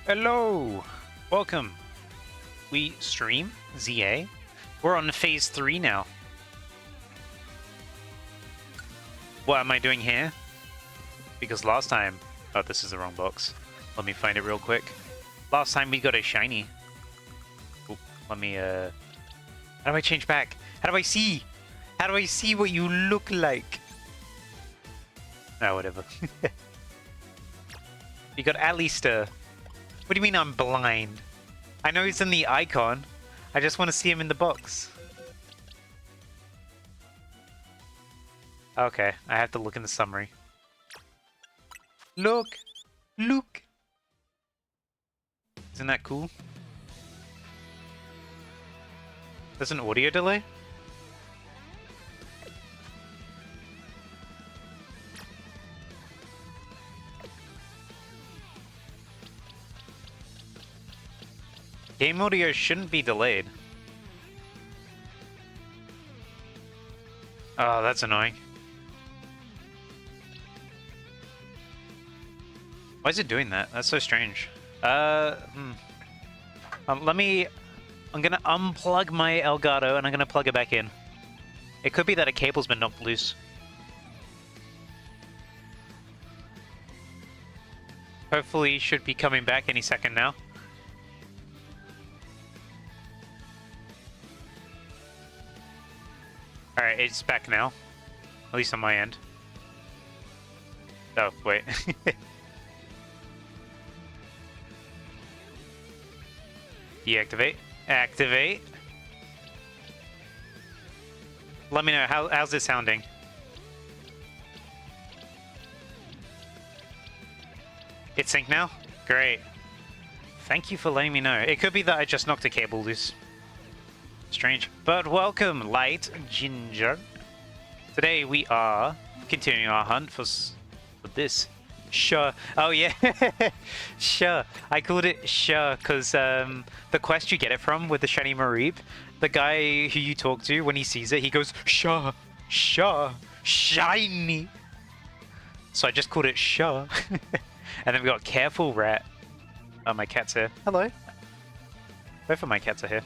Hello! Welcome. We stream ZA. We're on phase 3 now. What am I doing here? Because last time... Oh, this is the wrong box. Let me find it real quick. Last time we got a shiny. Ooh, let me, How do I change back? How do I see? How do I see what you look like? Oh, whatever. You got Alistair. What do you mean I'm blind? I know he's in the icon. I just want to see him in the box. Okay, I have to look in the summary. Look! Look! Isn't that cool? There's an audio delay? Game audio shouldn't be delayed. Oh, that's annoying. Why is it doing that? That's so strange. Let me... I'm gonna unplug my Elgato and I'm gonna plug it back in. It could be that a cable's been knocked loose. Hopefully, should be coming back any second now. Alright, it's back now. At least on my end. Oh, wait. Deactivate. Activate. Let me know, how's it sounding? It's synced now? Great. Thank you for letting me know. It could be that I just knocked a cable loose. Strange. But welcome, Light Ginger. Today we are continuing our hunt for this. Sure. Oh yeah. Sure. I called it Sure because the quest you get it from with the Shiny Mareep, the guy who you talk to, when he sees it, he goes, Sure, sure, shiny. So I just called it Sure. And then we got Careful Rat. Oh, my cat's here. Hello. Both of my cats are here.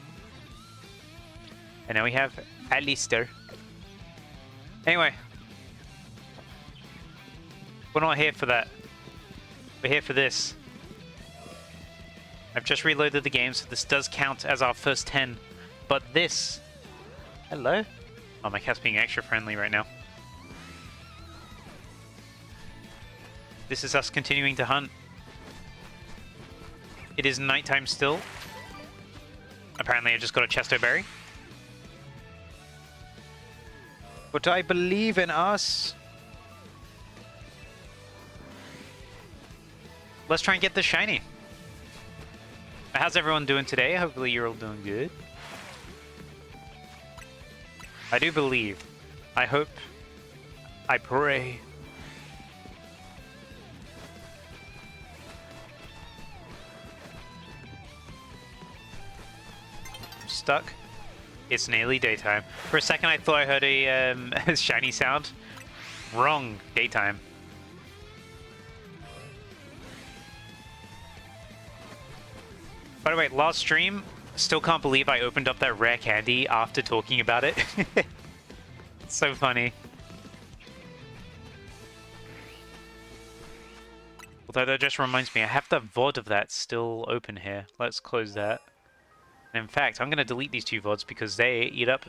And now we have Alistair. Anyway. We're not here for that. We're here for this. I've just reloaded the game, so this does count as our first 10. But this... Hello? Oh, my cat's being extra friendly right now. This is us continuing to hunt. It is nighttime still. Apparently I just got a Chesto Berry. But I believe in us. Let's try and get the shiny. How's everyone doing today? Hopefully you're all doing good. I do believe. I hope. I pray. Stuck. It's nearly daytime. For a second I thought I heard a shiny sound. Wrong. Daytime. By the way, last stream, still can't believe I opened up that rare candy after talking about it. It's so funny. Although that just reminds me, I have the VOD of that still open here. Let's close that. And in fact, I'm going to delete these two VODs because they eat up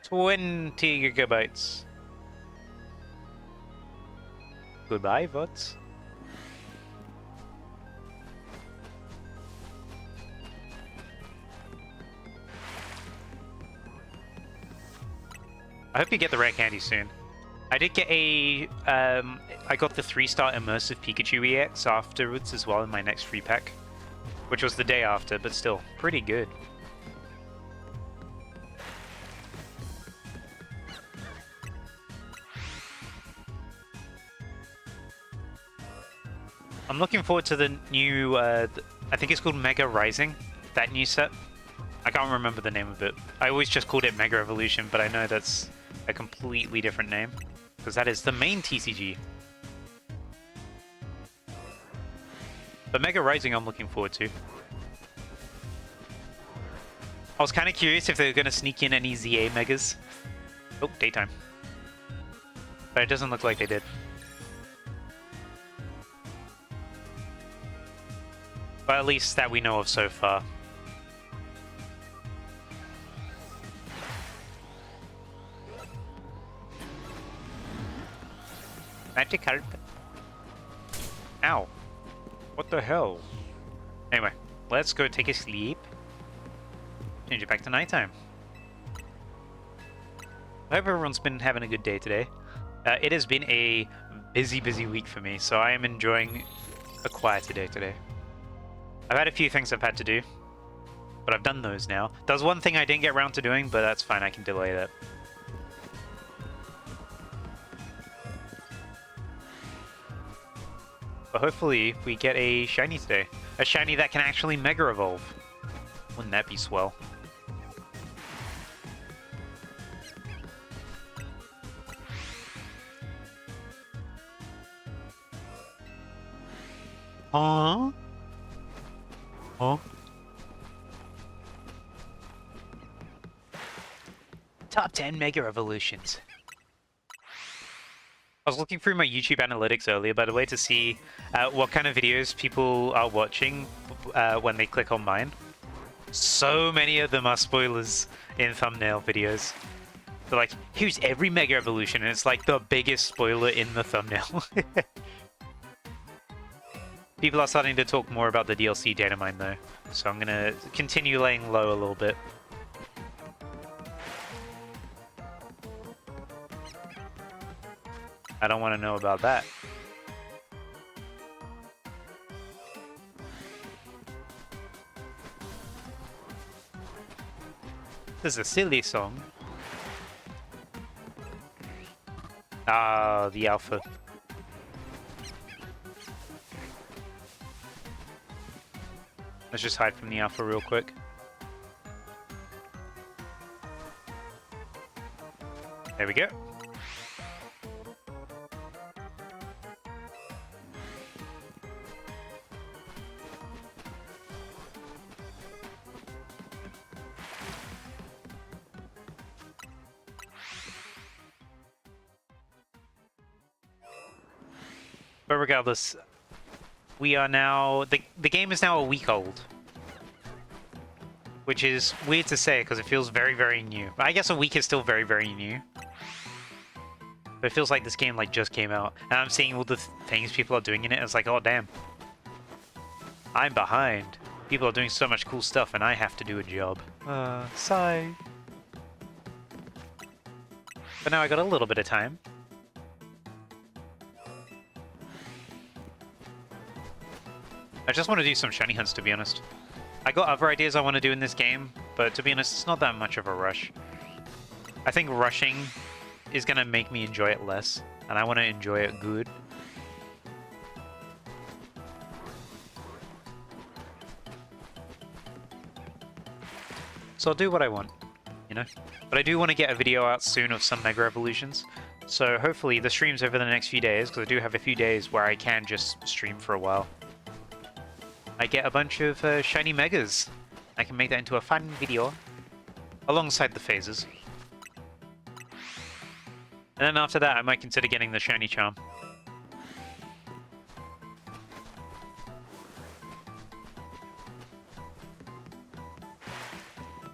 20 gigabytes. Goodbye, VODs. I hope you get the rare candy soon. I did get a... I got the 3-star Immersive Pikachu EX afterwards as well in my next free pack. Which was the day after, but still, pretty good. I'm looking forward to the new, I think it's called Mega Rising, that new set. I can't remember the name of it. I always just called it Mega Evolution, but I know that's a completely different name. Because that is the main TCG. But Mega Rising I'm looking forward to. I was kind of curious if they were going to sneak in any ZA Megas. Oh, daytime. But it doesn't look like they did. But at least that we know of so far. Magikarp. Ow. What the hell? Anyway, let's go take a sleep. Change it back to nighttime. I hope everyone's been having a good day today. It has been a busy week for me, so I am enjoying a quieter day today. I've had a few things I've had to do, but I've done those now. There's one thing I didn't get around to doing, but that's fine, I can delay that. But hopefully we get a shiny today. A shiny that can actually Mega Evolve. Wouldn't that be swell? Huh? Huh? Top 10 Mega Evolutions. I was looking through my YouTube analytics earlier, by the way, to see what kind of videos people are watching when they click on mine. So many of them are spoilers in thumbnail videos. They're like, here's every Mega Evolution, and it's like the biggest spoiler in the thumbnail. People are starting to talk more about the DLC data mine though, so I'm gonna continue laying low a little bit. I don't want to know about that. This is a silly song. Ah, the alpha. Let's just hide from the alpha real quick. There we go. But regardless, we are now... The game is now a week old. Which is weird to say because it feels very new. I guess a week is still very new. But it feels like this game like just came out. And I'm seeing all the things people are doing in it. It's like, oh damn. I'm behind. People are doing so much cool stuff and I have to do a job. Sigh. But now I got a little bit of time. I just want to do some shiny hunts, to be honest. I got other ideas I want to do in this game, but to be honest, it's not that much of a rush. I think rushing is going to make me enjoy it less, and I want to enjoy it good. So I'll do what I want, you know? But I do want to get a video out soon of some Mega Evolutions. So hopefully the streams over the next few days, because I do have a few days where I can just stream for a while. I get a bunch of shiny megas. I can make that into a fun video alongside the phases. And then after that, I might consider getting the shiny charm.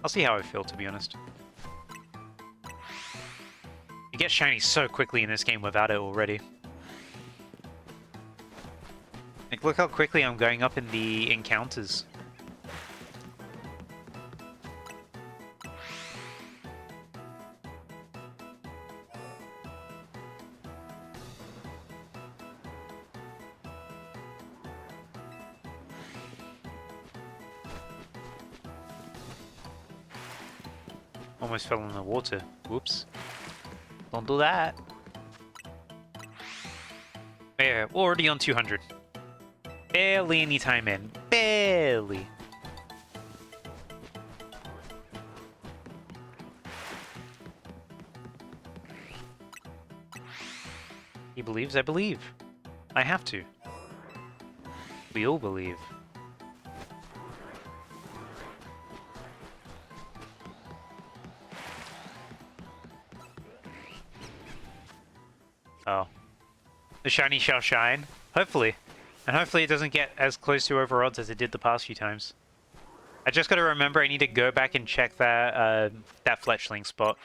I'll see how I feel, to be honest. You get shiny so quickly in this game without it already. Like, look how quickly I'm going up in the encounters. Almost fell in the water. Whoops. Don't do that. Yeah, we're already on 200. Barely any time in. Barely. He believes I believe. I have to. We all believe. Oh. The shiny shall shine. Hopefully. And hopefully it doesn't get as close to over odds as it did the past few times. I just gotta remember I need to go back and check that, that fletchling spot.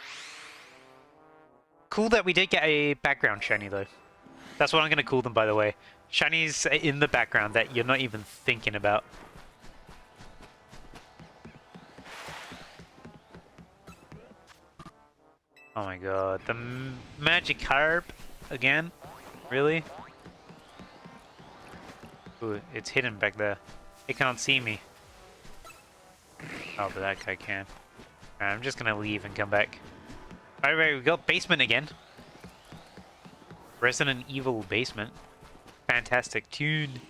Cool that we did get a background shiny though. That's what I'm gonna call them, by the way. Shinies in the background that you're not even thinking about. Oh my god, the Magikarp again? Really? Ooh, it's hidden back there. It can't see me. Oh, but that guy can. Alright, I'm just gonna leave and come back. Alright, we got basement again. Resident Evil basement. Fantastic tune.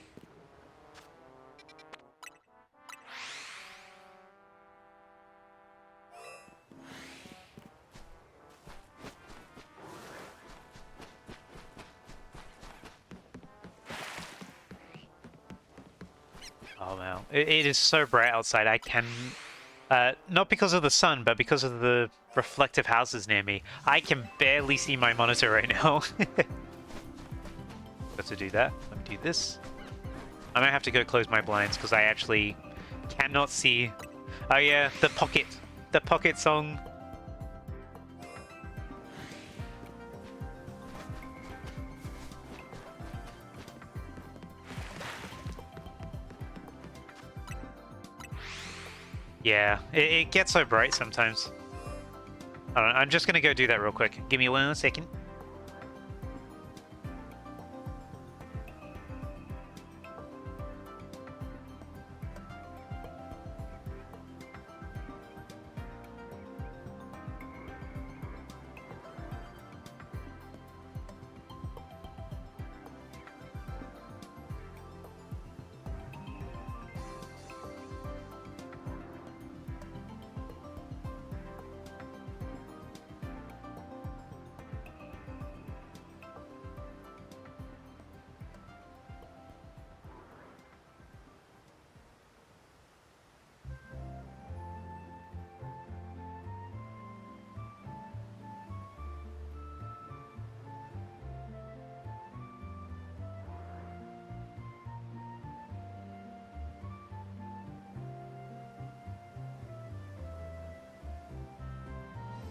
Oh man, it is so bright outside. I can, not because of the sun, but because of the reflective houses near me, I can barely see my monitor right now. Got to do that. Let me do this. I might have to go close my blinds because I actually cannot see. Oh yeah, the pocket song. Yeah, it gets so bright sometimes. I don't know, I'm just gonna go do that real quick. Give me 1 second.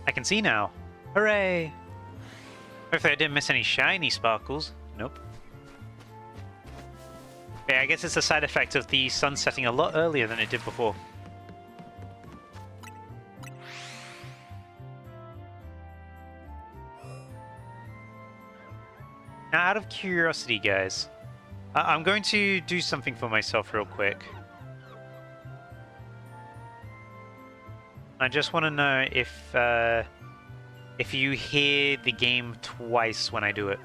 I can see now. Hooray! Hopefully I didn't miss any shiny sparkles. Nope. Yeah, I guess it's a side effect of the sun setting a lot earlier than it did before. Now, out of curiosity, guys, I'm going to do something for myself real quick. I just want to know if you hear the game twice when I do it.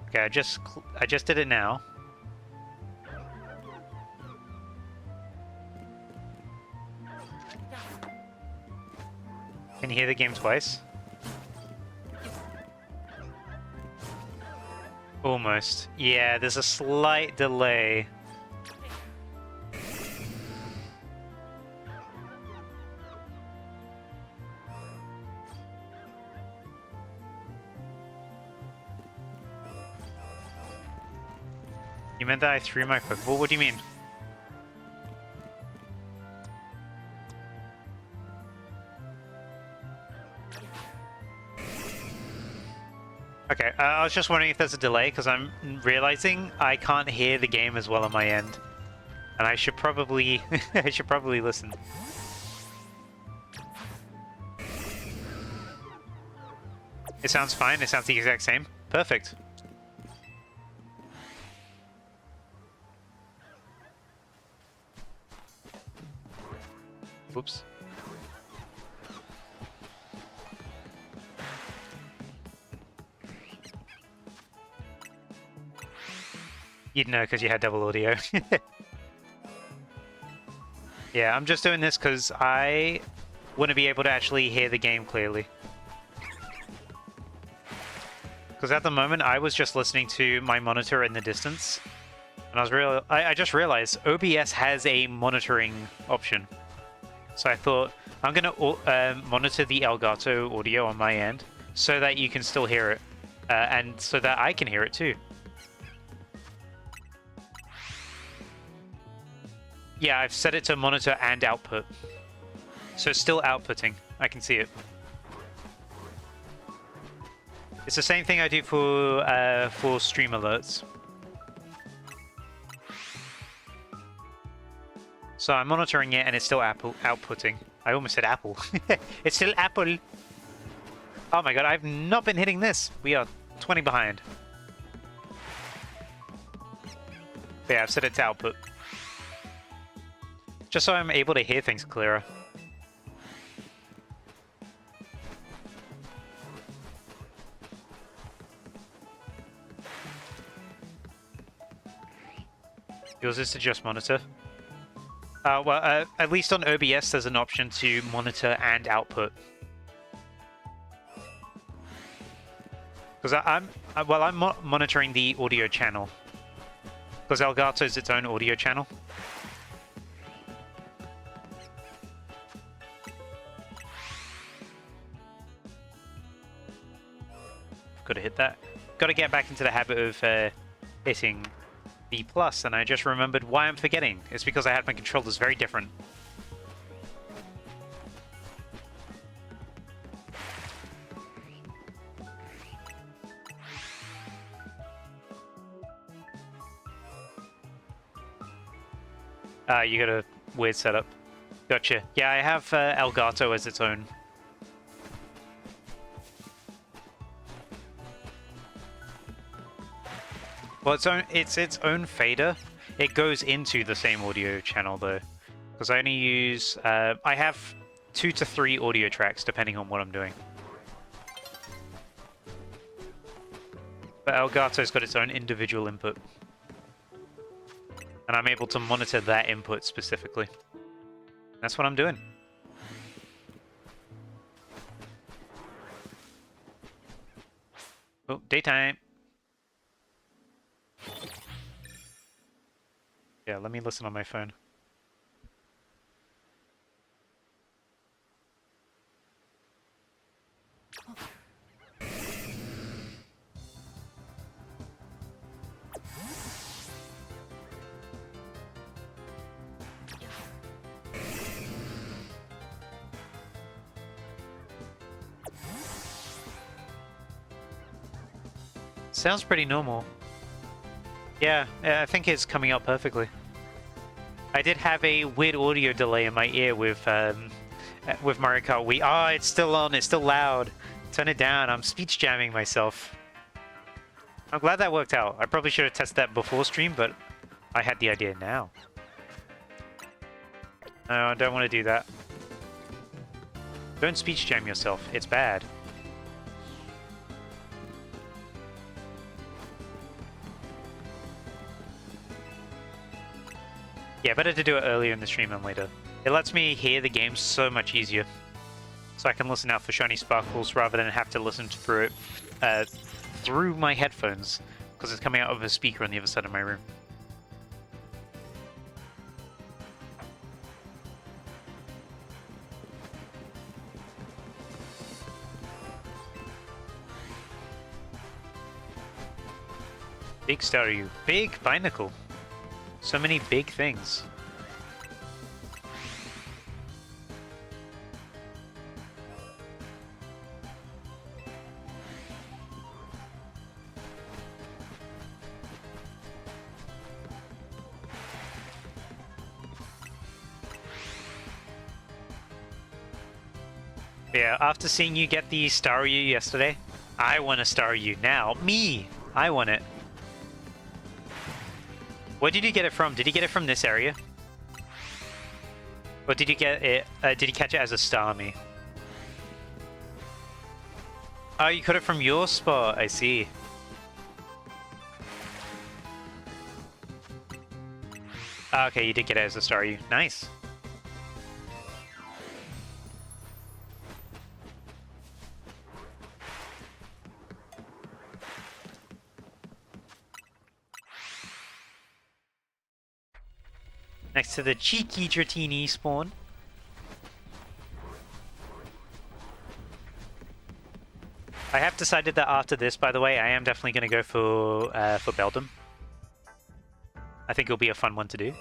Okay, I just did it now. Can you hear the game twice? Almost. Yeah, there's a slight delay. You meant that I threw my Pokeball? What do you mean? Okay, I was just wondering if there's a delay, because I'm realizing I can't hear the game as well on my end. And I should probably... I should probably listen. It sounds fine, it sounds the exact same. Perfect. Whoops. You'd know because you had double audio. Yeah, I'm just doing this because I want to be able to actually hear the game clearly. Because Because at the moment, I was just listening to my monitor in the distance. And I just realized OBS has a monitoring option. So I thought, I'm going to monitor the Elgato audio on my end so that you can still hear it. And so that I can hear it too. Yeah, I've set it to monitor and output. So it's still outputting. I can see it. It's the same thing I do for stream alerts. So I'm monitoring it and it's still outputting. I almost said Apple. It's still Apple. Oh my god, I've not been hitting this. We are 20 behind. But yeah, I've set it to output. Just so I'm able to hear things clearer. Yours is to just monitor. Well, at least on OBS, there's an option to monitor and output. Because I'm monitoring the audio channel. Because Elgato is its own audio channel. Gotta hit that. Gotta get back into the habit of hitting the plus, and I just remembered why I'm forgetting. It's because I had my controllers very different. You got a weird setup. Gotcha. Yeah, I have Elgato as its own. Well, it's its own fader. It goes into the same audio channel though, because I only use I have 2 to 3 audio tracks depending on what I'm doing. But Elgato's got its own individual input, and I'm able to monitor that input specifically. That's what I'm doing. Oh, daytime. Yeah, let me listen on my phone. Sounds pretty normal. Yeah, I think it's coming out perfectly. I did have a weird audio delay in my ear with Mario Kart Wii. Oh, it's still on. It's still loud. Turn it down. I'm speech jamming myself. I'm glad that worked out. I probably should have tested that before stream, but I had the idea now. No, I don't want to do that. Don't speech jam yourself. It's bad. Yeah, better to do it earlier in the stream than later. It lets me hear the game so much easier. So I can listen out for shiny sparkles rather than have to listen through it through my headphones, because it's coming out of a speaker on the other side of my room. Big Staryu. Big Binacle. So many big things. Yeah, after seeing you get the Staryu yesterday, I want a Staryu now. Me! I want it. Where did you get it from? Did you get it from this area? Or did you get it, did you catch it as a Starmie? Oh, you caught it from your spot, I see. Okay, you did get it as a Staryu. Nice. Next to the cheeky Dratini spawn. I have decided that after this, by the way, I am definitely going to go for Beldum. I think it'll be a fun one to do.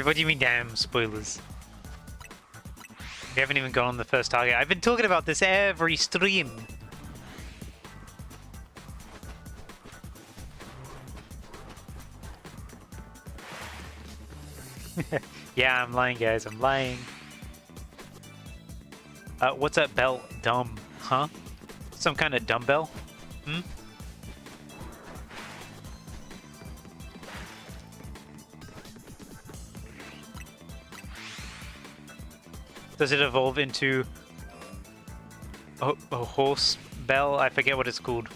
What do you mean, damn spoilers? We haven't even gone on the first target. I've been talking about this every stream. Yeah, I'm lying, guys. I'm lying. What's that bell? Dumb, huh? Some kind of dumbbell? Hmm? Does it evolve into a horse bell? I forget what it's called.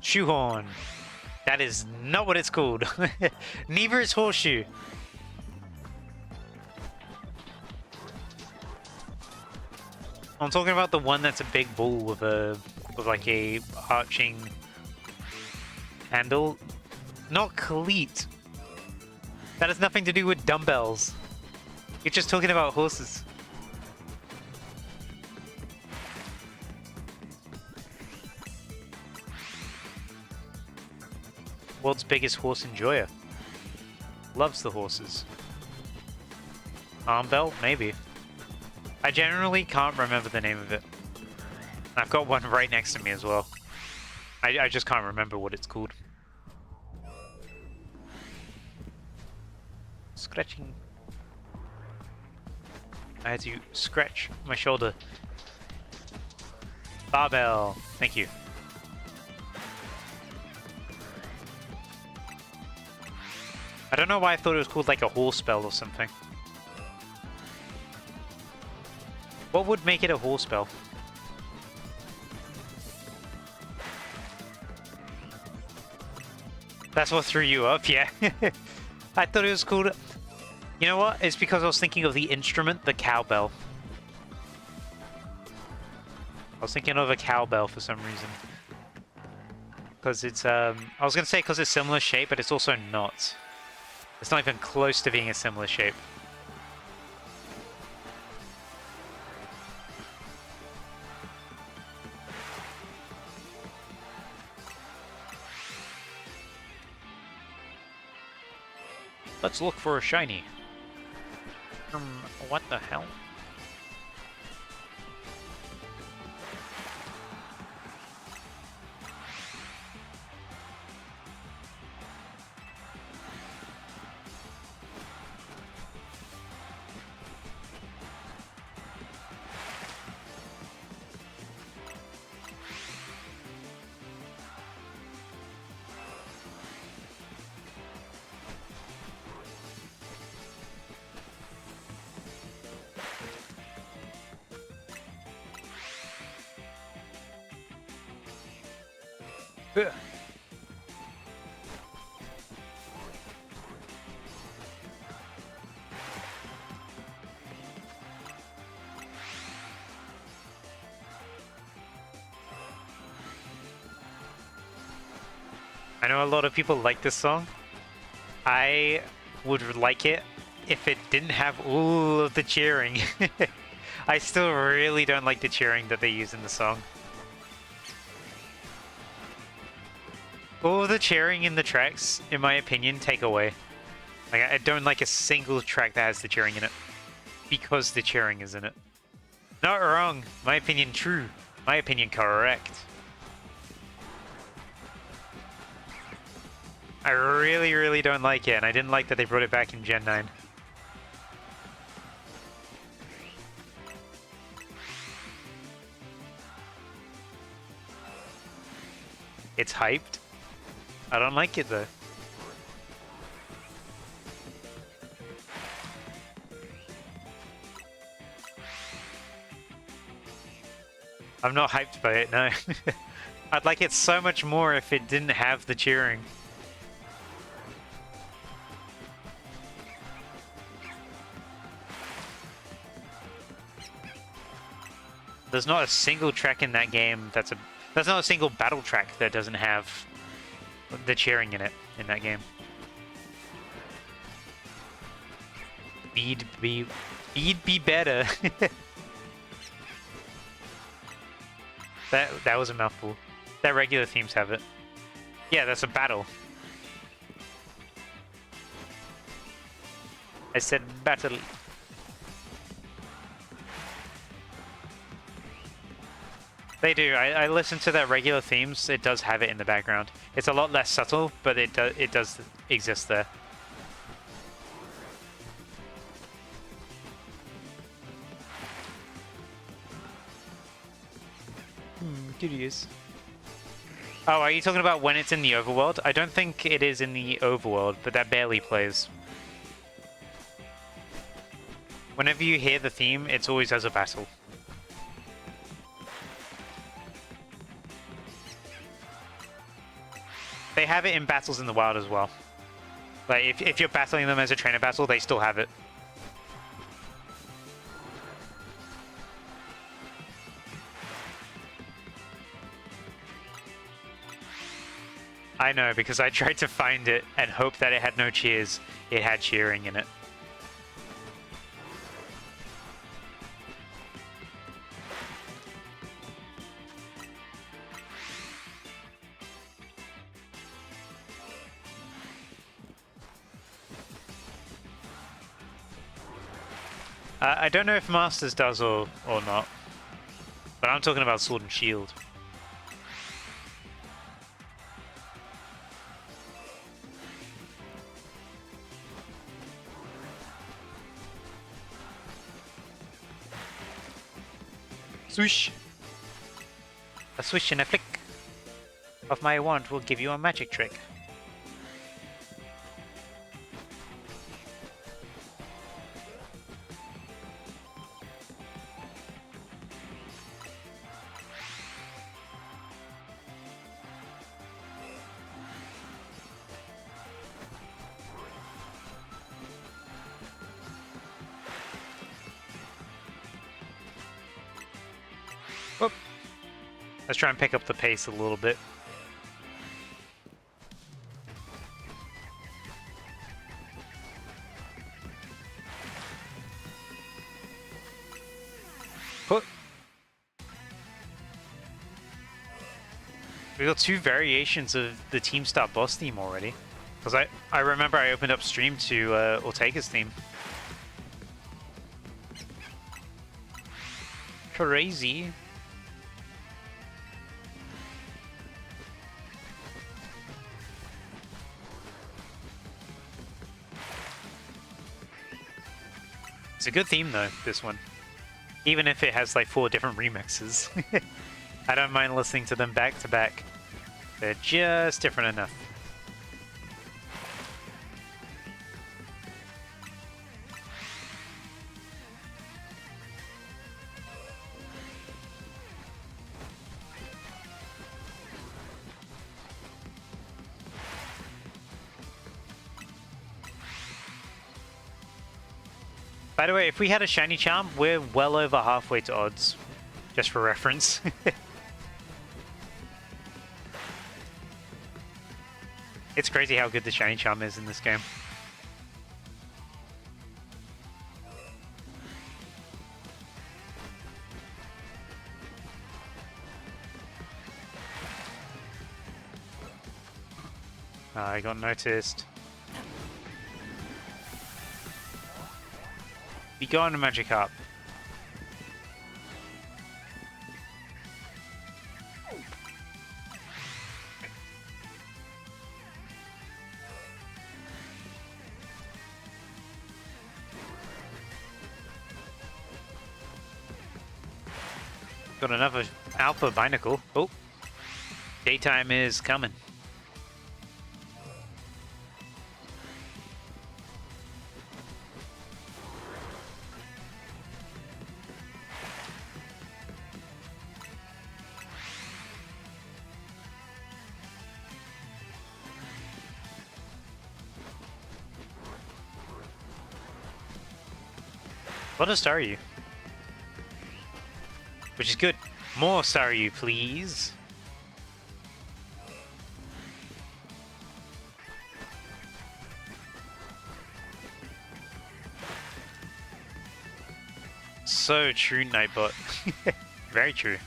Shoehorn. That is not what it's called. Neither is horseshoe. I'm talking about the one that's a big ball with like a arching handle. Not cleat. That has nothing to do with dumbbells. You're just talking about horses. World's biggest horse enjoyer. Loves the horses. Arm bell? Maybe. I generally can't remember the name of it. I've got one right next to me as well. I just can't remember what it's called. Scratching. I had to scratch my shoulder. Barbell. Thank you. I don't know why I thought it was called like a horse spell or something. What would make it a horse spell? That's what threw you up, yeah. I thought it was called... You know what? It's because I was thinking of the instrument, the cowbell. I was thinking of a cowbell for some reason. Because it's, I was going to say because it's similar shape, but it's also not. It's not even close to being a similar shape. Let's look for a shiny. What the hell? I know a lot of people like this song. I would like it if it didn't have all of the cheering. I still really don't like the cheering that they use in the song. All of the cheering in the tracks, in my opinion, take away. Like, I don't like a single track that has the cheering in it. Because the cheering is in it. Not wrong. My opinion true. My opinion correct. I really, really don't like it, and I didn't like that they brought it back in Gen 9. It's hyped. I don't like it, though. I'm not hyped by it, no. I'd like it so much more if it didn't have the cheering. There's not a single track in that game there's not a single battle track that doesn't have the cheering in it in that game. Bead be better. That was a mouthful. That regular themes have it. Yeah, that's a battle. I said battle. They do. I listen to their regular themes. It does have it in the background. It's a lot less subtle, but it does exist there. Curious. Oh, are you talking about when it's in the overworld? I don't think it is in the overworld, but that barely plays. Whenever you hear the theme, it's always as a battle. They have it in battles in the wild as well. Like, if you're battling them as a trainer battle, they still have it. I know, because I tried to find it and hope that it had no cheers. It had cheering in it. I don't know if Masters does or not, but I'm talking about Sword and Shield. Swoosh! A swish and a flick of my wand will give you a magic trick. Whoop. Let's try and pick up the pace a little bit. Whoop. We got 2 variations of the Team Start boss theme already. Because I remember I opened up stream to Ortega's theme. Crazy. It's a good theme though, this one. Even if it has like 4 different remixes. I don't mind listening to them back to back. They're just different enough. By the way, if we had a shiny charm, we're well over halfway to odds. Just for reference. It's crazy how good the shiny charm is in this game. I got noticed. Be gone, Magikarp. Got another Alpha Binacle. Oh, daytime is coming. What a Staryu. which is good. More Staryu, please. So true, Nightbot. Very true.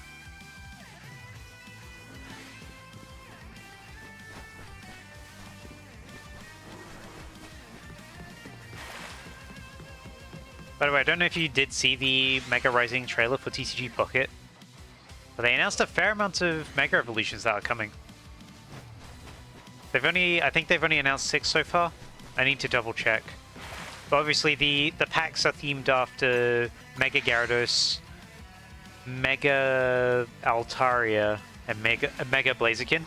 By the way, I don't know if you did see the Mega Rising trailer for TCG Pocket, but they announced a fair amount of Mega Evolutions that are coming. I think they've only announced 6 so far. I need to double check. But obviously the packs are themed after Mega Gyarados, Mega Altaria, and Mega Blaziken.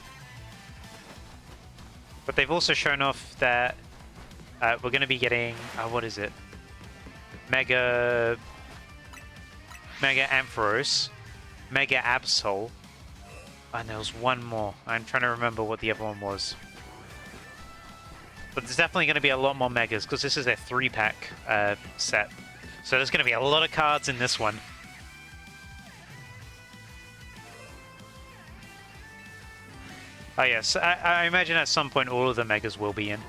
But they've also shown off that we're going to be getting, what is it? Mega Ampharos, Mega Absol, and there was one more. I'm trying to remember what the other one was. But there's definitely going to be a lot more Megas, because this is a 3-pack set. So there's going to be a lot of cards in this one. Oh yes, I imagine at some point all of the Megas will be in.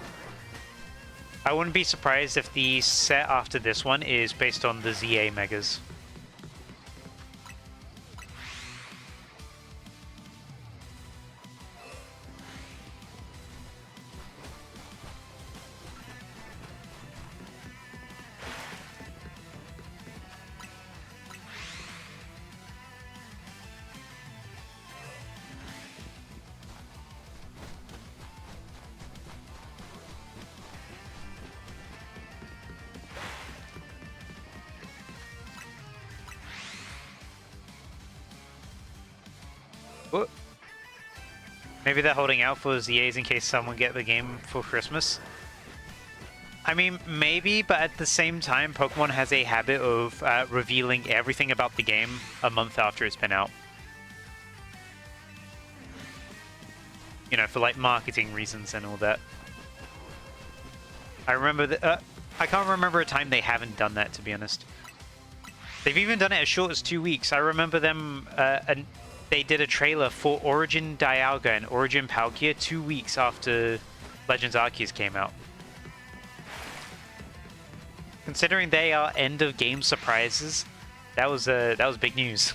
I wouldn't be surprised if the set after this one is based on the ZA Megas. What? Maybe they're holding out for ZAs in case someone get the game for Christmas. I mean, maybe, but at the same time, Pokemon has a habit of revealing everything about the game a month after it's been out. You know, for like marketing reasons and all that. I remember that. I can't remember a time they haven't done that, to be honest. They've even done it as short as 2 weeks. I remember them. They did a trailer for Origin Dialga and Origin Palkia 2 weeks after Legends Arceus came out. Considering they are end of game surprises, that was big news.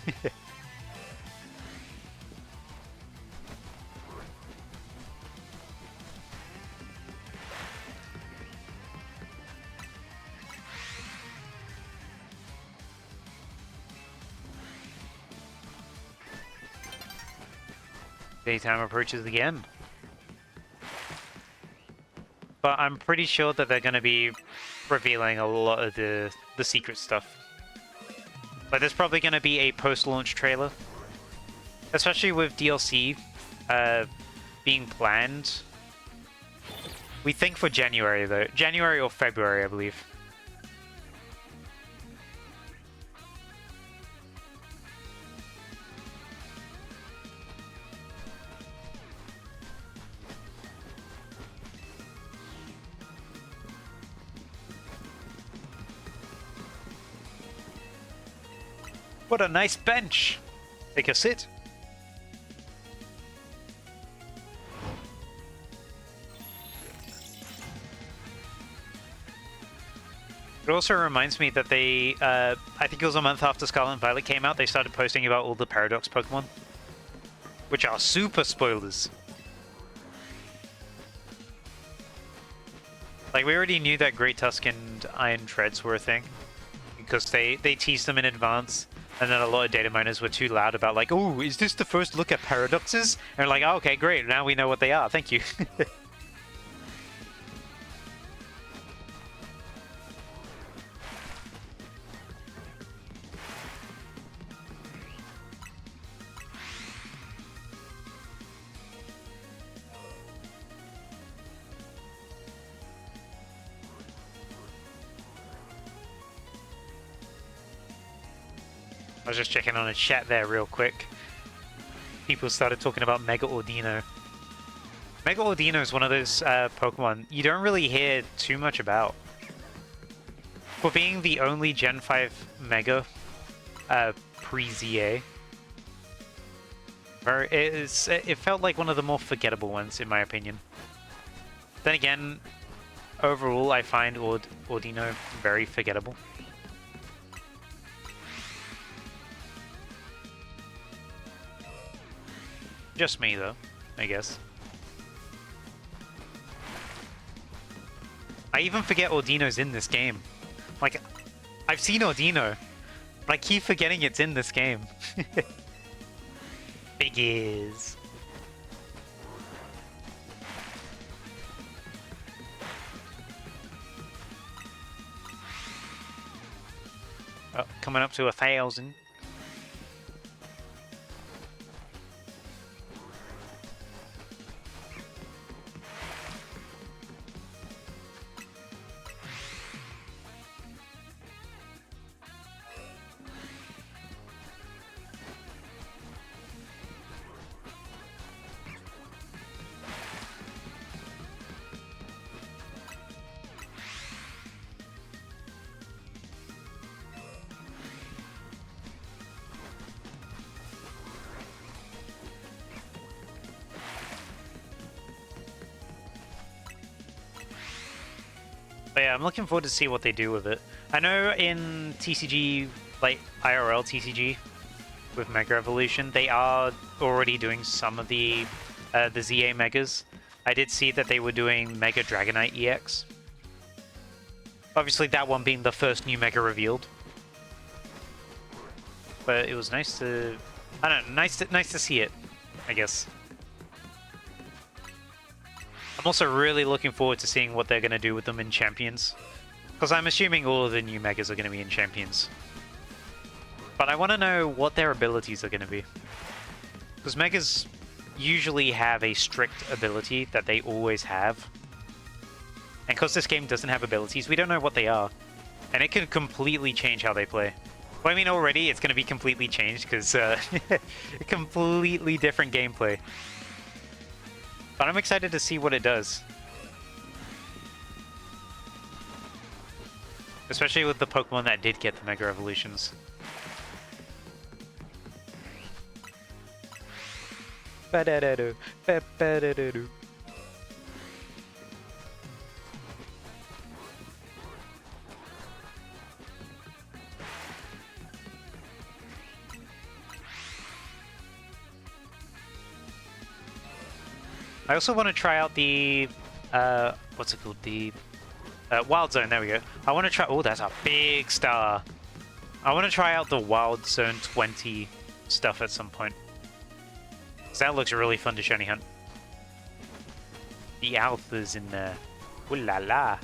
Daytime approaches again. But I'm pretty sure that they're going to be revealing a lot of the secret stuff. Like, there's probably going to be a post-launch trailer. Especially with DLC being planned. We think for January, though. January or February, I believe. What a nice bench! Take a sit. It also reminds me that they, I think it was a month after Scarlet and Violet came out, they started posting about all the Paradox Pokemon. Which are super spoilers. Like, we already knew that Great Tusk and Iron Treads were a thing. Because they teased them in advance. And then a lot of data miners were too loud about like, oh, is this the first look at paradoxes? And like, oh, okay, great, now we know what they are, thank you. I was just checking on a chat there real quick. People started talking about Mega Ordino. Mega Ordino is one of those Pokemon you don't really hear too much about. For being the only Gen 5 Mega pre-ZA, It felt like one of the more forgettable ones, in my opinion. Then again, overall, I find Audino very forgettable. Just me, though, I guess. I even forget Audino's in this game. Like, I've seen Audino, but I keep forgetting it's in this game. Figures. Oh, coming up to 1,000. But yeah, I'm looking forward to see what they do with it. I know in TCG, like IRL TCG, with Mega Evolution, they are already doing some of the ZA Megas. I did see that they were doing Mega Dragonite EX. Obviously, that one being the first new Mega revealed. But it was nice to, I don't know, nice to see it, I guess. I'm also really looking forward to seeing what they're going to do with them in Champions. Because I'm assuming all of the new Megas are going to be in Champions. But I want to know what their abilities are going to be. Because Megas usually have a strict ability that they always have. And because this game doesn't have abilities, we don't know what they are. And it can completely change how they play. Well, I mean, already it's going to be completely changed because completely different gameplay. But I'm excited to see what it does. Especially with the Pokemon that did get the Mega Evolutions. Ba-da-da-do, ba-ba-da-da-do. I also want to try out the, what's it called? The Wild Zone, there we go. I want to try, oh, that's a big star. I want to try out the Wild Zone 20 stuff at some point. Because that looks really fun to shiny hunt. The Alpha's in there. Ooh la la.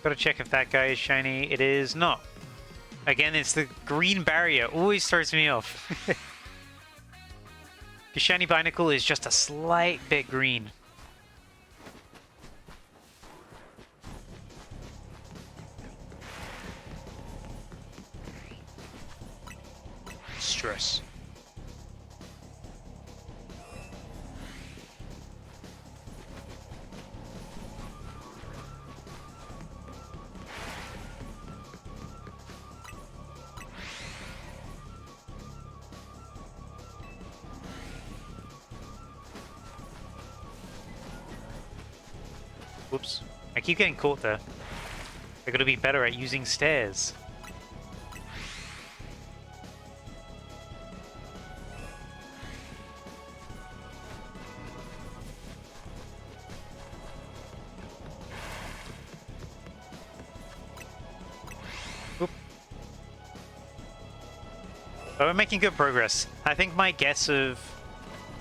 Gotta check if that guy is shiny. It is not. Again, it's the green barrier. Always throws me off. The shiny Binacle is just a slight bit green. Stress. Whoops. I keep getting caught there. I gotta be better at using stairs. Oop. But we're making good progress. I think my guess of...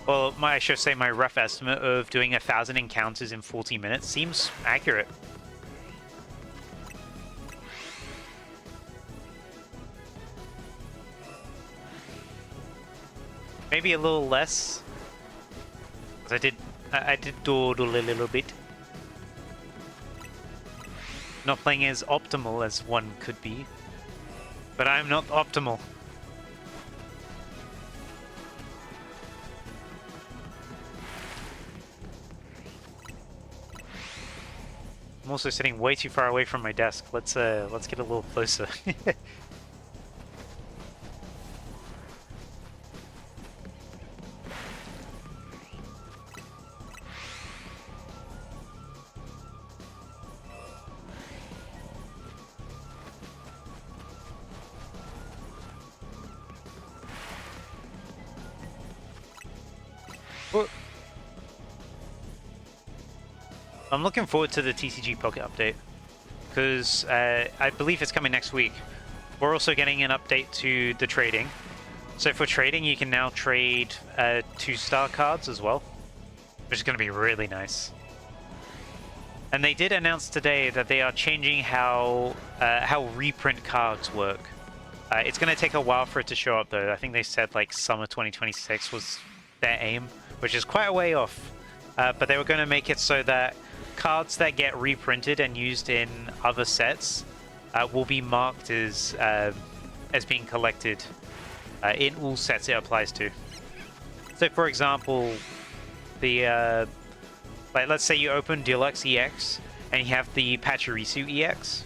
Well, I should say my rough estimate of doing 1,000 encounters in 40 minutes seems accurate. Maybe a little less. Because I did dawdle a little bit. Not playing as optimal as one could be. But I'm not optimal. I'm also sitting way too far away from my desk. Let's get a little closer. I'm looking forward to the TCG Pocket update, because I believe it's coming next week. We're also getting an update to the trading. So for trading, you can now trade 2-star cards as well, which is going to be really nice. And they did announce today that they are changing how reprint cards work. It's going to take a while for it to show up, though. I think they said like summer 2026 was their aim, which is quite a way off. But they were going to make it so that cards that get reprinted and used in other sets will be marked as being collected in all sets it applies to. So, for example, the like let's say you open Deluxe EX and you have the Pachirisu EX,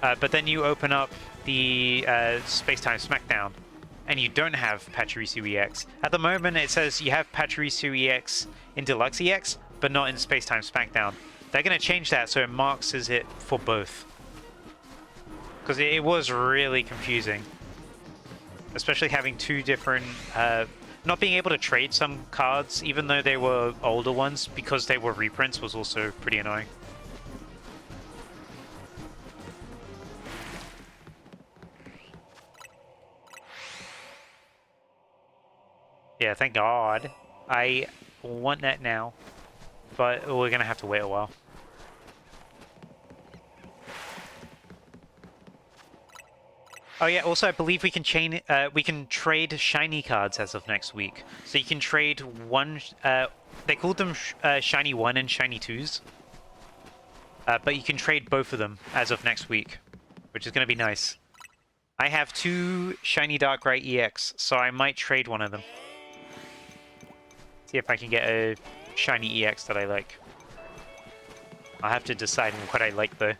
but then you open up the Space-Time Smackdown and you don't have Pachirisu EX. At the moment, it says you have Pachirisu EX in Deluxe EX, but not in Space-Time Smackdown. They're going to change that so it marks as it for both. Because it was really confusing. Especially having two different... not being able to trade some cards, even though they were older ones, because they were reprints, was also pretty annoying. Yeah, thank God. I want that now, but we're gonna have to wait a while. Oh yeah, also I believe we can trade shiny cards as of next week. So you can trade one, they called them shiny 1 and shiny 2s. But you can trade both of them as of next week, which is gonna be nice. I have 2 shiny Darkrai EX, so I might trade one of them. See if I can get a shiny EX that I like. I'll have to decide what I like though.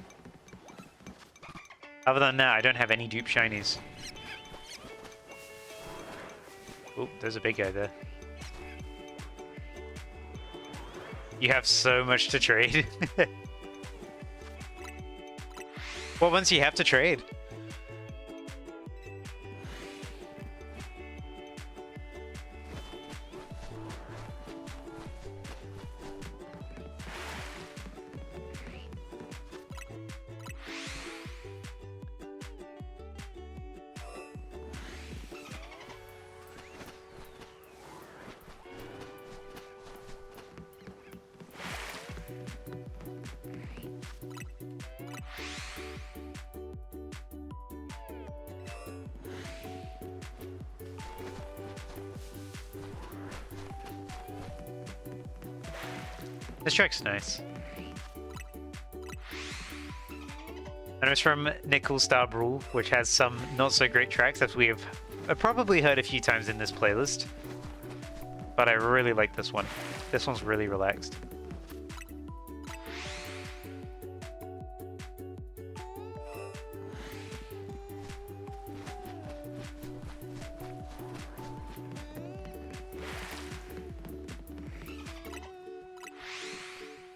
Other than that, I don't have any dupe shinies. Oh, there's a big guy there. You have so much to trade. What ones do you have to trade? This track's nice. And it's from Nickel Star Brawl, which has some not so great tracks that we have probably heard a few times in this playlist. But I really like this one. This one's really relaxed.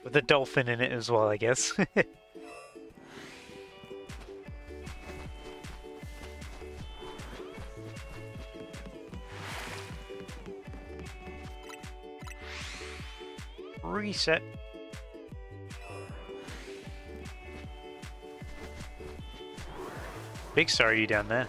With a dolphin in it as well, I guess. Reset. Big Staryu down there.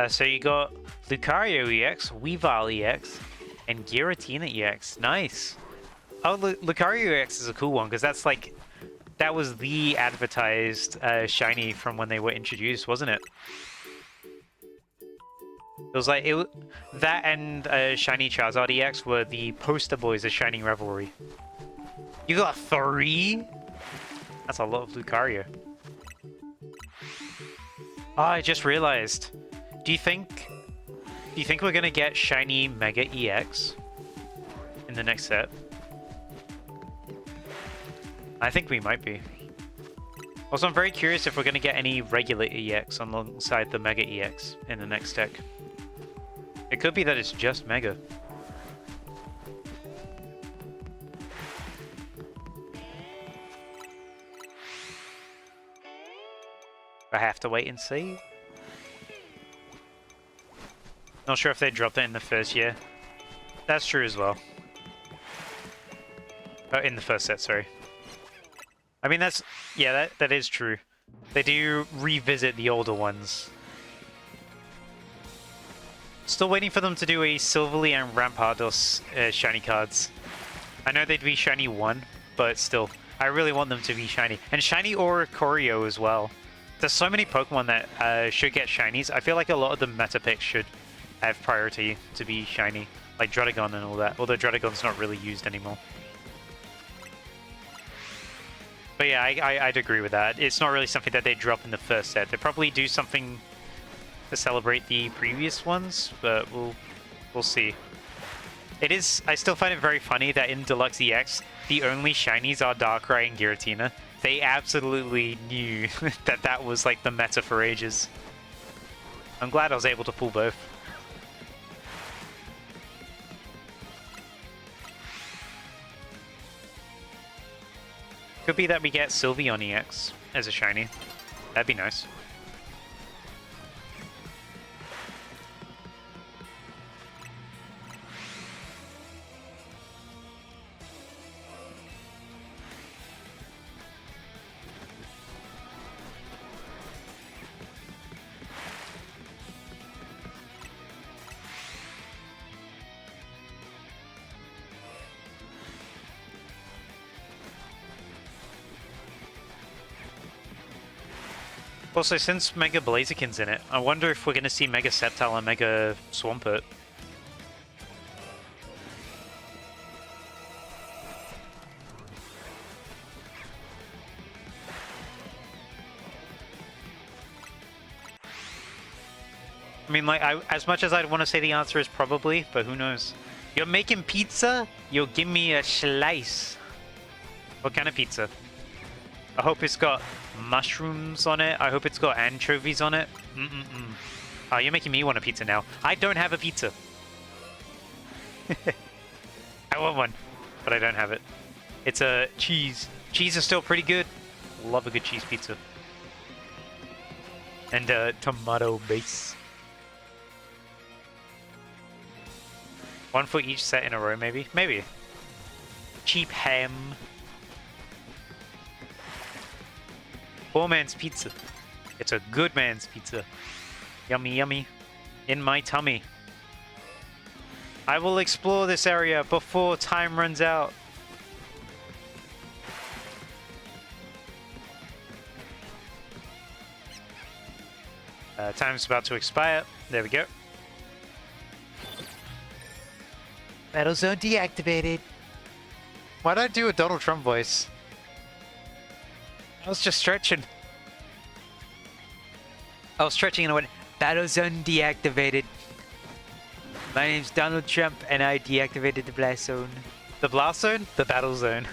So you got Lucario EX, Weavile EX, and Giratina EX. Nice. Oh, Lucario EX is a cool one because that's like, that was the advertised shiny from when they were introduced, wasn't it? It was like that and shiny Charizard EX were the poster boys of Shining Revelry. You got 3? That's a lot of Lucario. Oh, I just realized. Do you think Do you think we're gonna get Shiny Mega EX in the next set? I think we might be. Also, I'm very curious if we're gonna get any regular EX alongside the Mega EX in the next deck. It could be that it's just Mega. I have to wait and see. Not sure if they dropped it in the first year. That's true as well. Oh, in the first set, sorry. I mean, that's... yeah, that is true. They do revisit the older ones. Still waiting for them to do a Silverly and Rampardos shiny cards. I know they'd be shiny 1, but still. I really want them to be shiny. And shiny Oricorio as well. There's so many Pokemon that should get shinies. I feel like a lot of the meta picks should have priority to be shiny. Like Druddigon and all that. Although Druddigon's not really used anymore. But yeah, I'd agree with that. It's not really something that they drop in the first set. They probably do something to celebrate the previous ones, but we'll see. It is... I still find it very funny that in Deluxe EX, the only shinies are Darkrai and Giratina. They absolutely knew that that was like the meta for ages. I'm glad I was able to pull both. Could be that we get Sylveon EX as a shiny. That'd be nice. Also, since Mega Blaziken's in it, I wonder if we're going to see Mega Sceptile and Mega Swampert. I mean, like, as much as I'd want to say the answer is probably, but who knows? You're making pizza? You'll give me a slice. What kind of pizza? I hope it's got mushrooms on it. I hope it's got anchovies on it. Oh, you're making me want a pizza now. I don't have a pizza. I want one, but I don't have it. It's a cheese. Cheese is still pretty good. Love a good cheese pizza. And tomato base. One for each set in a row, maybe? Maybe. Cheap ham. Poor man's pizza. It's a good man's pizza. Yummy, yummy. In my tummy. I will explore this area before time runs out. Time's about to expire. There we go. Battle zone deactivated. Why'd I do a Donald Trump voice? I was just stretching. I was stretching and I went, Battle zone deactivated. My name's Donald Trump and I deactivated the blast zone. The blast zone? The battle zone.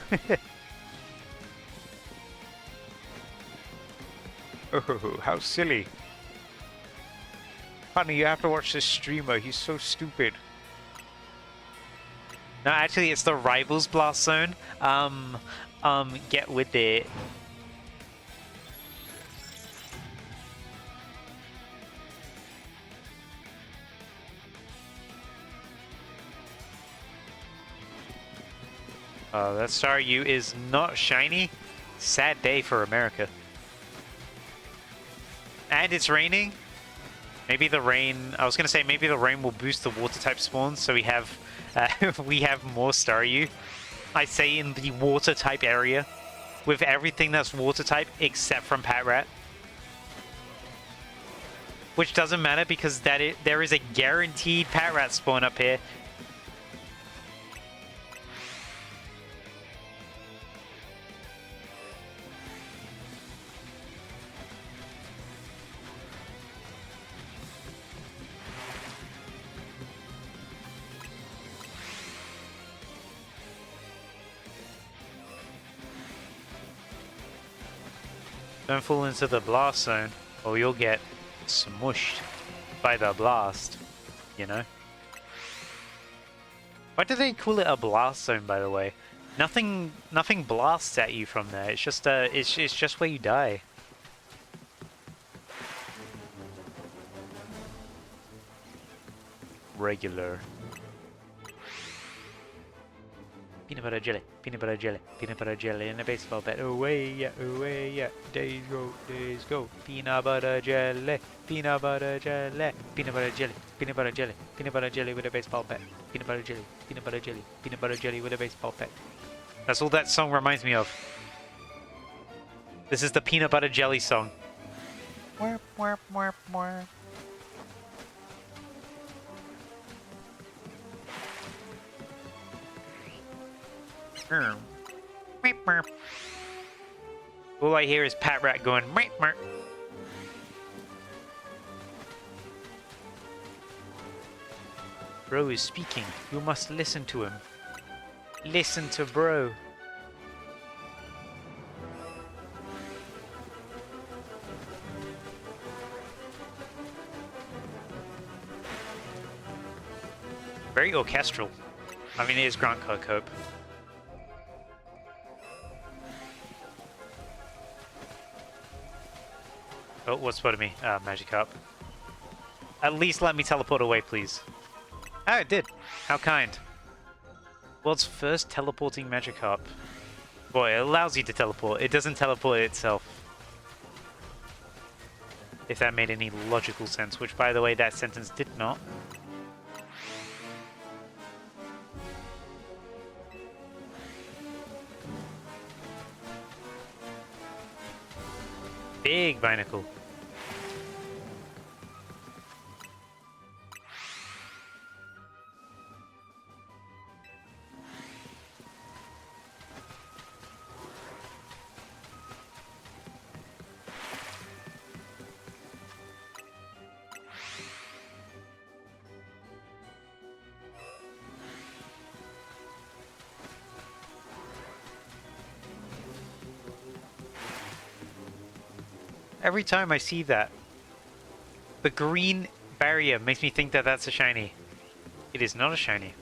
Oh, how silly. Honey, you have to watch this streamer. He's so stupid. No, actually, it's the Rivals blast zone. Get with it. That Staryu is not shiny. Sad day for America. And it's raining. Maybe the rain... I was going to say maybe the rain will boost the water type spawns, so we have more Staryu. I say in the water type area, with everything that's water type except from Patrat. Which doesn't matter because there is a guaranteed Patrat spawn up here. Don't fall into the blast zone, or you'll get smushed by the blast, you know? Why do they call it a blast zone, by the way? Nothing blasts at you from there. It's just it's just where you die. Regular. Peanut butter jelly, peanut butter jelly, peanut butter jelly, and a baseball bat. Away, yeah, days go. Peanut butter jelly, peanut butter jelly, peanut butter jelly, peanut butter jelly, peanut butter jelly with a baseball bat. Peanut butter jelly, peanut butter jelly, peanut butter jelly with a baseball bat. That's all that song reminds me of. This is the peanut butter jelly song. Warp, warp, warp, warp. All I hear is Pat Rat going meep, meep. Bro is speaking. You must listen to him. Listen to bro. Very orchestral. I mean, it is Grant Kirkhope. Oh, what spotted me? Magikarp. At least let me teleport away, please. Oh, it did. How kind. World's first teleporting Magikarp. Boy, it allows you to teleport. It doesn't teleport itself. If that made any logical sense, which, by the way, that sentence did not. Big Binacle. Every time I see that, the green barrier makes me think that that's a shiny. It is not a shiny.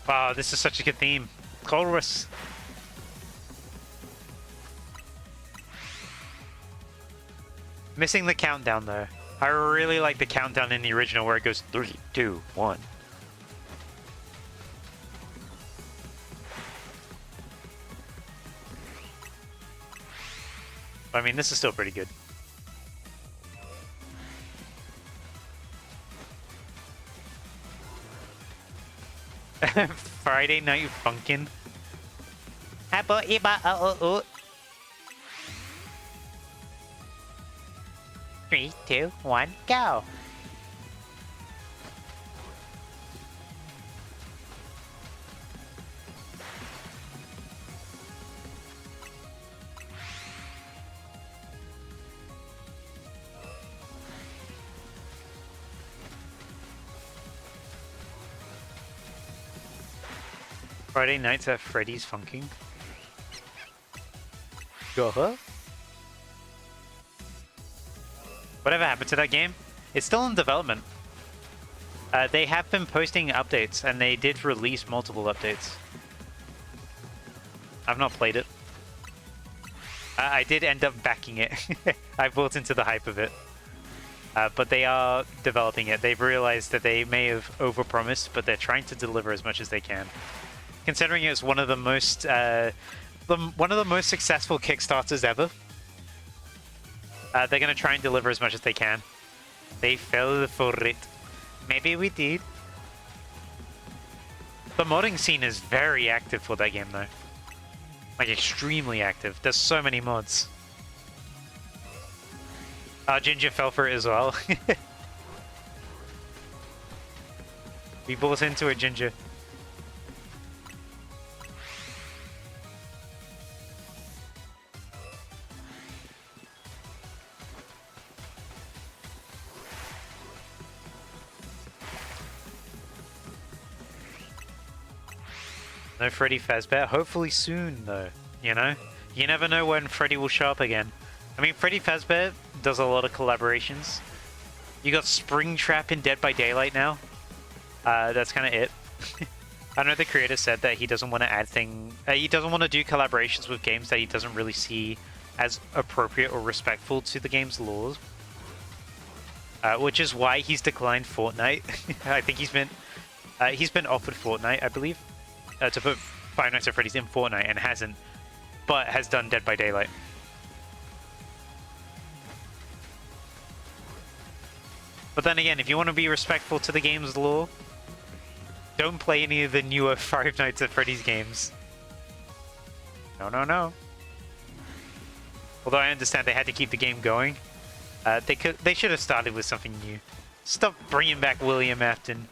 Wow, this is such a good theme. Colrus. Missing the countdown though. I really like the countdown in the original where it goes 3, 2, 1. I mean, this is still pretty good. Friday Night Funkin'. 3, 2, 1, go! Friday nights at Freddy's Funking. Go-huh. Whatever happened to that game? It's still in development. They have been posting updates, and they did release multiple updates. I've not played it. I did end up backing it. I bought into the hype of it. But they are developing it. They've realized that they may have overpromised, but they're trying to deliver as much as they can. Considering it's one of the most successful Kickstarters ever, they're gonna try and deliver as much as they can. They fell for it. Maybe we did. The modding scene is very active for that game, though. Like extremely active. There's so many mods. Ginger fell for it as well. We bought into it, Ginger. No Freddy Fazbear. Hopefully soon, though. You know? You never know when Freddy will show up again. I mean, Freddy Fazbear does a lot of collaborations. You got Springtrap in Dead by Daylight now. That's kind of it. I know the creator said that he doesn't want to add he doesn't want to do collaborations with games that he doesn't really see as appropriate or respectful to the game's laws. Which is why he's declined Fortnite. I think he's been offered Fortnite, I believe, to put Five Nights at Freddy's in Fortnite and hasn't, but has done Dead by Daylight. But then again, if you want to be respectful to the game's lore, don't play any of the newer Five Nights at Freddy's games. No, no, no. Although I understand they had to keep the game going. They should have started with something new. Stop bringing back William Afton.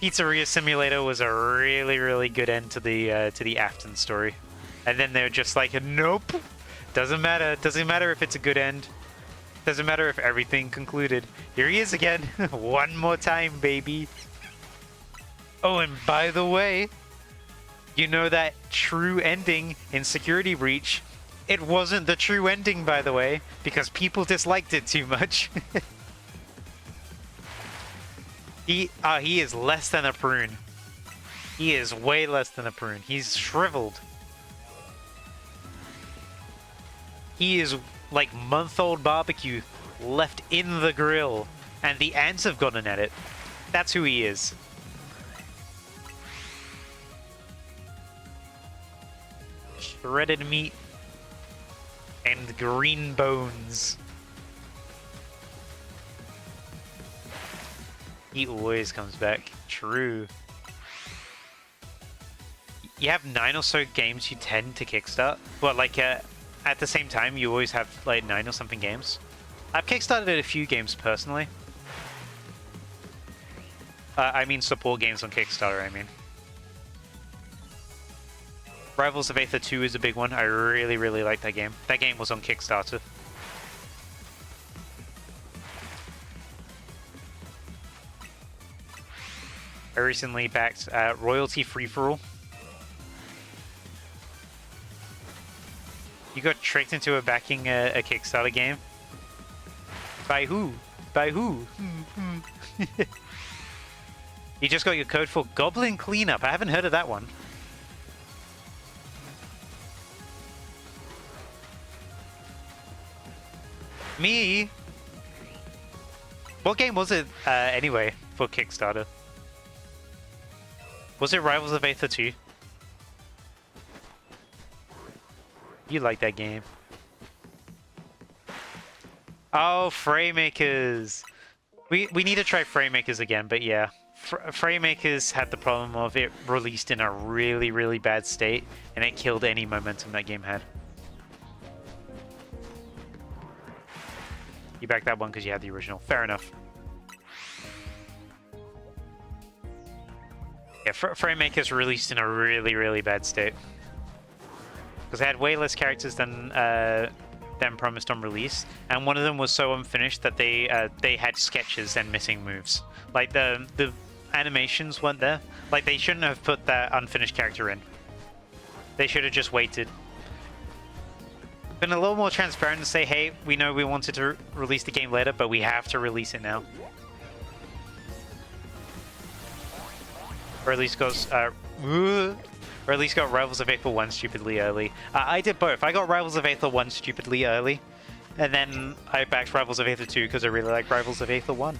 Pizzeria Simulator was a really, really good end to the Afton story. And then they're just like, nope. Doesn't matter. Doesn't matter if it's a good end. Doesn't matter if everything concluded. Here he is again. One more time, baby. Oh, and by the way, you know that true ending in Security Breach? It wasn't the true ending, by the way, because people disliked it too much. He is less than a prune. He is way less than a prune. He's shriveled. He is like month-old barbecue left in the grill, and the ants have gotten at it. That's who he is. Shredded meat and green bones. He always comes back. True. You have 9 or so games you tend to kickstart. Well, like, at the same time, you always have, like, 9 or something games. I've kickstarted a few games personally. I mean support games on Kickstarter, I mean. Rivals of Aether 2 is a big one. I really, really like that game. That game was on Kickstarter. I recently backed Royalty Free For All. You got tricked into backing a Kickstarter game? By who? By who? You just got your code for Goblin Cleanup. I haven't heard of that one. Me? What game was it anyway for Kickstarter? Was it Rivals of Aether 2? You like that game. Oh, Fraymakers! We need to try Fraymakers again, but yeah. Fraymakers had the problem of it released in a really, really bad state, and it killed any momentum that game had. You backed that one because you had the original. Fair enough. Yeah, Fraymakers released in a really, really bad state. Because they had way less characters than promised on release, and one of them was so unfinished that they had sketches and missing moves. Like the animations weren't there. Like they shouldn't have put that unfinished character in. They should have just waited. Been a little more transparent and say, hey, we know we wanted to release the game later, but we have to release it now. Or at least goes, or at least got Rivals of Aether 1 stupidly early. I did both. I got Rivals of Aether 1 stupidly early, and then I backed Rivals of Aether 2 because I really like Rivals of Aether 1.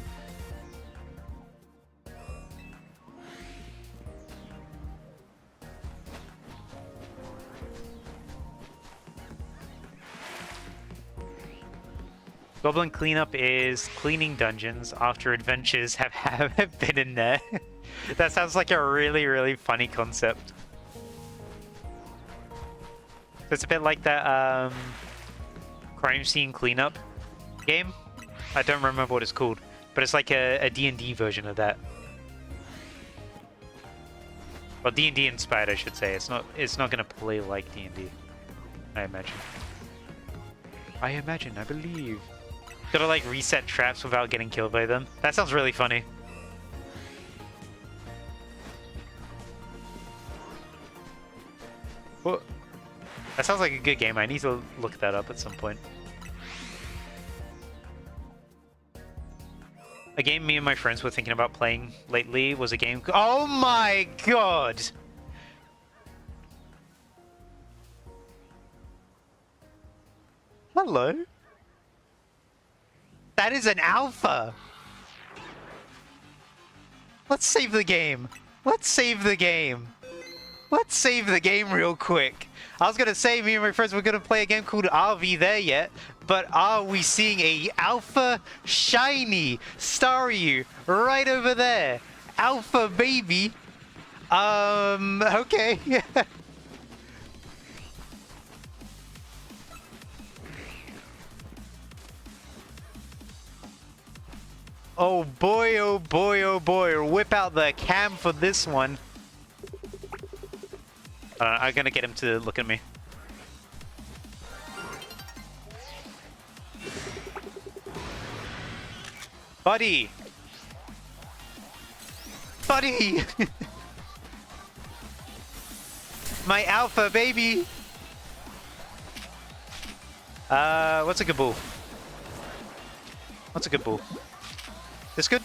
Goblin Cleanup is cleaning dungeons after adventures have been in there. That sounds like a really, really funny concept. It's a bit like that crime scene cleanup game. I don't remember what it's called. but it's like a D&D version of that. Well, D&D inspired, I should say. It's not gonna play like D&D, I imagine. I believe. Gotta like reset traps without getting killed by them. That sounds really funny. Well, that sounds like a good game. I need to look that up at some point. A game me and my friends were thinking about playing lately was a game... Oh my god! Hello? That is an alpha! Let's save the game. Let's save the game. Let's save the game real quick. I was gonna say me and my friends were gonna play a game called Are We There Yet? But are we seeing a Alpha Shiny Staryu right over there? Alpha baby. Okay. Oh boy, oh boy, oh boy. Whip out the cam for this one. I'm gonna get him to look at me. Buddy! Buddy! My alpha, baby! What's a good ball? What's a good ball? This good?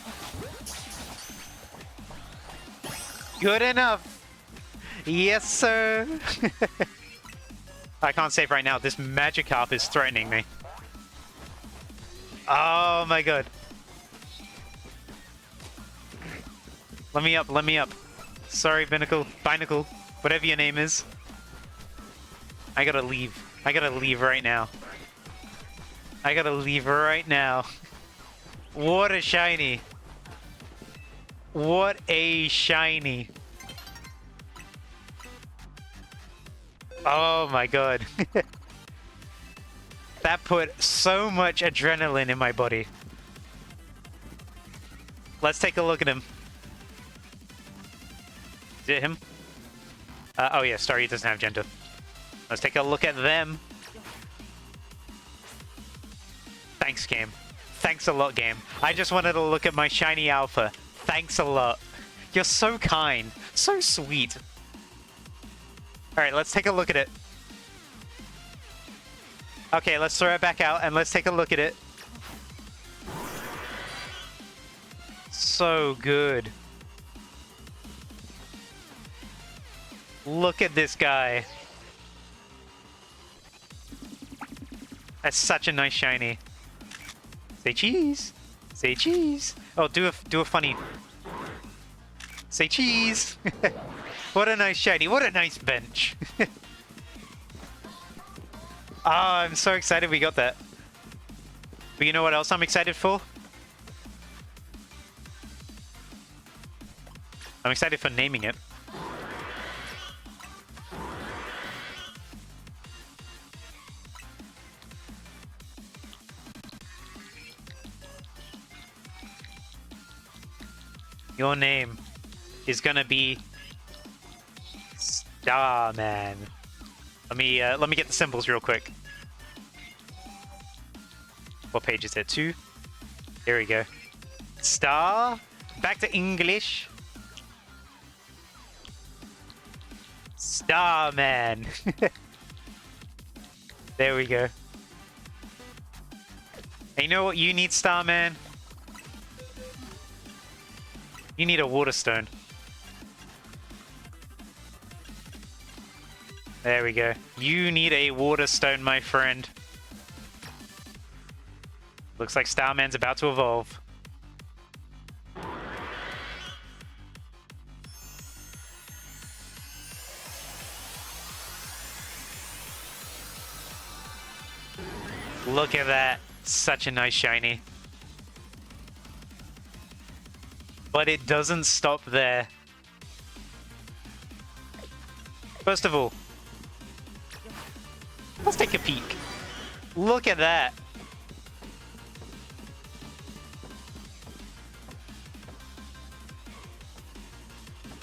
Good enough! Yes, sir! I can't save right now. This Magikarp is threatening me. Oh my god. Let me up, let me up. Sorry, Binacle, whatever your name is. I gotta leave. I gotta leave right now. I gotta leave right now. What a shiny. What a shiny. Oh my god. That put so much adrenaline in my body. Let's take a look at him. Is it him? Oh yeah, Staryu doesn't have gender. Let's take a look at them. Thanks, game. Thanks a lot, game. I just wanted to look at my shiny alpha. Thanks a lot. You're so kind. So sweet. Alright, let's take a look at it. Okay, let's throw it back out and let's take a look at it. So good. Look at this guy. That's such a nice shiny. Say cheese. Say cheese. Oh, do a funny. Say cheese. What a nice shiny. What a nice bench. Oh, I'm so excited we got that. But you know what else I'm excited for? I'm excited for naming it. Your name is gonna be Starman. Let me get the symbols real quick. What page is it? 2? Here we go. Star. Back to English. Starman. There we go. And you know what you need, Starman? You need a water stone. There we go. You need a water stone, my friend. Looks like Starman's about to evolve. Look at that. Such a nice shiny. But it doesn't stop there. First of all, let's take a peek. Look at that.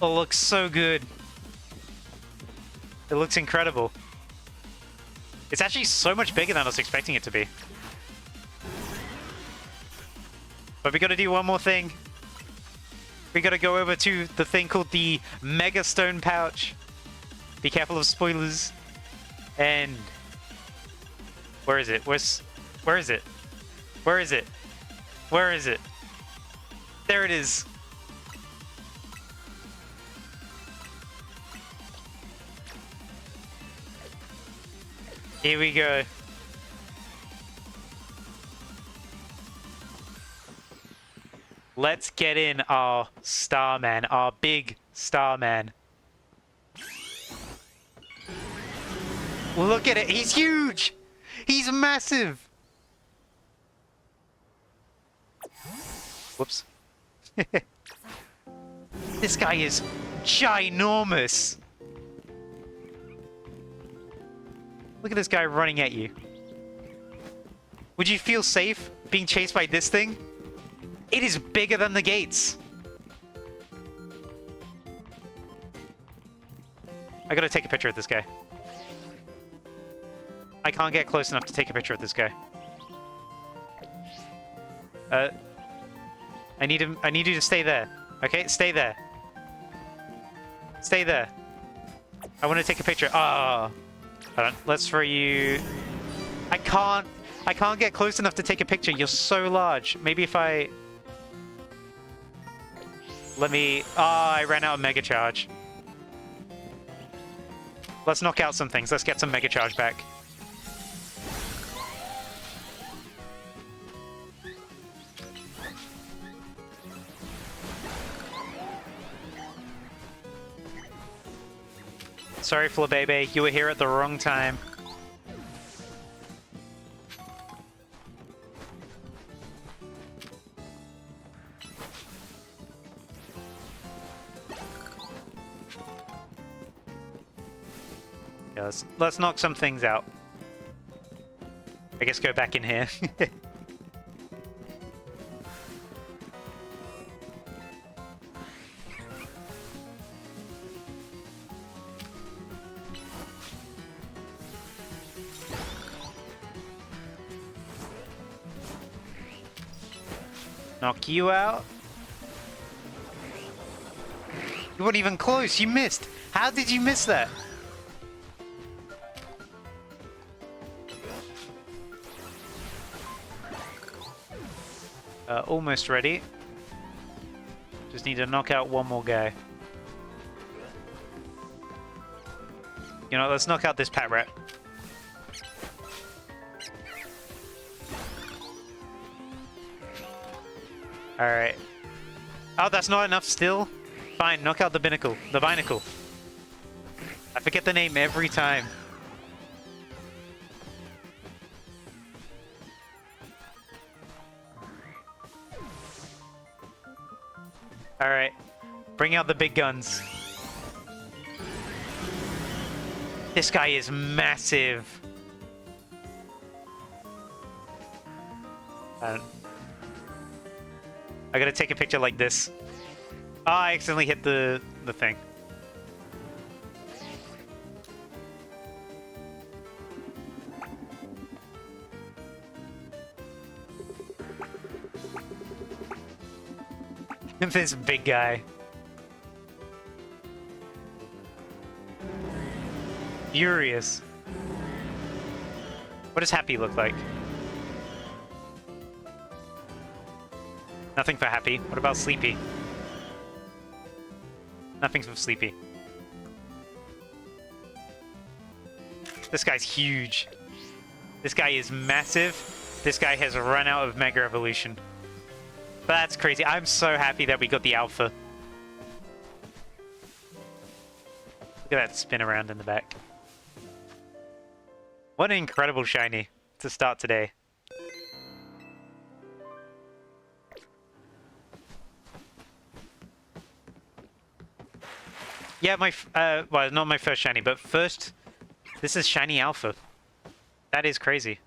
Oh, it looks so good. It looks incredible. It's actually so much bigger than I was expecting it to be. But we gotta do one more thing. We gotta go over to the thing called the Mega Stone Pouch. Be careful of spoilers. And... where is it? Where is it? Where is it? Where is it? There it is. Here we go. Let's get in our Starman, our big Starman. Look at it, he's huge! He's massive! Whoops. This guy is ginormous! Look at this guy running at you. Would you feel safe being chased by this thing? It is bigger than the gates. I gotta take a picture of this guy. I can't get close enough to take a picture of this guy. I need you to stay there. Okay, stay there. Stay there. I want to take a picture. Ah. Hold on. Let's throw you. I can't get close enough to take a picture. You're so large. Maybe if I. Let me. Ah, I ran out of Mega Charge. Let's knock out some things. Let's get some Mega Charge back. Sorry, Flabebe, you were here at the wrong time. Yeah, let's knock some things out. I guess go back in here. Knock you out. You weren't even close. You missed. How did you miss that? Almost ready. Just need to knock out one more guy. You know, let's knock out this Pat Rat. Alright. Oh, that's not enough still? Fine, knock out the Binacle. The Binacle. I forget the name every time. Alright. Bring out the big guns. This guy is massive. I gotta take a picture like this. Oh, I accidentally hit the thing. This big guy. Furious. What does Happy look like? Nothing for Happy. What about Sleepy? Nothing for Sleepy. This guy's huge. This guy is massive. This guy has run out of Mega Evolution. That's crazy. I'm so happy that we got the Alpha. Look at that spin around in the back. What an incredible shiny to start today. Yeah, well, not my first shiny, but first, this is Shiny Alpha. That is crazy.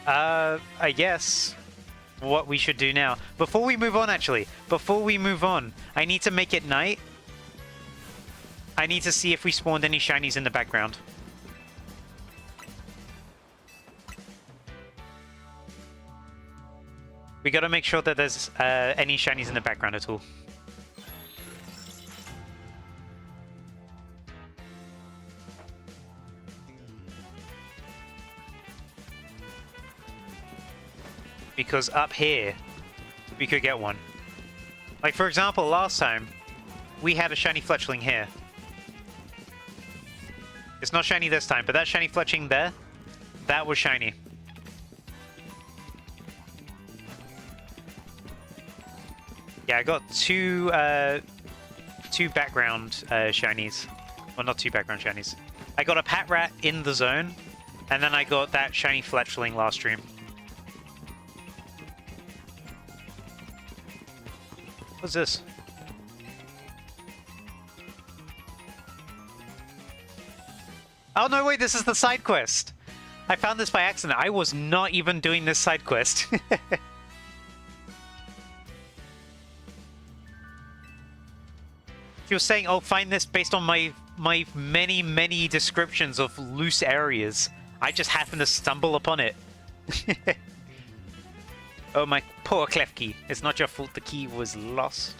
I guess what we should do now. Before we move on, actually, before we move on, I need to make it night. I need to see if we spawned any shinies in the background. We gotta make sure that there's any shinies in the background at all. Because up here, we could get one. Like, for example, last time, we had a shiny Fletchling here. It's not shiny this time, but that shiny Fletchling there, that was shiny. Yeah, I got two background shinies. Well, not two background shinies. I got a Patrat in the zone, and then I got that shiny Fletchling last stream. What's this? Oh no, wait, this is the side quest. I found this by accident. I was not even doing this side quest. You're saying, oh, find this based on my many descriptions of loose areas. I just happened to stumble upon it. Oh, my poor Klefki. It's not your fault the key was lost.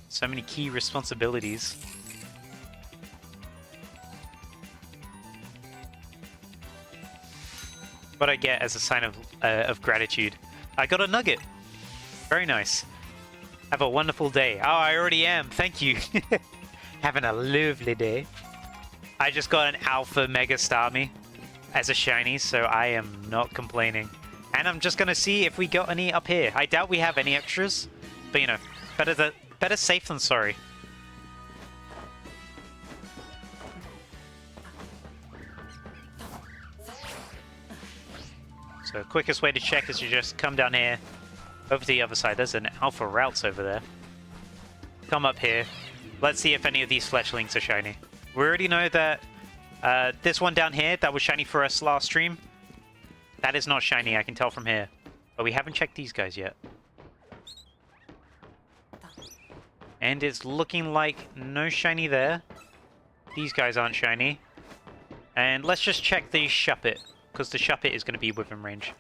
So many key responsibilities. What I get as a sign of gratitude. I got a nugget. Very nice. Have a wonderful day. Oh, I already am. Thank you. Having a lovely day. I just got an Alpha Mega Starmie as a shiny, so I am not complaining. And I'm just gonna see if we got any up here. I doubt we have any extras, but you know, better safe than sorry. So quickest way to check is you just come down here, over to the other side. There's an Alpha Routes over there. Come up here. Let's see if any of these Fletchlings are shiny. We already know that this one down here, that was shiny for us last stream. That is not shiny, I can tell from here. But we haven't checked these guys yet. And it's looking like no shiny there. These guys aren't shiny. And let's just check the Shuppet, because the Shuppet is going to be within range.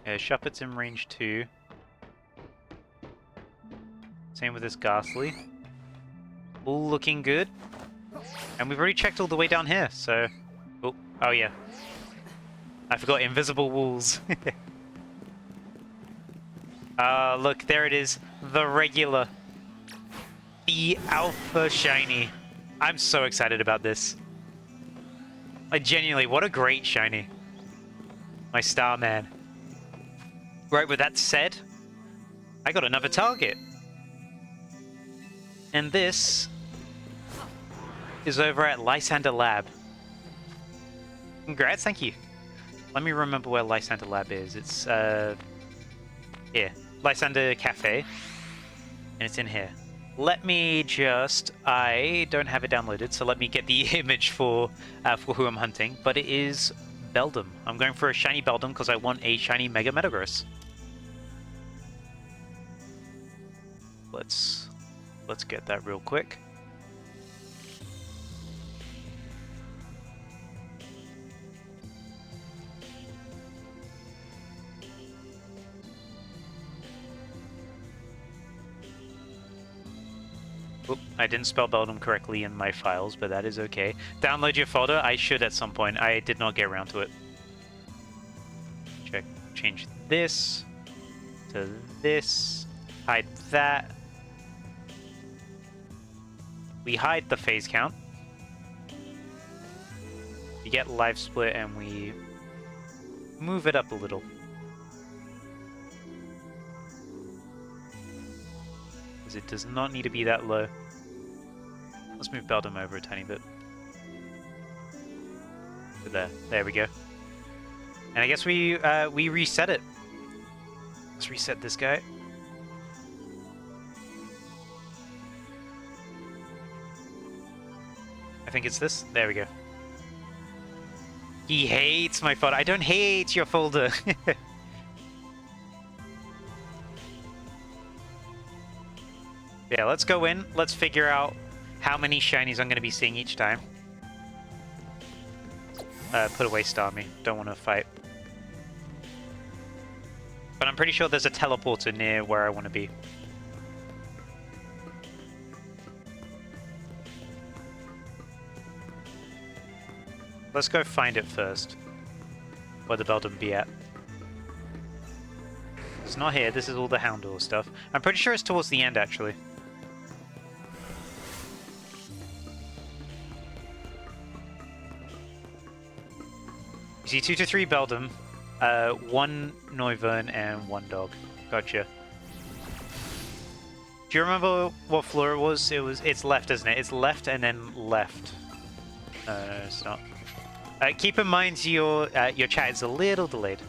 Yeah, Shuppet's in range 2. Same with this Ghastly. All looking good. And we've already checked all the way down here, so... Oh yeah. I forgot invisible walls. Look, there it is. The regular. The Alpha Shiny. I'm so excited about this. Like, genuinely, what a great shiny. My Starman. Right, with that said, I got another target. And this is over at Lysander Lab. Congrats, thank you. Let me remember where Lysander Lab is. It's, here. Lysander Cafe. And it's in here. Let me just... I don't have it downloaded, so let me get the image for who I'm hunting. But it is Beldum. I'm going for a shiny Beldum because I want a shiny Mega Metagross. Let's get that real quick. Oop, I didn't spell Beldum correctly in my files, but that is okay. Download your folder. I should at some point. I did not get around to it. Change this to this. Hide that. We hide the phase count. We get live split and we move it up a little. Because it does not need to be that low. Let's move Beldum over a tiny bit. There we go. And I guess we reset it. Let's reset this guy. I think it's this. There we go. He hates my folder. I don't hate your folder. Yeah, let's go in. Let's figure out how many shinies I'm going to be seeing each time. Put away Starmie. Don't want to fight. But I'm pretty sure there's a teleporter near where I want to be. Let's go find it first. Where the Beldum be at. It's not here. This is all the Houndour stuff. I'm pretty sure it's towards the end, actually. You see 2 to 3 Beldum, 1 Noivern, and 1 dog. Gotcha. Do you remember what floor it was? It's left, isn't it? It's left and then left. No, it's not. Keep in mind your chat is a little delayed.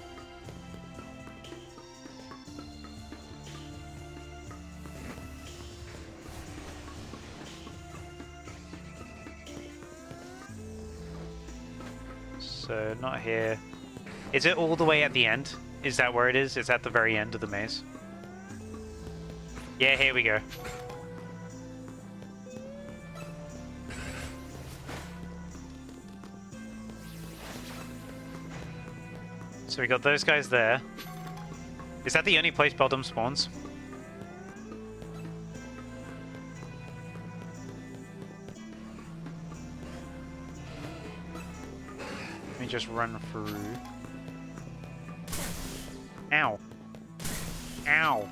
So, not here. Is it all the way at the end? Is that where it is? It's at the very end of the maze. Yeah, here we go. So we got those guys there. Is that the only place Beldum spawns? Let me just run through. Ow. Ow.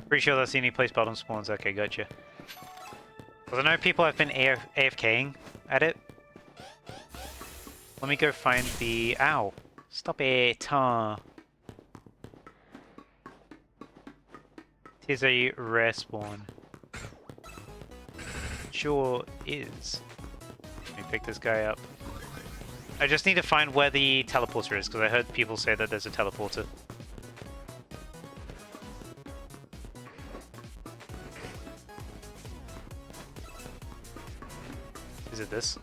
Pretty sure that's the only place Beldum spawns. Okay, gotcha. Because I know people have been AFKing at it. Let me go find the... Ow. Stop it. Tis a rare spawn. Sure is. Let me pick this guy up. I just need to find where the teleporter is, because I heard people say that there's a teleporter. Is it this?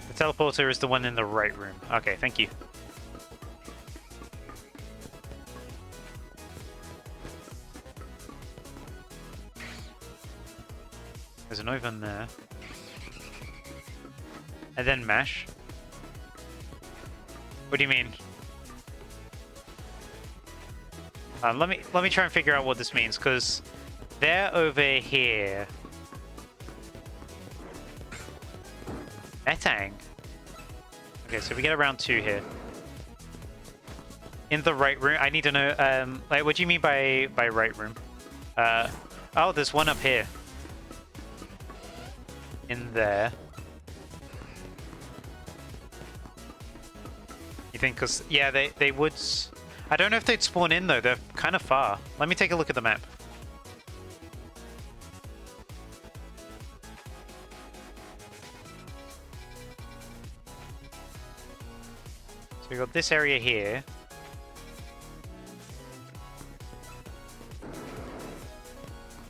The teleporter is the one in the right room. Okay, thank you. There's an Noivern there. And then mash. What do you mean? Let me try and figure out what this means, because they're over here. Metang. Okay, so we get around 2 here. In the right room. I need to know. Like, what do you mean by right room? Oh, there's one up here. In there. You think? Because yeah, they would. I don't know if they'd spawn in though. They're kind of far. Let me take a look at the map. So we got this area here.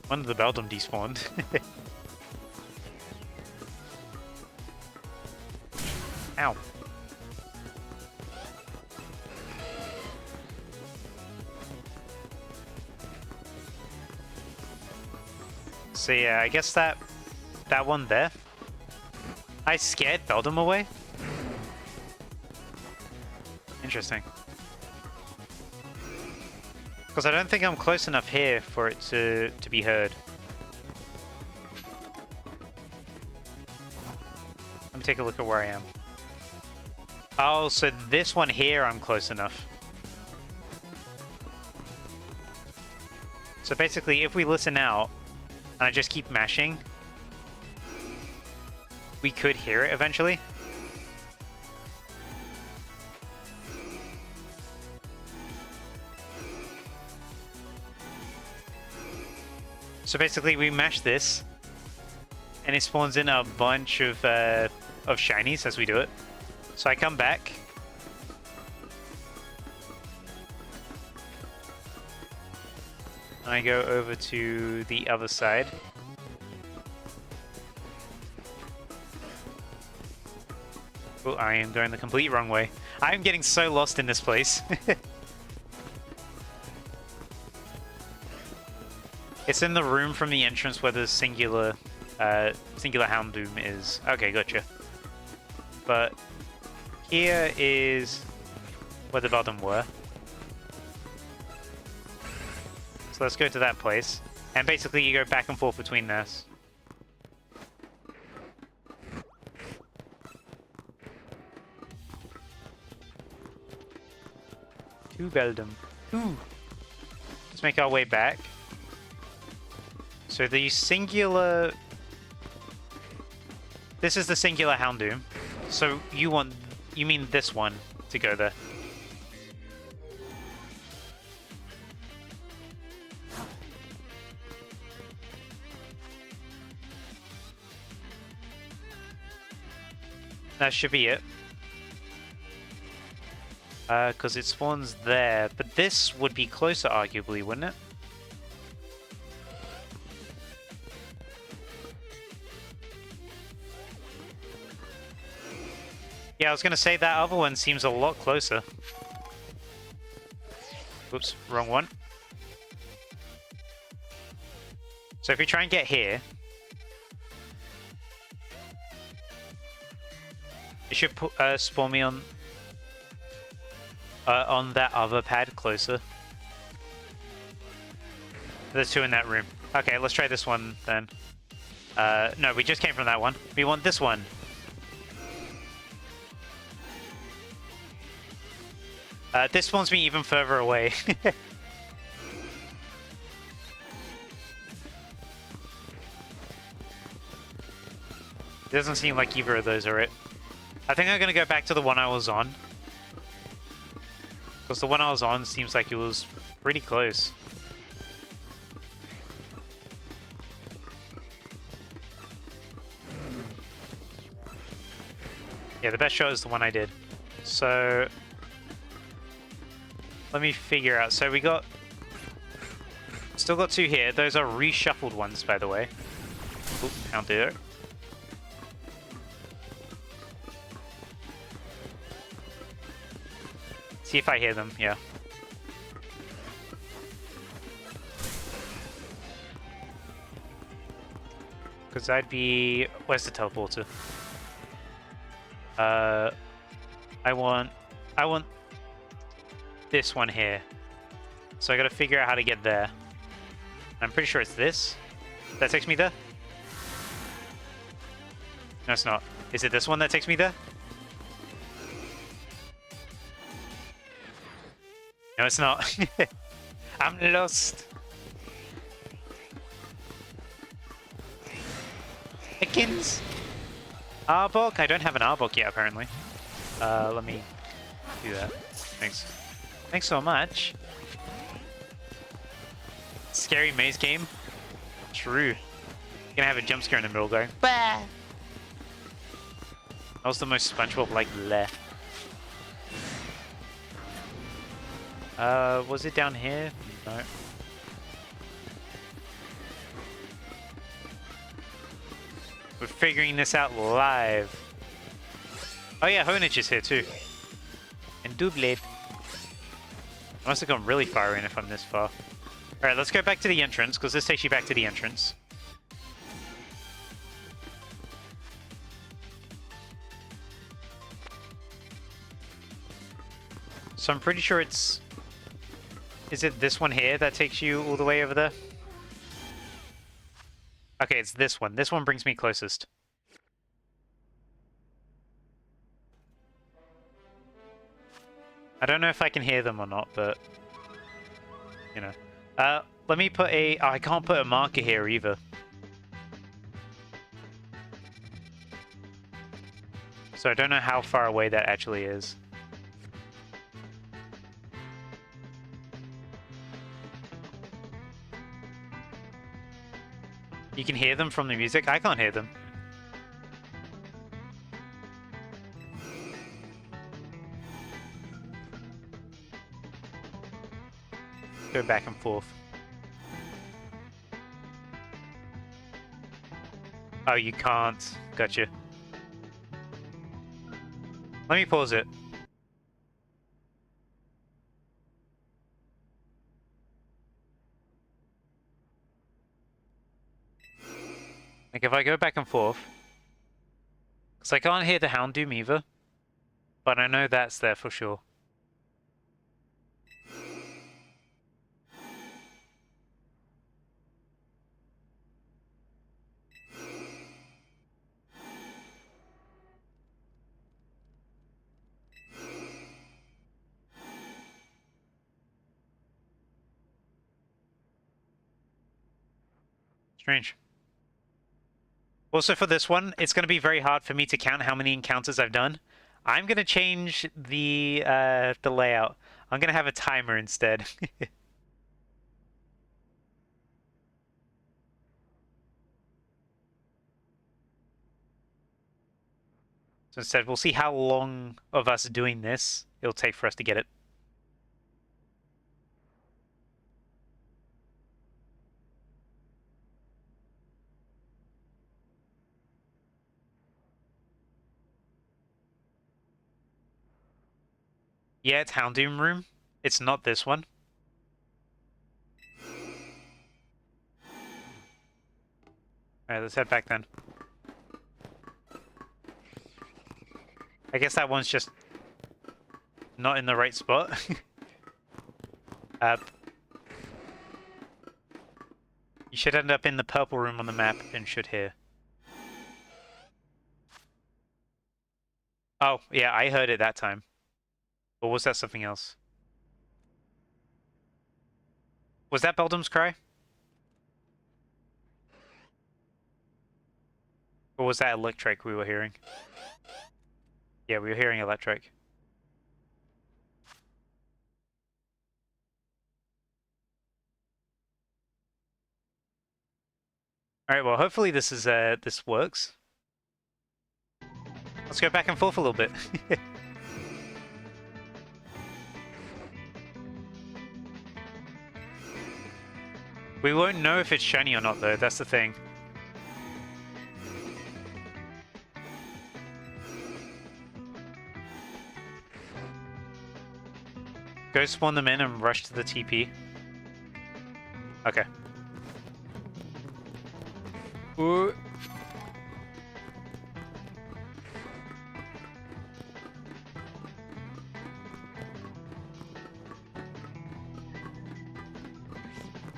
One of the Beldum despawned. Ow. So yeah, I guess that one there. I scared Beldum away. Interesting. Because I don't think I'm close enough here for it to be heard. Let me take a look at where I am. Oh, so this one here I'm close enough. So basically, if we listen out, and I just keep mashing, we could hear it eventually. So basically we mash this, and it spawns in a bunch of shinies as we do it. So I come back. And I go over to the other side. Oh, I am going the complete wrong way. I am getting so lost in this place. It's in the room from the entrance where the singular Houndoom is. Okay, gotcha. But here is where the bottom were. So let's go to that place. And basically you go back and forth between this. To Beldum. Ooh. Let's make our way back. So the singular... This is the singular Houndoom. So you mean this one to go there. That should be it. Because it spawns there. But this would be closer, arguably, wouldn't it? Yeah, I was going to say that other one seems a lot closer. Whoops, wrong one. So if we try and get here... It should spawn me on that other pad closer. There's two in that room. Okay, let's try this one then. No, we just came from that one. We want this one. This spawns me even further away. It doesn't seem like either of those are it. I think I'm going to go back to the one I was on. Because the one I was on seems like it was pretty close. Yeah, the best shot is the one I did. So... Let me figure out. So we got... Still got two here. Those are reshuffled ones, by the way. Oop, can't do it. See if I hear them, yeah. Because I'd be... Where's the teleporter? I want this one here. So I gotta figure out how to get there. I'm pretty sure it's this. That takes me there? No, it's not. Is it this one that takes me there? No, it's not. I'm lost. Hickens. Arbok? I don't have an Arbok yet, apparently. Let me do that. Thanks. Thanks so much. Scary maze game? True. You're gonna have a jump scare in the middle going, bah! That was the most SpongeBob-like bleh. Was it down here? No. We're figuring this out live. Oh yeah, Honage is here too. And Doublade. I must have gone really far in if I'm this far. Alright, let's go back to the entrance, because this takes you back to the entrance. So I'm pretty sure it's... Is it this one here that takes you all the way over there? Okay, it's this one. This one brings me closest. I don't know if I can hear them or not, but... You know. Let me put a... Oh, I can't put a marker here either. So I don't know how far away that actually is. You can hear them from the music? I can't hear them. Go back and forth. Oh, you can't. Gotcha. Let me pause it. Like, if I go back and forth... Because I can't hear the Houndoom either. But I know that's there for sure. Strange. Also for this one, it's going to be very hard for me to count how many encounters I've done. I'm going to change the layout. I'm going to have a timer instead. So instead, we'll see how long of us doing this it'll take for us to get it. Yeah, it's Houndoom Room. It's not this one. Alright, let's head back then. I guess that one's just not in the right spot. You should end up in the purple room on the map and should hear. Oh, yeah, I heard it that time. Or was that something else? Was that Beldum's cry? Or was that electric we were hearing? Yeah, we were hearing electric. Alright, well, hopefully this is this works. Let's go back and forth a little bit. We won't know if it's shiny or not, though. That's the thing. Go spawn them in and rush to the TP. Okay. Ooh.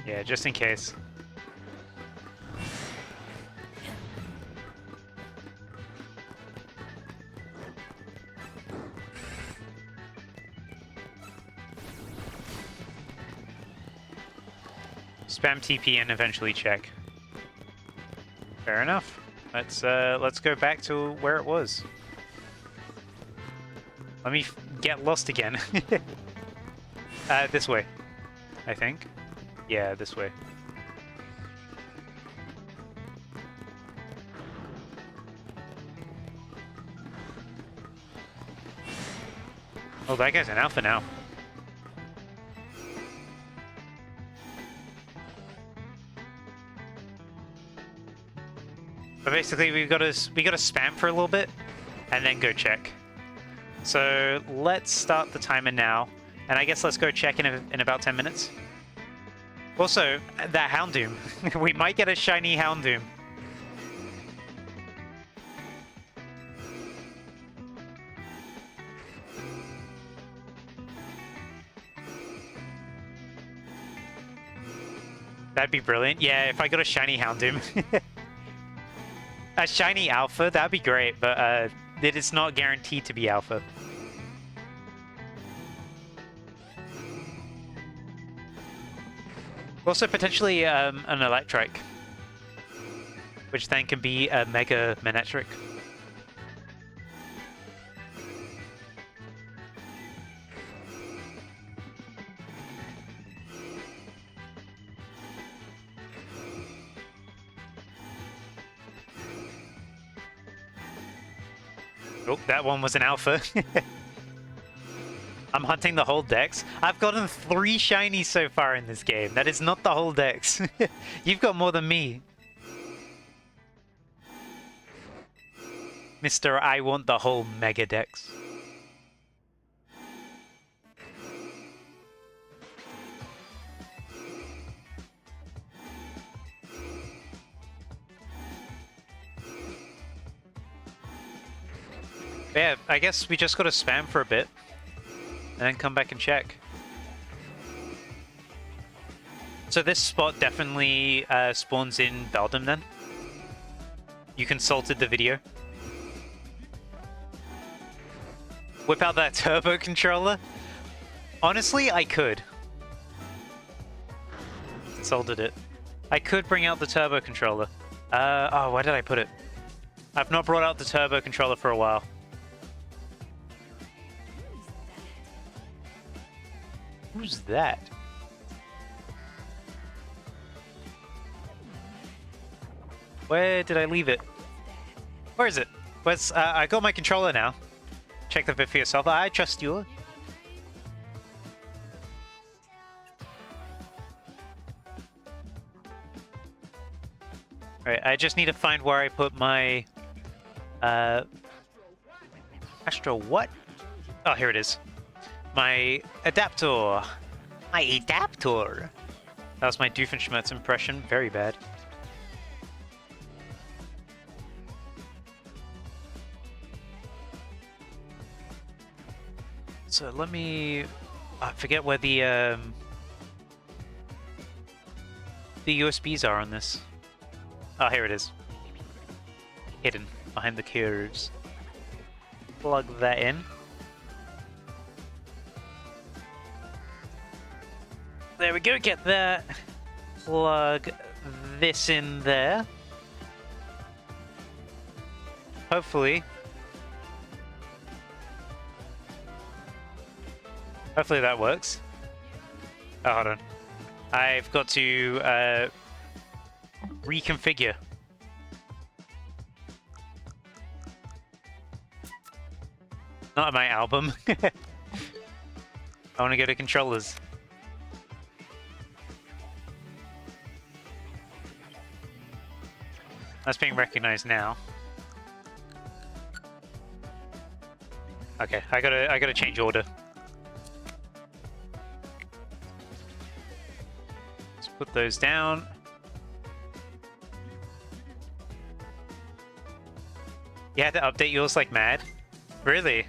Yeah, just in case. Spam TP and eventually check. Fair enough. Let's go back to where it was. Let me get lost again. This way, I think. Yeah, this way. Oh, that guy's an alpha now. But basically, we got to spam for a little bit, and then go check. So let's start the timer now, and I guess let's go check in about 10 minutes. Also, that Houndoom. We might get a shiny Houndoom. That'd be brilliant. Yeah, if I got a shiny Houndoom. A shiny Alpha, that'd be great, but it is not guaranteed to be Alpha. Also, potentially an Electric, which then can be a Mega Manectric. Oh, that one was an alpha. I'm hunting the whole dex. I've gotten 3 shinies so far in this game. That is not the whole dex. You've got more than me. Mr. I want the whole mega dex. Yeah, I guess we just gotta spam for a bit. And then come back and check. So this spot definitely spawns in Beldum then? You consulted the video? Whip out that turbo controller? Honestly, I could. Consulted it. I could bring out the turbo controller. Oh, where did I put it? I've not brought out the turbo controller for a while. Who's that? Where did I leave it? Where is it? Where's I got my controller now. Check the bit for yourself. I trust you. Alright, I just need to find where I put my Astro what? Oh, here it is. My adapter. My adapter. That was my Doofenshmirtz impression. Very bad. So let me... I forget where the USBs are on this. Oh, here it is. Hidden behind the curves. Plug that in. There we go, get that. Plug this in there. Hopefully that works. Oh, hold on. I've got to reconfigure. Not my album. I want to go to controllers. That's being recognized now. Okay, I gotta change order. Let's put those down. You had to update yours like mad? Really?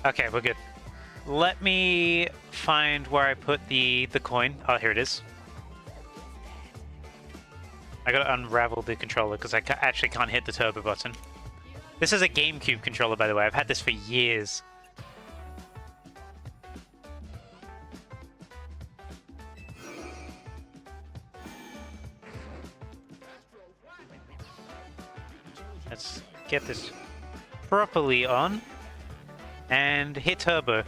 Okay, we're good. Let me find where I put the coin. Oh, here it is. I gotta unravel the controller because I actually can't hit the turbo button. This is a GameCube controller, by the way. I've had this for years. Let's get this properly on and hit turbo.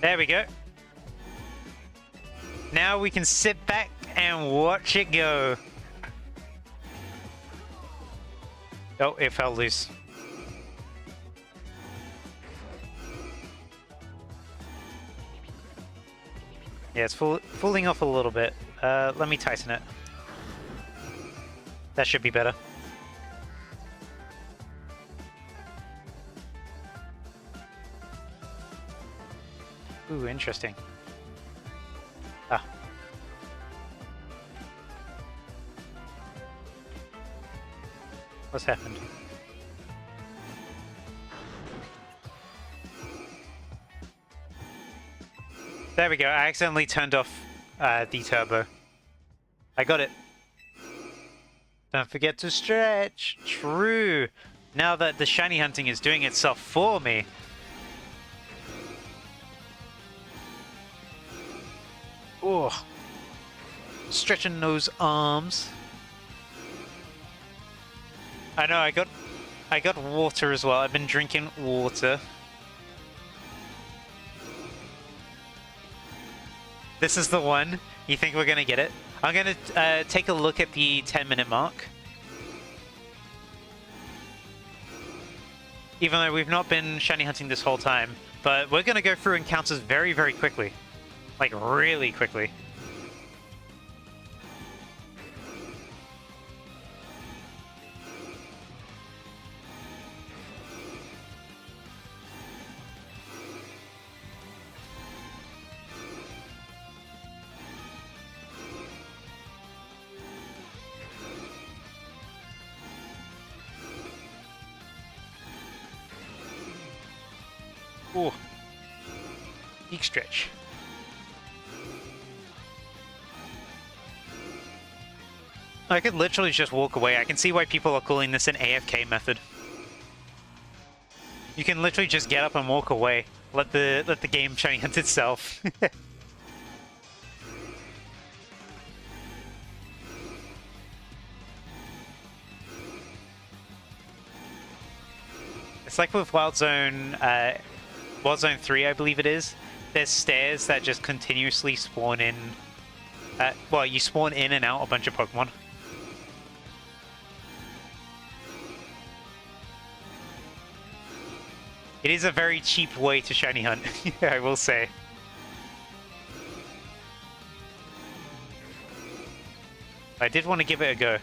There we go. Now we can sit back and watch it go. Oh, it fell loose. Yeah, it's falling off a little bit. Let me tighten it. That should be better. Ooh, interesting. Ah. What's happened? There we go. I accidentally turned off the turbo. I got it. Don't forget to stretch. True. Now that the shiny hunting is doing itself for me. Oh, stretching those arms. I know. I got water as well. I've been drinking water. This is the one. You think we're gonna get it? I'm gonna take a look at the 10-minute mark. Even though we've not been shiny hunting this whole time, but we're gonna go through encounters very, very quickly. Like, really quickly. Ooh. Peak stretch. I could literally just walk away. I can see why people are calling this an AFK method. You can literally just get up and walk away. Let the game shiny hunt itself. It's like with Wild Zone 3, I believe it is. There's stairs that just continuously spawn in. Well, you spawn in and out a bunch of Pokemon. It is a very cheap way to shiny hunt, I will say. I did want to give it a go.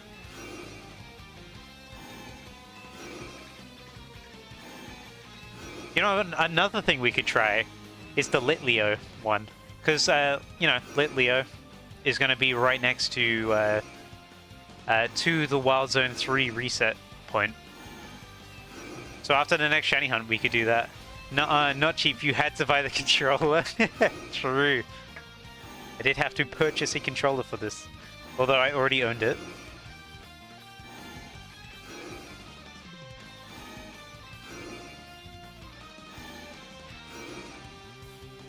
You know, another thing we could try is the Litleo one. Because, you know, Litleo is going to be right next to the Wild Zone 3 reset point. So after the next shiny hunt, we could do that. No, not cheap. You had to buy the controller. True. I did have to purchase a controller for this. Although I already owned it.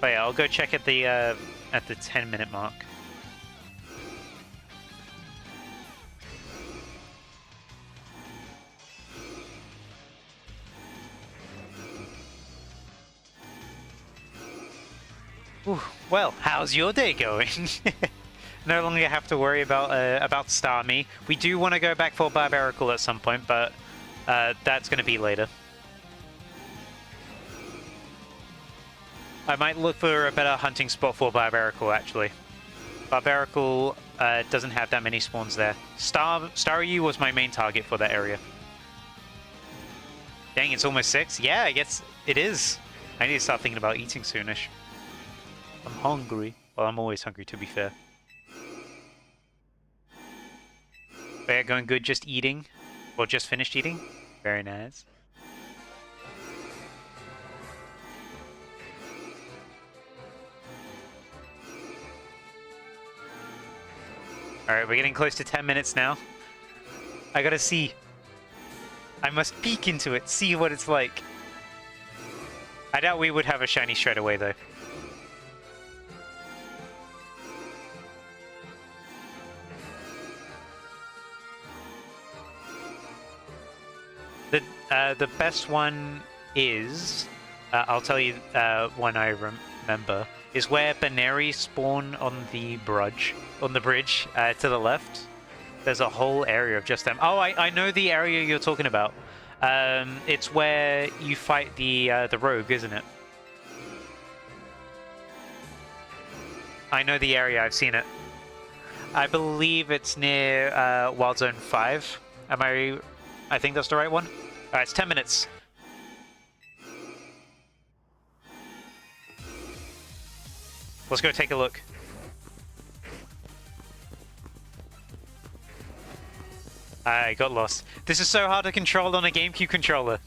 But yeah, I'll go check at the 10-minute mark. Ooh, well, how's your day going? No longer have to worry about Starmie. We do want to go back for Barbaracle at some point, but that's going to be later. I might look for a better hunting spot for Barbaracle, actually. Barbaracle doesn't have that many spawns there. Staryu was my main target for that area. Dang, it's almost 6? Yeah, I guess it is. I need to start thinking about eating soonish. I'm hungry. Well, I'm always hungry, to be fair. But yeah, going good, just eating. Or just finished eating. Very nice. Alright, we're getting close to 10 minutes now. I gotta see. I must peek into it, see what it's like. I doubt we would have a shiny straight away, though. The best one is, I'll tell you one I remember, is where Baneri spawn on the bridge, to the left. There's a whole area of just them. Oh, I know the area you're talking about. It's where you fight the rogue, isn't it? I know the area, I've seen it. I believe it's near Wild Zone 5. I think that's the right one? Alright, it's 10 minutes. Let's go take a look. I got lost. This is so hard to control on a GameCube controller.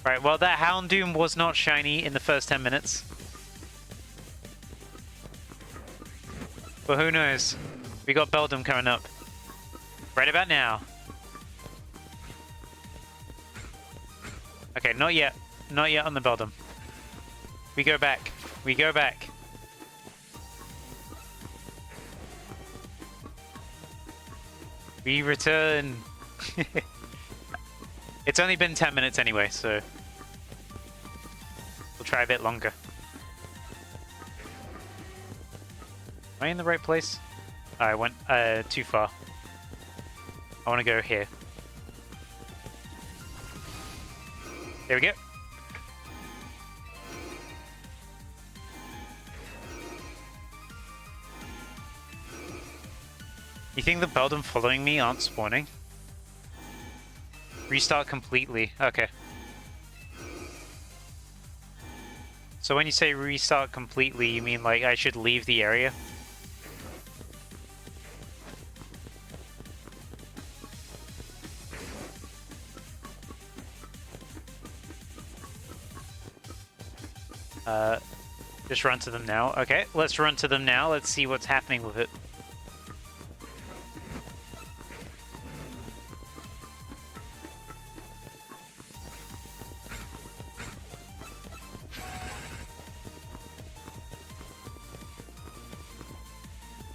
Right, well that Houndoom was not shiny in the first 10 minutes. But who knows? We got Beldum coming up. Right about now. Okay, not yet. Not yet on the Beldum. We go back. We go back. We return. It's only been 10 minutes anyway, so... We'll try a bit longer. Am I in the right place? Oh, I went too far. I want to go here. There we go. You think the Beldum following me aren't spawning? Restart completely. Okay. So when you say restart completely, you mean like I should leave the area? Just run to them now. Okay, let's run to them now. Let's see what's happening with it.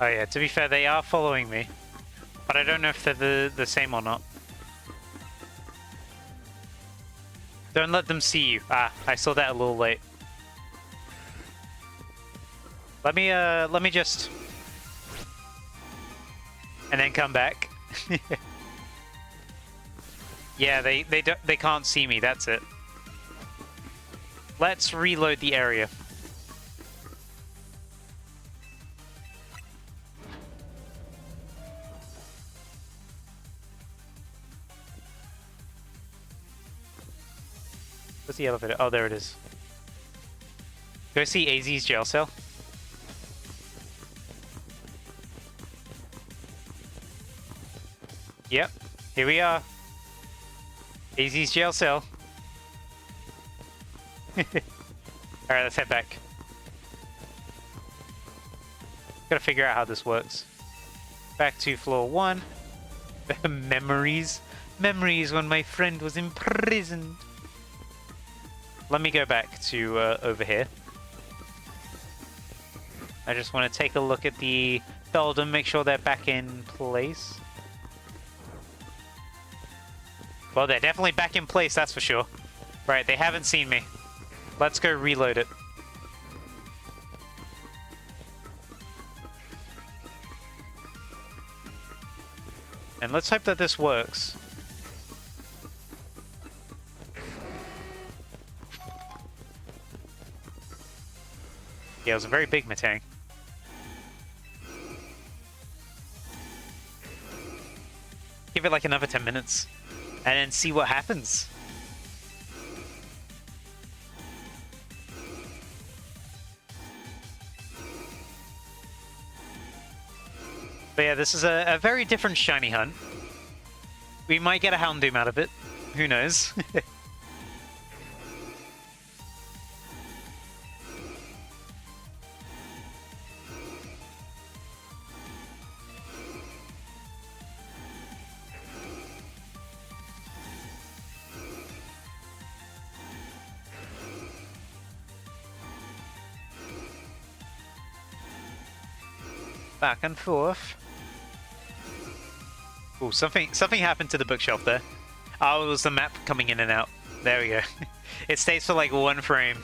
Oh yeah, to be fair, they are following me. But I don't know if they're the same or not. Don't let them see you. Ah, I saw that a little late. Let me just... And then come back. Yeah, they can't see me, that's it. Let's reload the area. Where's the elevator? Oh, there it is. Go see AZ's jail cell. Yep, here we are. AZ's jail cell. Alright, let's head back. Gotta figure out how this works. Back to floor 1. Memories. Memories when my friend was imprisoned. Let me go back to over here. I just want to take a look at the Beldum, make sure they're back in place. Well, they're definitely back in place, that's for sure. Right, they haven't seen me. Let's go reload it. And let's hope that this works. Yeah, it was a very big Metang. Give it like another 10 minutes. And then see what happens. But yeah, this is a very different shiny hunt. We might get a Houndoom out of it. Who knows? Back and forth. Oh, something happened to the bookshelf there. Oh, it was the map coming in and out. There we go. It stays for like 1 frame.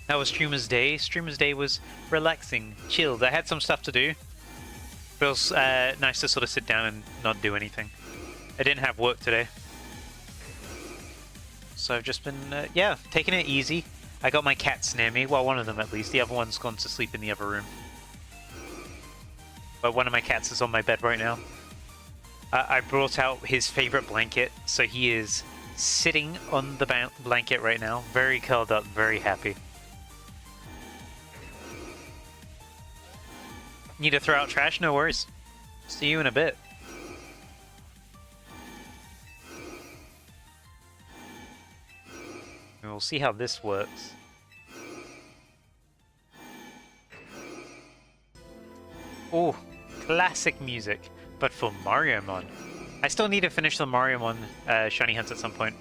That was Streamer's Day. Streamer's Day was relaxing, chilled. I had some stuff to do. But it was nice to sort of sit down and not do anything. I didn't have work today. So I've just been, yeah, taking it easy. I got my cats near me. Well, one of them at least. The other one's gone to sleep in the other room. But one of my cats is on my bed right now. I brought out his favorite blanket, so he is sitting on the blanket right now. Very curled up, very happy. Need to throw out trash? No worries. See you in a bit. And we'll see how this works. Oh, classic music, but for Mariomon. I still need to finish the Mariomon shiny hunts at some point.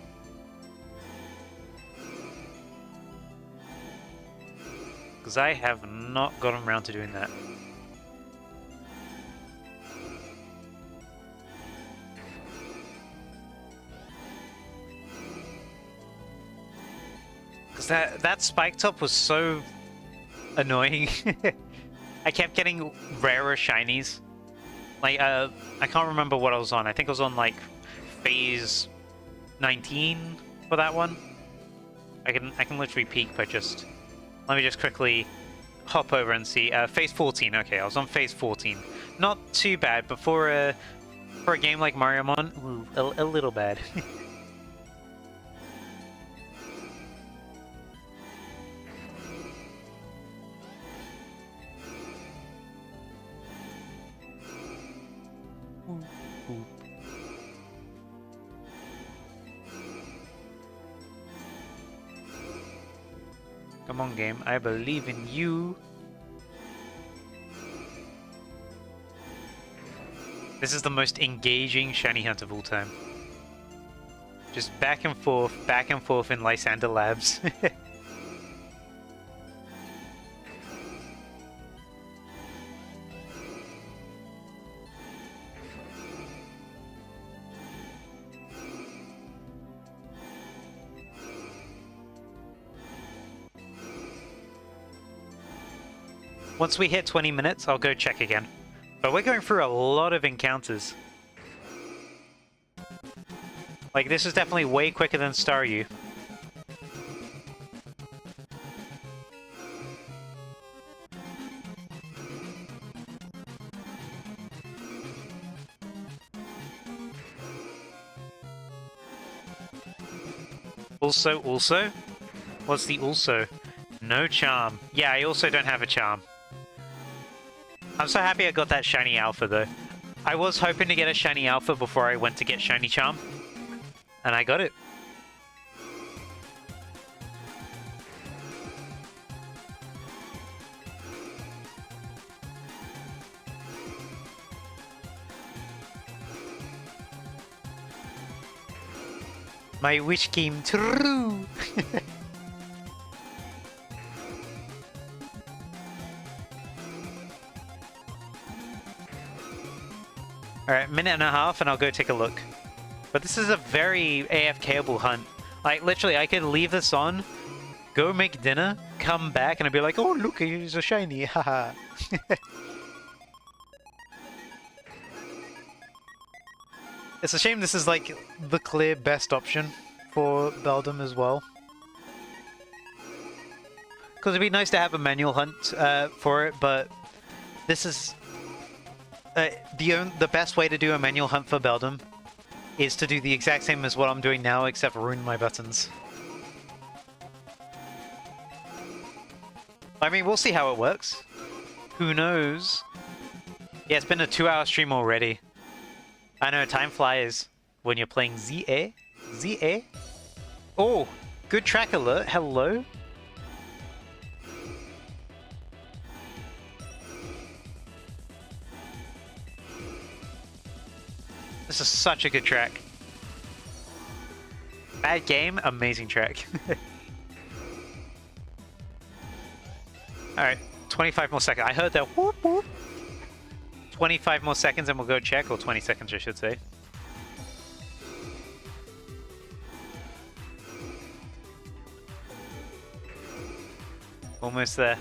Because I have not gotten around to doing that. That spike top was so annoying. I kept getting rarer shinies. Like, I can't remember what I was on. I think I was on, like, phase 19 for that one. I can literally peek, but just... Let me just quickly hop over and see. Phase 14, okay, I was on phase 14. Not too bad, but for a game like Mariamon, ooh, a little bad. Come on, game. I believe in you. This is the most engaging shiny hunt of all time. Just back and forth in Lysander Labs. Once we hit 20 minutes, I'll go check again. But we're going through a lot of encounters. Like, this is definitely way quicker than Staryu. Also? What's the also? No charm. Yeah, I also don't have a charm. I'm so happy I got that Shiny Alpha, though. I was hoping to get a Shiny Alpha before I went to get Shiny Charm. And I got it. My wish came true! Alright, minute and a half and I'll go take a look. But this is a very AFK-able hunt. Like, literally, I could leave this on, go make dinner, come back, and I'd be like, oh, look, here's a shiny, haha. It's a shame this is, like, the clear best option for Beldum as well. Because it'd be nice to have a manual hunt for it, but this is... the best way to do a manual hunt for Beldum is to do the exact same as what I'm doing now, except ruin my buttons. I mean, we'll see how it works. Who knows? Yeah, it's been a 2-hour stream already. I know, time flies when you're playing ZA. ZA? Oh, good track alert. Hello? This is such a good track. Bad game, amazing track. Alright, 25 more seconds. I heard that whoop whoop. 25 more seconds and we'll go check, or 20 seconds I should say. Almost there.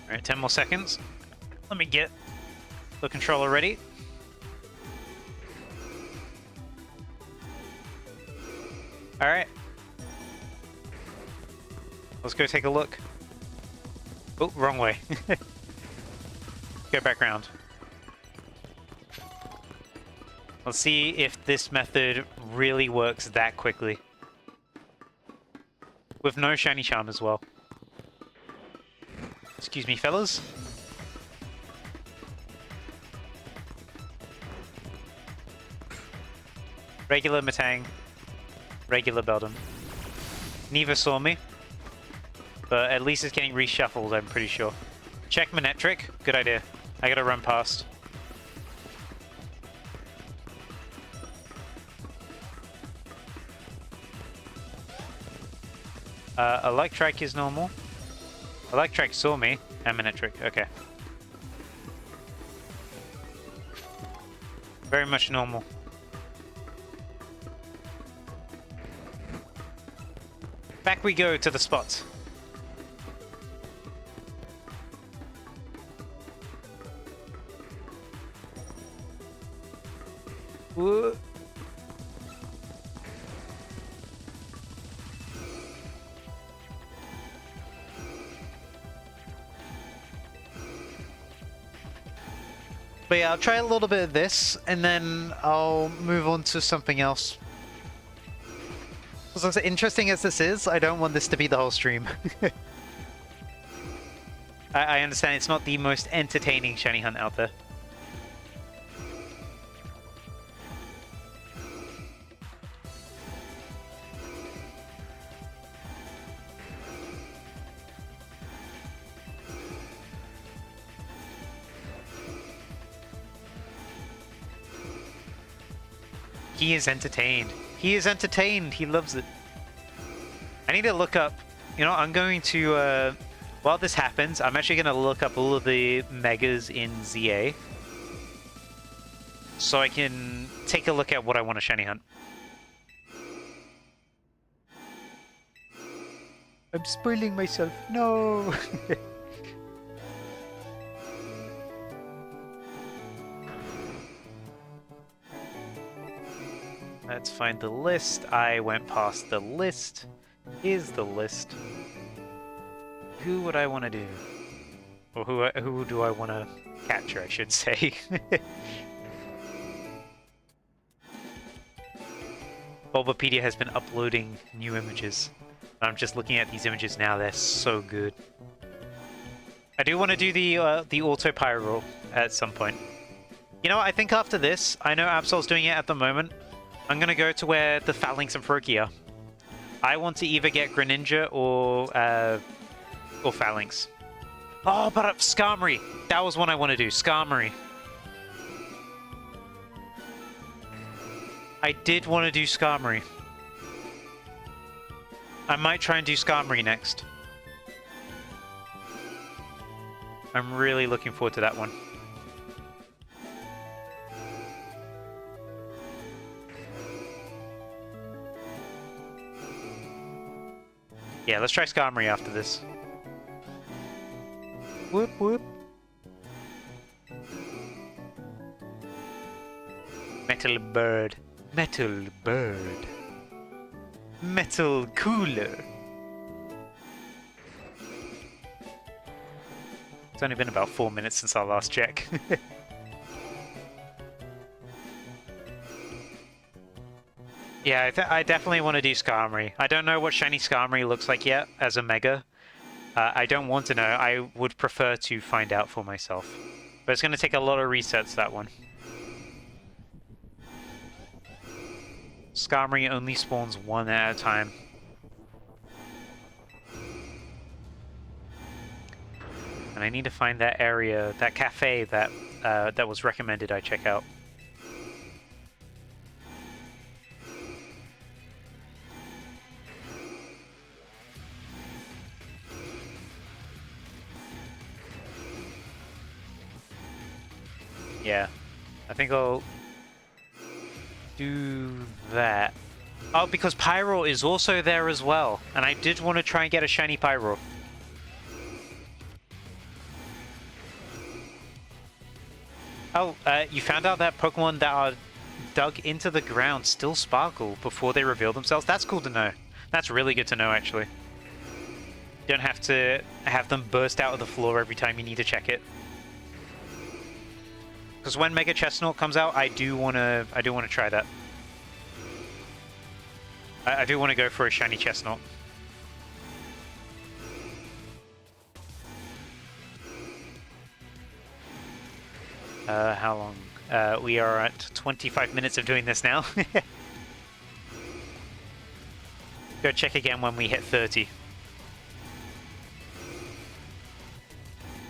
Alright, 10 more seconds. Let me get the controller ready. Alright. Let's go take a look. Oh, wrong way. Go back round. Let's see if this method really works that quickly. With no shiny charm as well. Excuse me, fellas. Regular Matang, regular Beldum. Neither saw me, but at least it's getting reshuffled, I'm pretty sure. Check Manectric, good idea. I gotta run past. Electric is normal. Electric saw me, and Manectric, okay. Very much normal. Back we go to the spot. Whoa. But yeah, I'll try a little bit of this, and then I'll move on to something else. As interesting as this is, I don't want this to be the whole stream. I understand it's not the most entertaining shiny hunt out there. He is entertained. He is entertained. He loves it. I need to look up... You know, I'm going to... while this happens, I'm actually going to look up all of the megas in ZA. So I can take a look at what I want to shiny hunt. I'm spoiling myself. No! Let's find the list. I went past the list. Here's the list. Who would I want to do? Or who do I want to capture, I should say. Bulbapedia has been uploading new images. I'm just looking at these images now. They're so good. I do want to do the auto pyro at some point. You know, I think after this, I know Absol's doing it at the moment. I'm gonna go to where the Phalanx and Froakie are. I want to either get Greninja or Phalanx. Oh, but Skarmory! That was one I want to do. Skarmory. I did want to do Skarmory. I might try and do Skarmory next. I'm really looking forward to that one. Yeah, let's try Skarmory after this. Whoop whoop. Metal bird. Metal bird. Metal cooler. It's only been about 4 minutes since our last check. Yeah, I definitely want to do Skarmory. I don't know what shiny Skarmory looks like yet as a Mega. I don't want to know. I would prefer to find out for myself. But it's going to take a lot of resets, that one. Skarmory only spawns one at a time. And I need to find that area, that cafe that that was recommended I check out. Yeah, I think I'll do that. Oh, because Pyro is also there as well, and I did want to try and get a shiny Pyro. Oh, you found out that Pokemon that are dug into the ground still sparkle before they reveal themselves? That's cool to know. That's really good to know, actually. You don't have to have them burst out of the floor every time you need to check it. Because when Mega Chestnut comes out, I do want to try that. I do want to go for a shiny Chestnut. How long? We are at 25 minutes of doing this now. Go check again when we hit 30.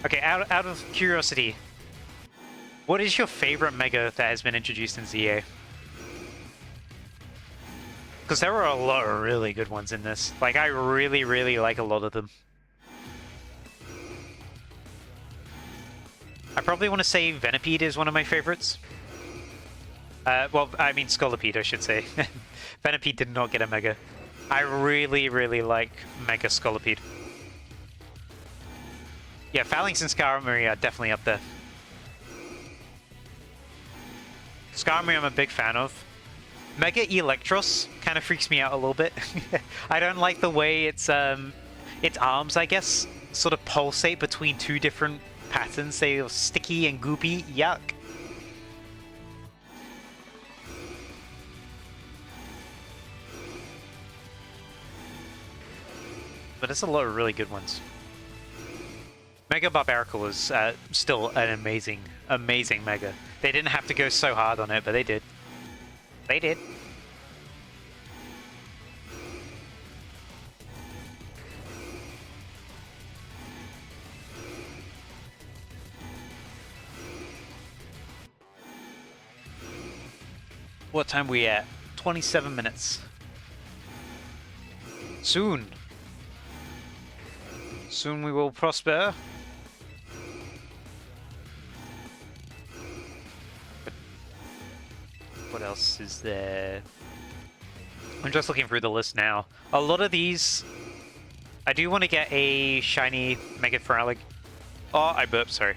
Okay, out of curiosity, what is your favorite Mega that has been introduced in ZA? Because there are a lot of really good ones in this. Like, I really, really like a lot of them. I probably want to say Venipede is one of my favorites. Well, I mean Scolipede, I should say. Venipede did not get a Mega. I really, really like Mega Scolipede. Yeah, Phalanx and Skarmory are definitely up there. Skarmory I'm a big fan of. Mega Electros kind of freaks me out a little bit. I don't like the way its arms, I guess, sort of pulsate between two different patterns. They are sticky and goopy. Yuck. But there's a lot of really good ones. Mega Barbaracle is still an amazing, amazing Mega. They didn't have to go so hard on it, but they did. They did. What time we at? 27 minutes. Soon. Soon we will prosper. But what else is there? I'm just looking through the list now. A lot of these... I do want to get a shiny Mega Feraligatr. Oh, I burped, sorry.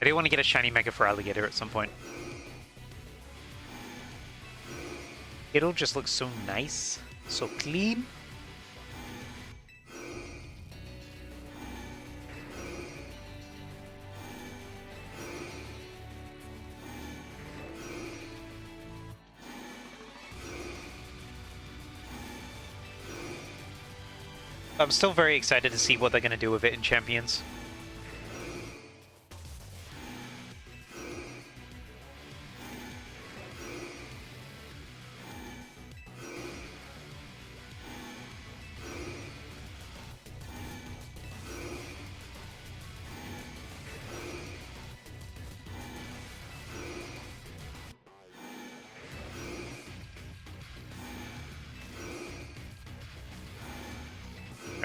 I do want to get a shiny Mega Feraligatr at some point. It'll just look so nice. So clean. I'm still very excited to see what they're going to do with it in Champions.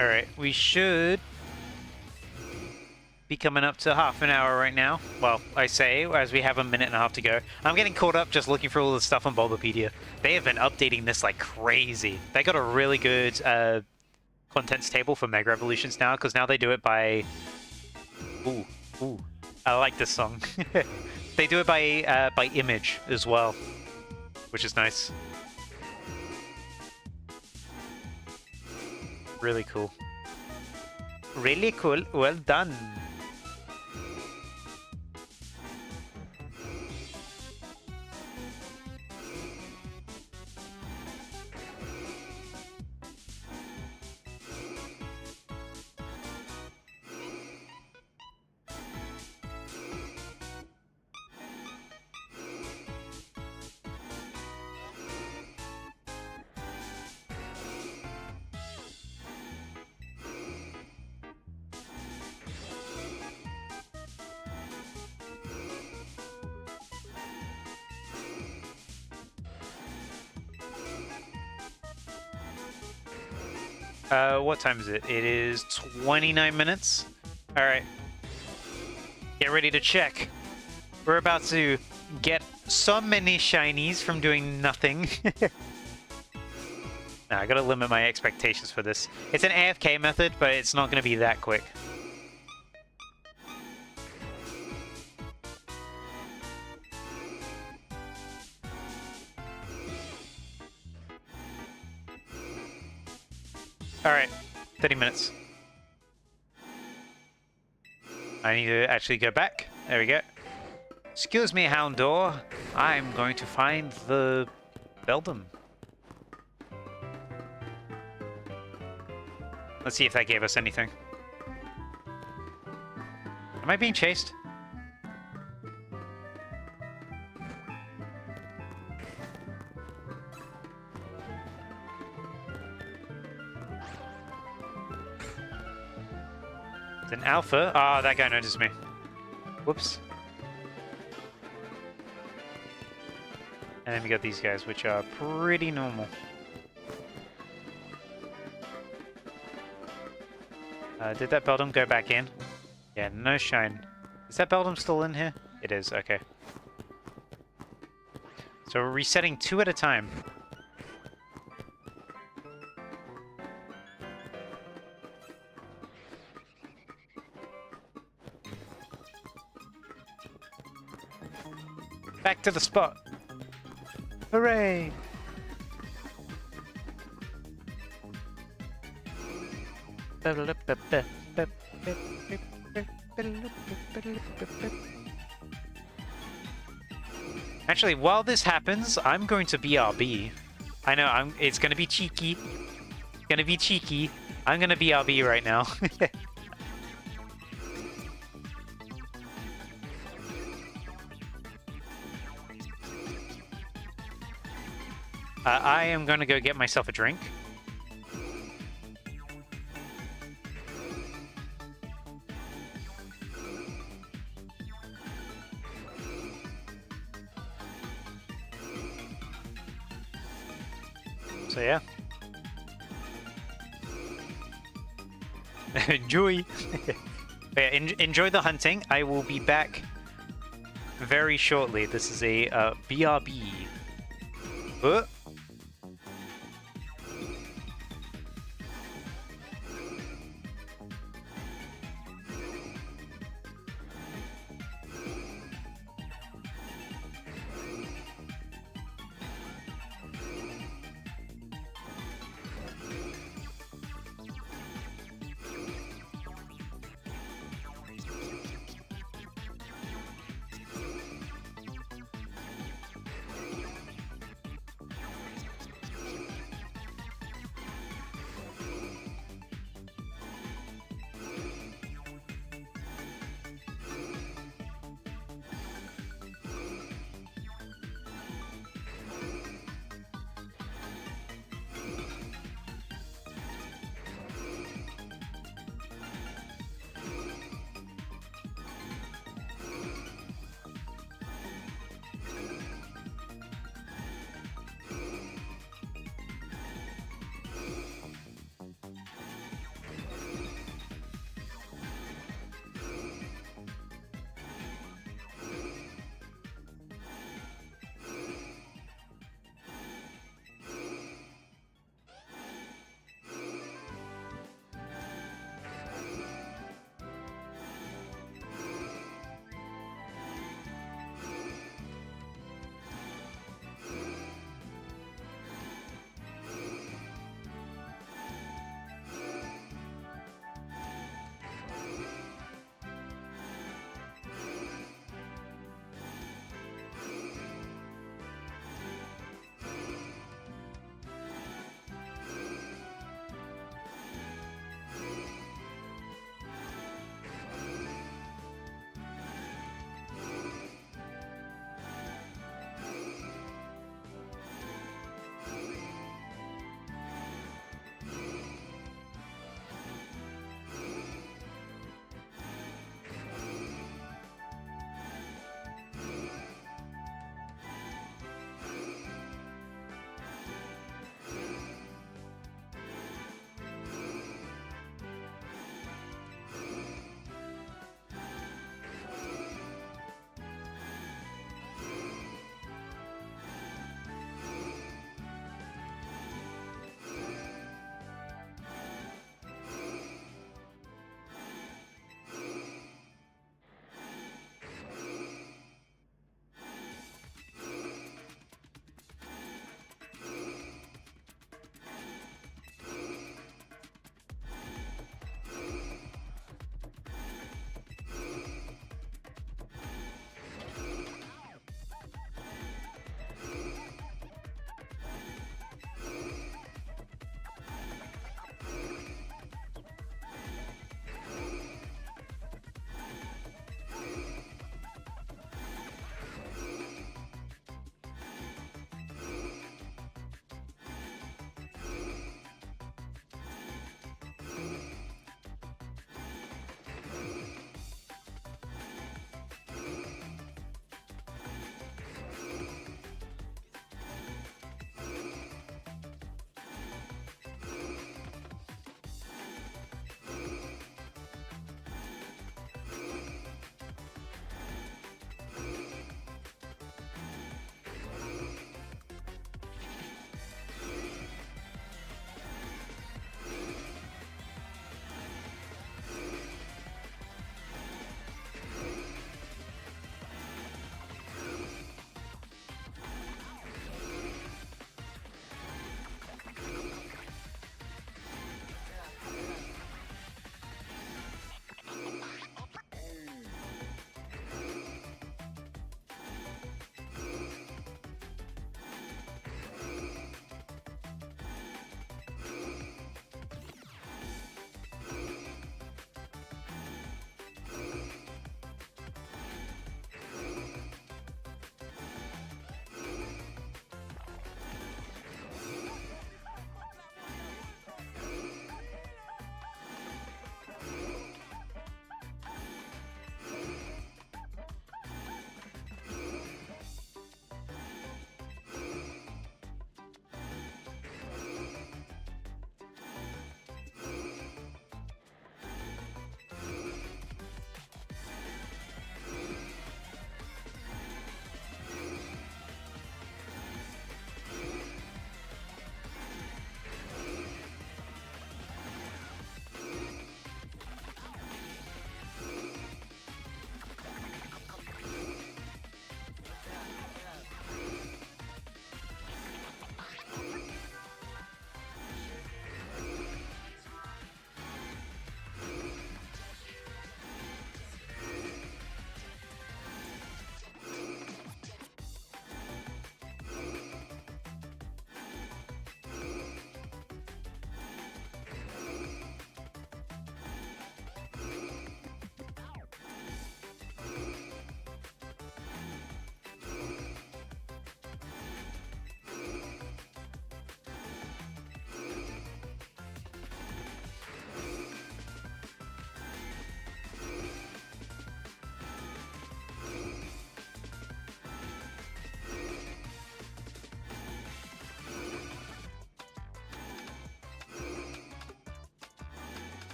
Alright, we should be coming up to half an hour right now. Well, I say, as we have a minute and a half to go. I'm getting caught up just looking for all the stuff on Bulbapedia. They have been updating this like crazy. They got a really good contents table for Mega Evolutions now, because now they do it by... Ooh, I like this song. They do it by image as well, which is nice. Really cool. Really cool. Well done. What time is it? It is 29 minutes. Alright. Get ready to check. We're about to get so many shinies from doing nothing. Nah, I gotta limit my expectations for this. It's an AFK method, but it's not gonna be that quick. Alright, 30 minutes. I need to actually go back. There we go. Excuse me, Houndour. I'm going to find the Beldum. Let's see if that gave us anything. Am I being chased? It's an alpha. Ah, that guy noticed me. Whoops. And then we got these guys, which are pretty normal. Did that Beldum go back in? Yeah, no shine. Is that Beldum still in here? It is, okay. So we're resetting 2 at a time. Back to the spot. Hooray! Actually, while this happens, I'm going to BRB. I know, it's gonna be cheeky. Gonna be cheeky. I'm gonna BRB right now. I am gonna go get myself a drink. So yeah. Enjoy. Yeah, enjoy the hunting. I will be back very shortly. This is a BRB.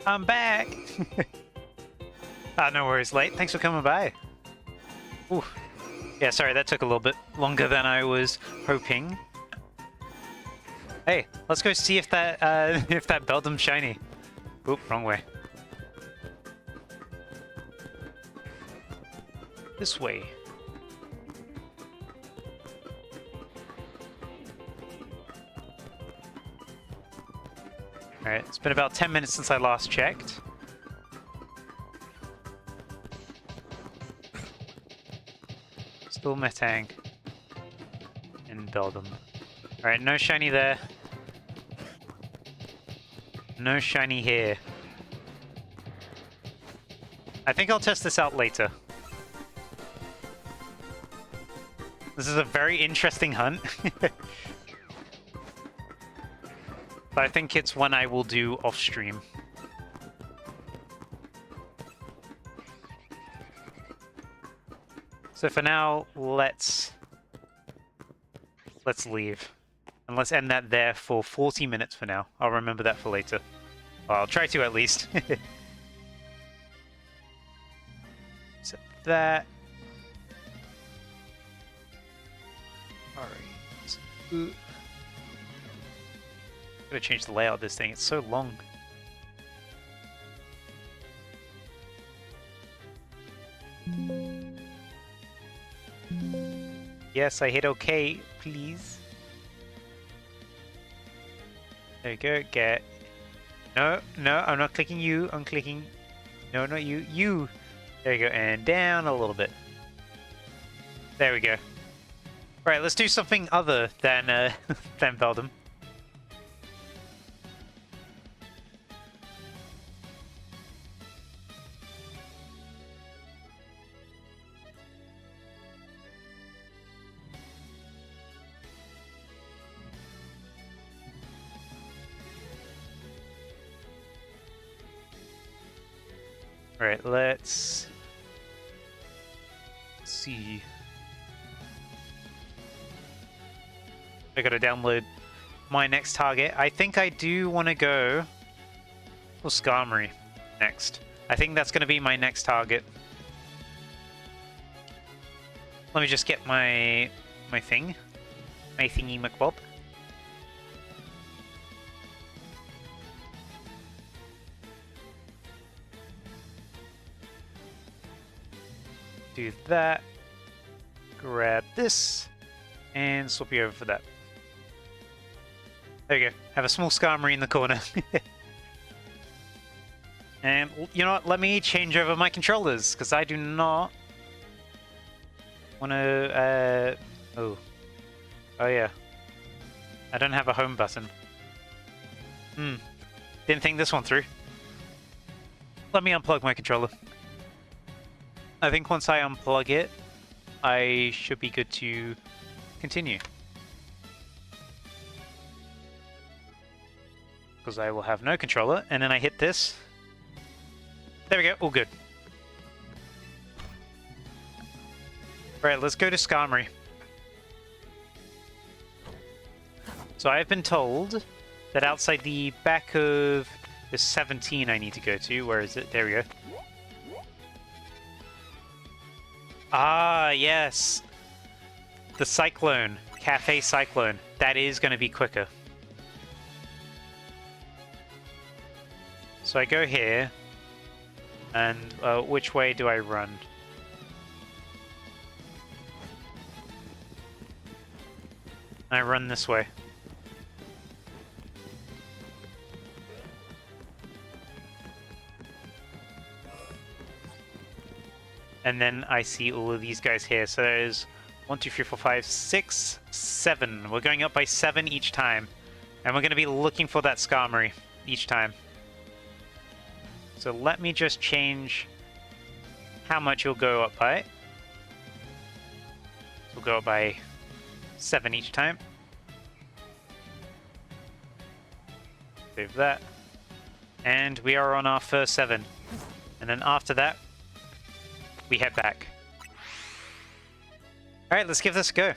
I'm back! No worries, late. Thanks for coming by. Ooh. Yeah, sorry, that took a little bit longer than I was hoping. Hey, let's go see if that if that Beldum's shiny. Oop, wrong way. This way. Alright, it's been about 10 minutes since I last checked. Still Metang. And Beldum. Alright, no shiny there. No shiny here. I think I'll test this out later. This is a very interesting hunt. But I think it's one I will do off stream. So for now, let's leave. And let's end that there for 40 minutes for now. I'll remember that for later. Well, I'll try to at least. Set that. Alright. Gotta change the layout of this thing, it's so long. Yes, I hit OK, please. There you go, get... No, no, I'm not clicking you, I'm clicking... No, not you, you! There you go, and down a little bit. There we go. Right, let's do something other than than Beldum. Alright, let's see. I gotta download my next target. I think I do want to go for Skarmory next. I think that's going to be my next target. Let me just get my thing. My thingy McBob. Do that. Grab this. And swap you over for that. There you go. Have a small Skarmory in the corner. And you know what? Let me change over my controllers, because I do not want to... Oh yeah. I don't have a home button. Didn't think this one through. Let me unplug my controller. I think once I unplug it, I should be good to continue. Because I will have no controller, and then I hit this. There we go, all good. Right, let's go to Skarmory. So I've been told that outside the back of the 17 I need to go to. Where is it? There we go. Ah, yes. The Cyclone. Cafe Cyclone. That is going to be quicker. So I go here. And which way do I run? I run this way. And then I see all of these guys here. So there's 1, 2, 3, 4, 5, 6, 7. We're going up by 7 each time. And we're going to be looking for that Skarmory each time. So let me just change how much you'll go up by. We'll go up by 7 each time. Save that. And we are on our first 7. And then after that, we head back. Alright, let's give this a go.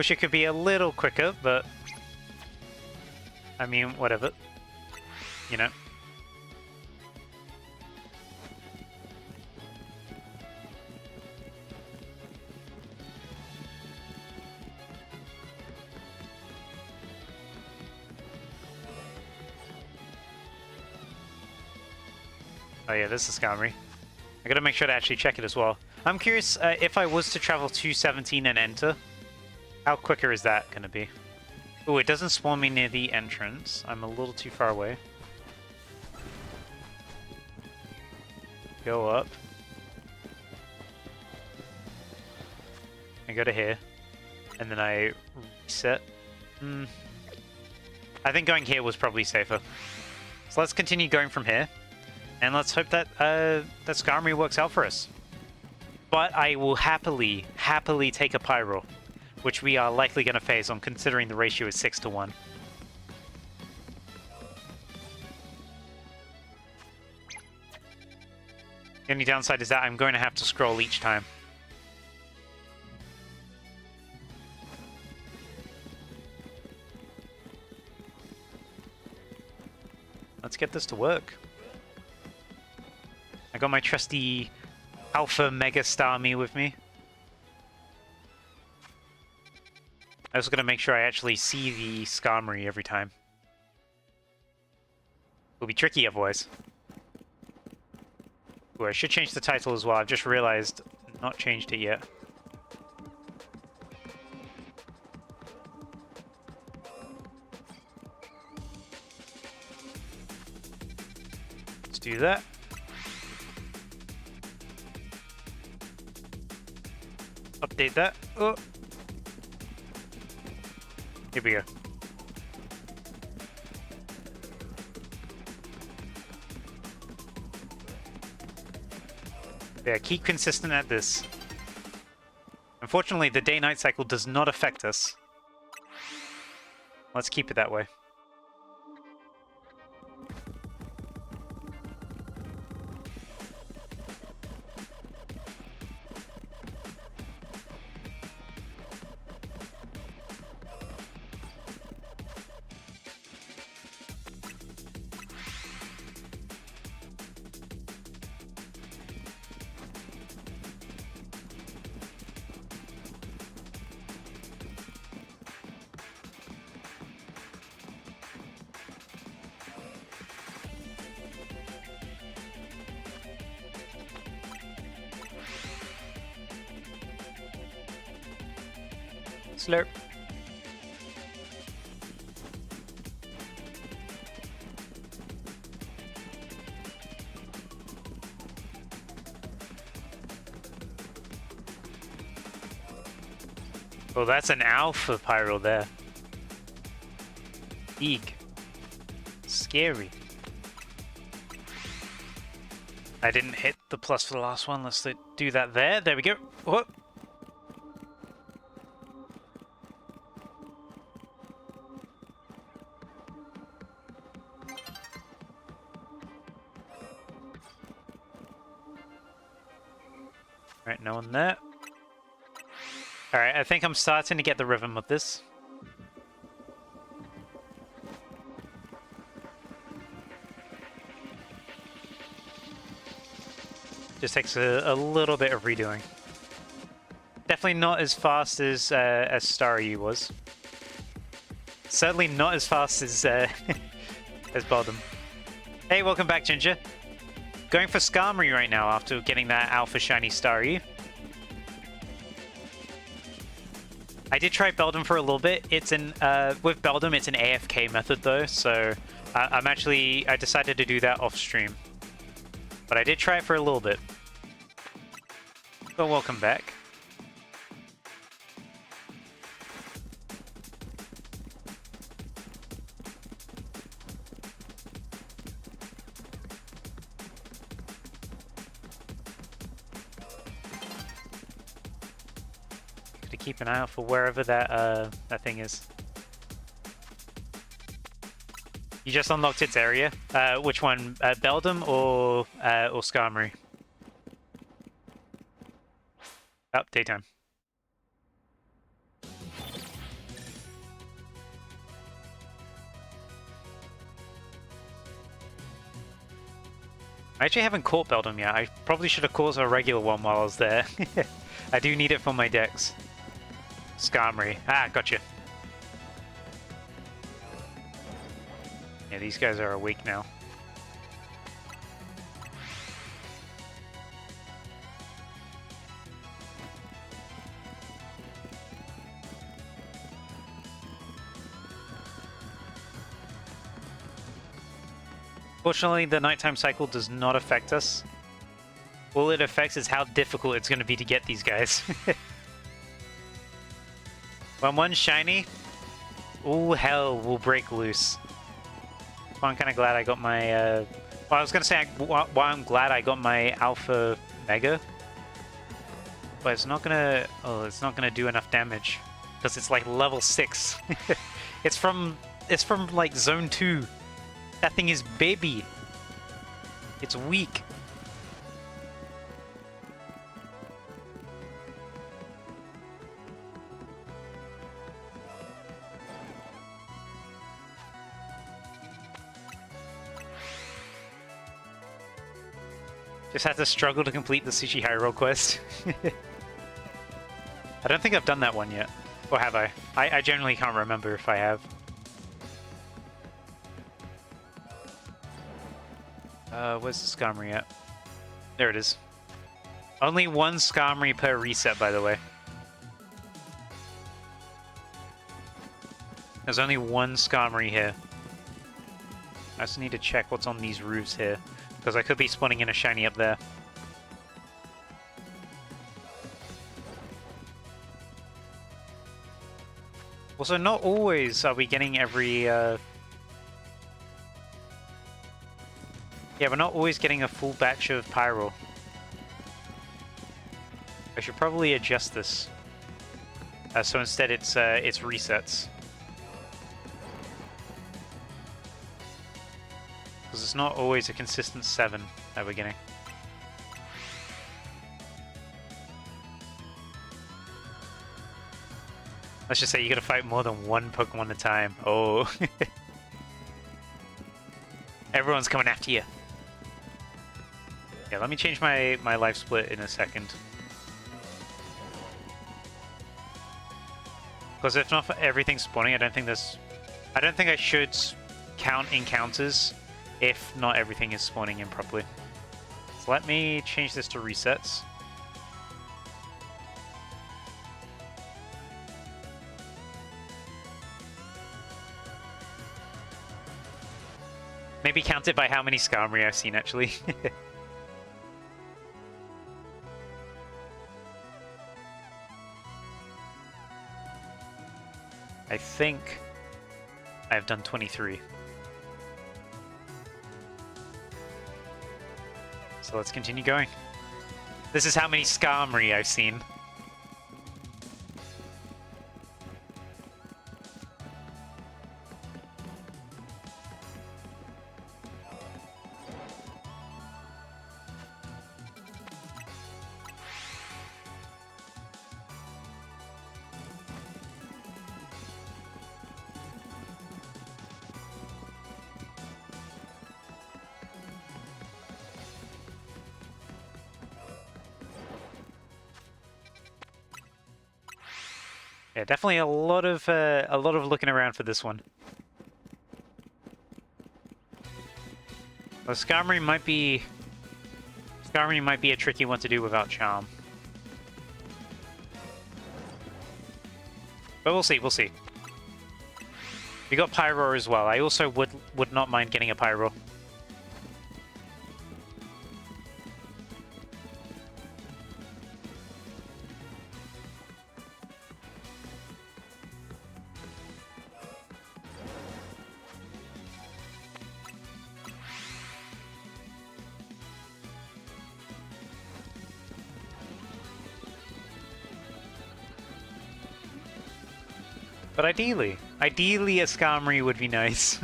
Wish it could be a little quicker, but I mean, whatever. You know. Oh yeah, this is Skarmory. I gotta make sure to actually check it as well. I'm curious if I was to travel to 17 and enter, how quicker is that gonna be? Oh, it doesn't spawn me near the entrance. I'm a little too far away. Go up. I go to here. And then I reset. I think going here was probably safer. So let's continue going from here. And let's hope that that Skarmory works out for us. But I will happily take a Pyro, which we are likely going to face on considering the ratio is 6 to 1. The only downside is that I'm going to have to scroll each time. Let's get this to work. I got my trusty Alpha Mega Starmie with me. I was going to make sure I actually see the Skarmory every time. It'll be tricky otherwise. Ooh, I should change the title as well. I've just realized I've not changed it yet. Let's do that. Update that. Oh. Here we go. Yeah, keep consistent at this. Unfortunately, the day-night cycle does not affect us. Let's keep it that way. Slurp. Oh, that's an Alpha Pyro there. Eek. Scary. I didn't hit the plus for the last one. Let's do that there. There we go. Whoop. Alright, no one there. Alright, I think I'm starting to get the rhythm of this. Just takes a little bit of redoing. Definitely not as fast as Staryu was. Certainly not as fast as as Bottom. Hey, welcome back, Ginger. Going for Skarmory right now after getting that Alpha Shiny Staryu. I did try Beldum for a little bit. It's an with Beldum, it's an AFK method though, so I decided to do that off stream. But I did try it for a little bit. But welcome back. To keep an eye out for wherever that that thing is. You just unlocked its area. Which one? Beldum or Skarmory? Oh, daytime. I actually haven't caught Beldum yet. I probably should have caught a regular one while I was there. I do need it for my decks. Skarmory. Ah, gotcha. Yeah, these guys are awake now. Fortunately, the nighttime cycle does not affect us. All it affects is how difficult it's going to be to get these guys. When one's shiny, all hell will break loose. So I'm kind of glad I got my... well, I was going to say why I'm glad I got my Alpha Mega. But it's not going to... Oh, it's not going to do enough damage. Because it's like level 6. It's from like Zone 2. That thing is baby. It's weak. Just had to struggle to complete the Sushi Hyrule quest. I don't think I've done that one yet. Or have I? I generally can't remember if I have. Where's the Skarmory at? There it is. Only one Skarmory per reset, by the way. There's only one Skarmory here. I just need to check what's on these roofs here, because I could be spawning in a shiny up there. Also, not always are we getting every... Yeah, we're not always getting a full batch of Pyro. I should probably adjust this. So instead it's resets. Because it's not always a consistent 7 that we're getting. Let's just say you gotta fight more than one Pokemon at a time. Oh. Everyone's coming after you. Yeah, let me change my life split in a second. Because if not for everything spawning, I don't think I should count encounters if not everything is spawning in properly. So let me change this to resets. Maybe count it by how many Skarmory I've seen, actually. I think I've done 23. So let's continue going. This is how many Skarmory I've seen. Yeah, definitely a lot of looking around for this one. Well, Skarmory might be a tricky one to do without Charm. But we'll see, we'll see. We got Pyro as well. I also would not mind getting a Pyro. But ideally a Skarmory would be nice.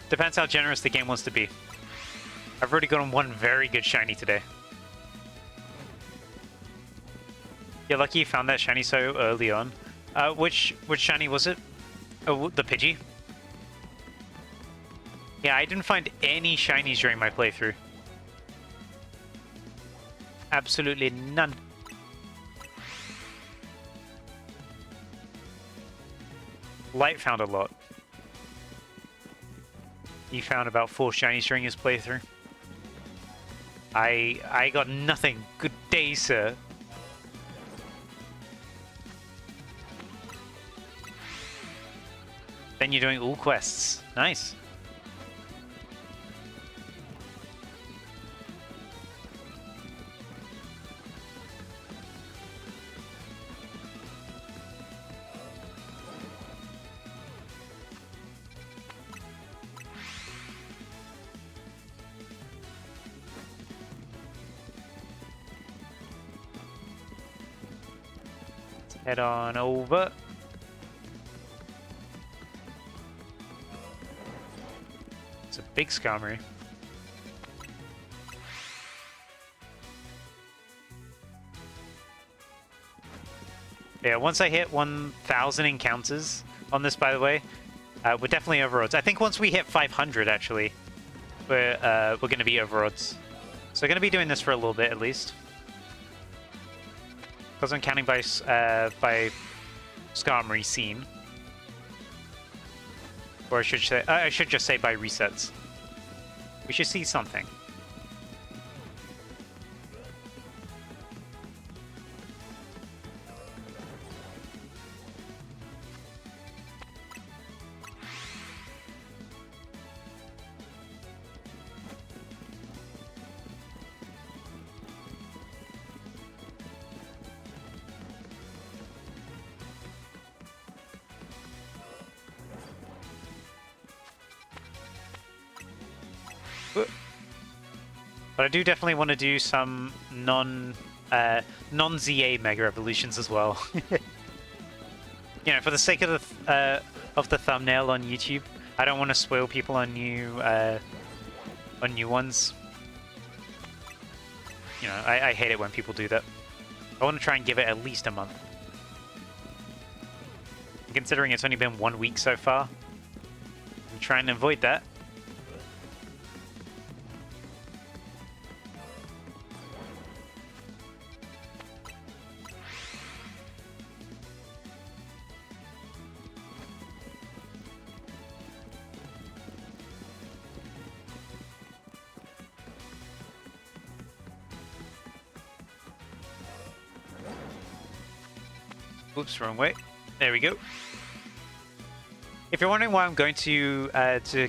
Depends how generous the game wants to be. I've already gotten one very good shiny today. You're lucky you found that shiny so early on. Which shiny was it? Oh, the Pidgey? Yeah, I didn't find any shinies during my playthrough. Absolutely none. Light found a lot. He found about 4 shinies during his playthrough. I got nothing. Good day, sir. Then you're doing all quests. Nice. Head on over. It's a big Skarmory. Yeah, once I hit 1,000 encounters on this, by the way, we're definitely over odds. I think once we hit 500, actually, we're going to be over odds. So we're going to be doing this for a little bit, at least. Because I'm counting by Skarmory scene. Or I should just say by resets. We should see something. But I do definitely want to do some non-ZA Mega Evolutions as well. You know, for the sake of the thumbnail on YouTube, I don't want to spoil people on new ones. You know, I hate it when people do that. I want to try and give it at least a month. Considering it's only been 1 week so far, I'm trying to avoid that. Oops, wrong way. There we go. If you're wondering why I'm going to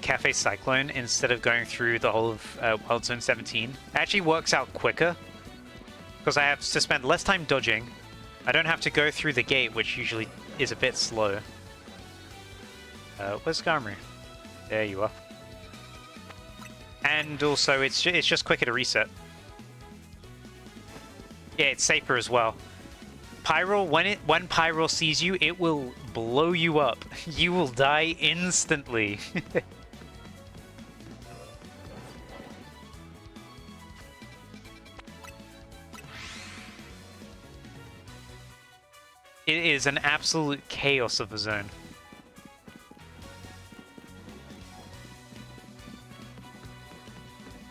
Cafe Cyclone instead of going through the whole of Wild Zone 17, it actually works out quicker. Because I have to spend less time dodging. I don't have to go through the gate, which usually is a bit slow. Where's Skarmory? There you are. And also, it's just quicker to reset. Yeah, it's safer as well. Pyro, when Pyro sees you, it will blow you up. You will die instantly. It is an absolute chaos of a zone.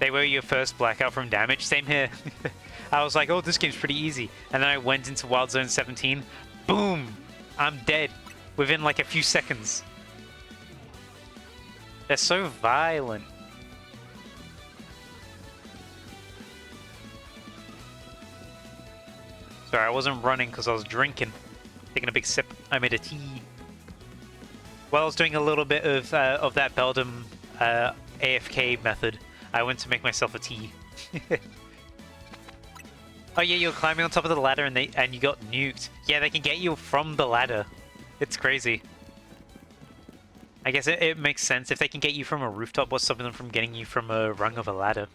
They were your first blackout from damage. Same here. I was like, oh, this game's pretty easy. And then I went into Wild Zone 17. Boom! I'm dead within like a few seconds. They're so violent. Sorry, I wasn't running because I was drinking. Taking a big sip. I made a tea. While I was doing a little bit of that Beldum AFK method, I went to make myself a tea. Oh yeah, you're climbing on top of the ladder and you got nuked. Yeah, they can get you from the ladder. It's crazy. I guess it makes sense. If they can get you from a rooftop, what's stopping them from getting you from a rung of a ladder?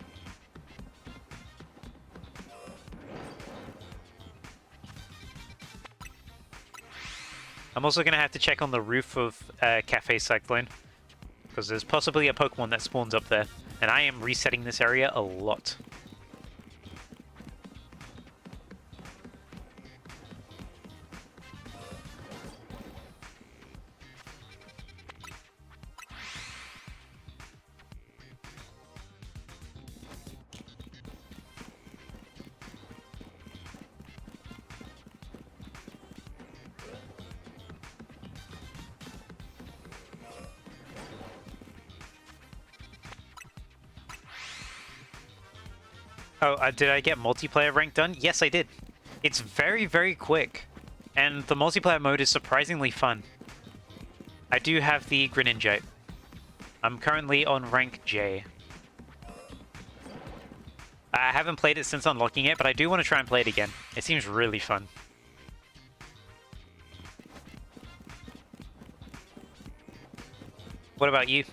I'm also going to have to check on the roof of Cafe Cyclone. Because there's possibly a Pokemon that spawns up there. And I am resetting this area a lot. Oh, did I get multiplayer rank done? Yes, I did. It's very, very quick. And the multiplayer mode is surprisingly fun. I do have the Greninja. I'm currently on rank J. I haven't played it since unlocking it, but I do want to try and play it again. It seems really fun. What about you?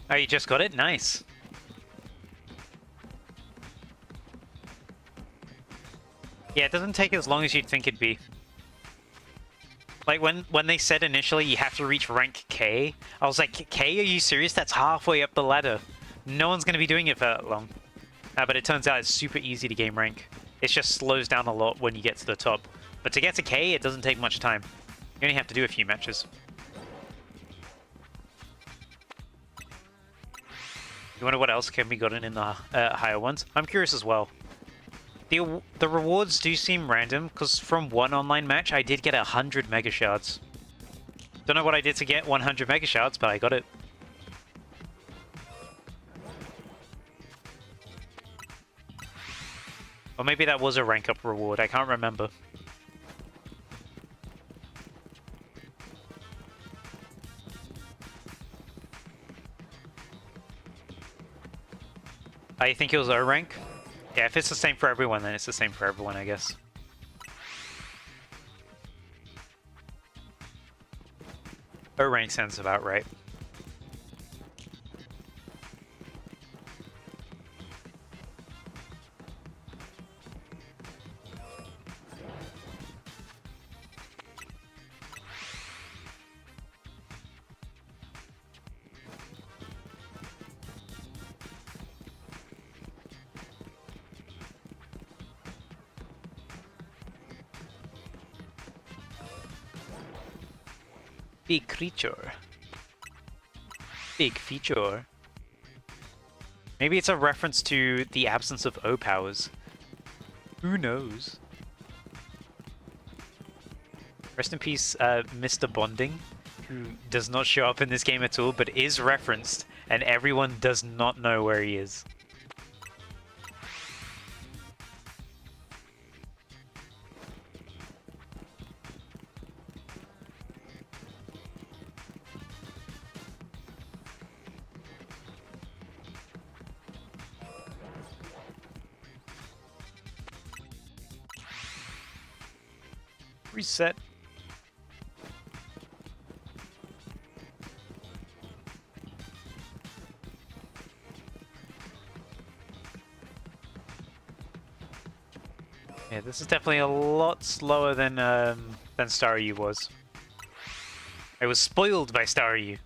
Oh, you just got it? Nice. Yeah, it doesn't take as long as you'd think it'd be. Like, when they said initially you have to reach rank K, I was like, K, are you serious? That's halfway up the ladder. No one's going to be doing it for that long. But it turns out it's super easy to game rank. It just slows down a lot when you get to the top. But to get to K, it doesn't take much time. You only have to do a few matches. You wonder what else can be gotten in the higher ones? I'm curious as well. The rewards do seem random, because from one online match, I did get 100 Mega Shards. Don't know what I did to get 100 Mega Shards, but I got it. Or maybe that was a rank up reward, I can't remember. I think it was O rank? Yeah, if it's the same for everyone, then it's the same for everyone, I guess. O rank sounds about right. Big creature. Big feature. Maybe it's a reference to the absence of O powers. Who knows? Rest in peace, Mr. Bonding, who does not show up in this game at all, but is referenced, and everyone does not know where he is. Reset. Yeah, this is definitely a lot slower than Staryu was. I was spoiled by Staryu.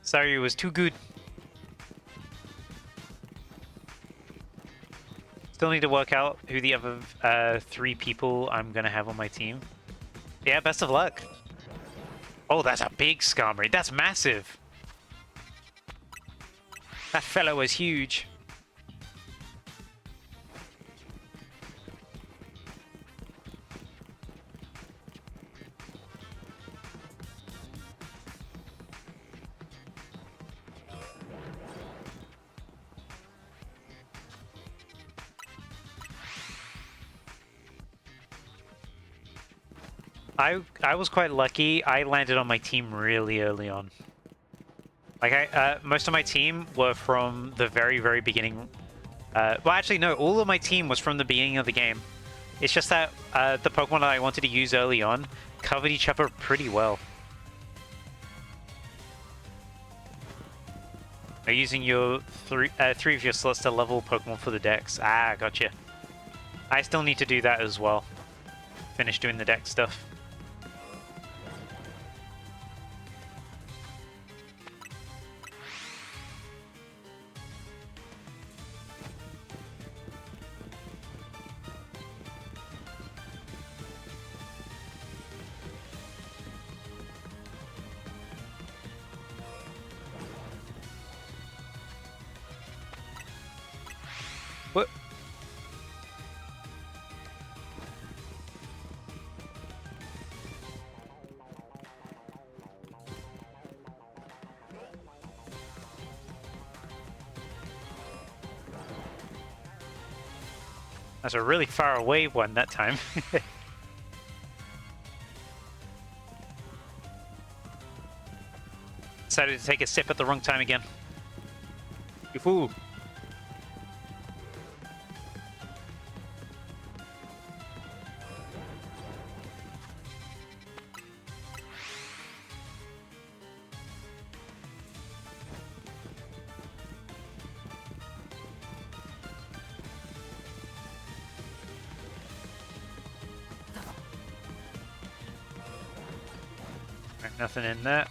Staryu was too good. Still need to work out who the other 3 people I'm gonna have on my team. Yeah, best of luck. Oh, that's a big Skarmory. That's massive. That fellow is huge. I was quite lucky. I landed on my team really early on. Like most of my team were from the very, very beginning. Well, actually, no. All of my team was from the beginning of the game. It's just that the Pokemon that I wanted to use early on covered each other pretty well. Are you using your three of your slots to level Pokemon for the Dex? Ah, gotcha. I still need to do that as well. Finish doing the Dex stuff. What? That's a really far away one that time. Decided to take a sip at the wrong time again. You fool. Right, nothing in there.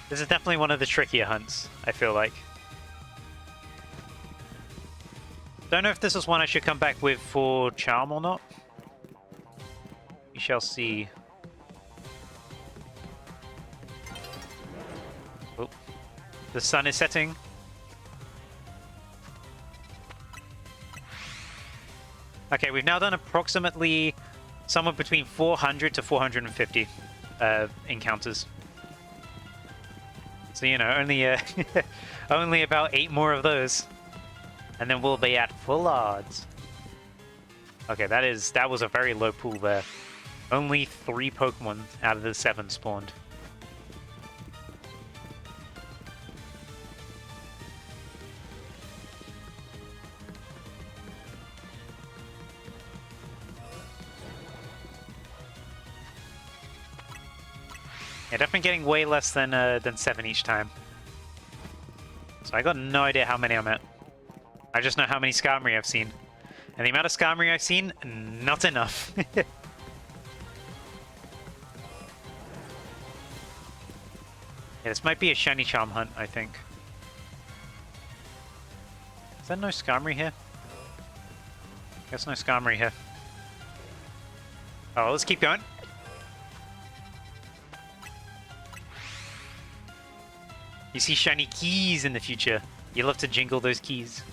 This is definitely one of the trickier hunts, I feel like. Don't know if this is one I should come back with for Charm or not. We shall see. Oh, the sun is setting. Okay, we've now done approximately somewhere between 400 to 450 encounters. So, you know, only only about 8 more of those. And then we'll be at full odds. Okay, that was a very low pool there. Only 3 Pokemon out of the 7 spawned. Yeah, definitely getting way less than 7 each time. So I got no idea how many I'm at. I just know how many Skarmory I've seen. And the amount of Skarmory I've seen, not enough. Yeah, this might be a Shiny Charm hunt, I think. Is there no Skarmory here? Guess no Skarmory here. Oh, let's keep going. You see shiny keys in the future. You love to jingle those keys.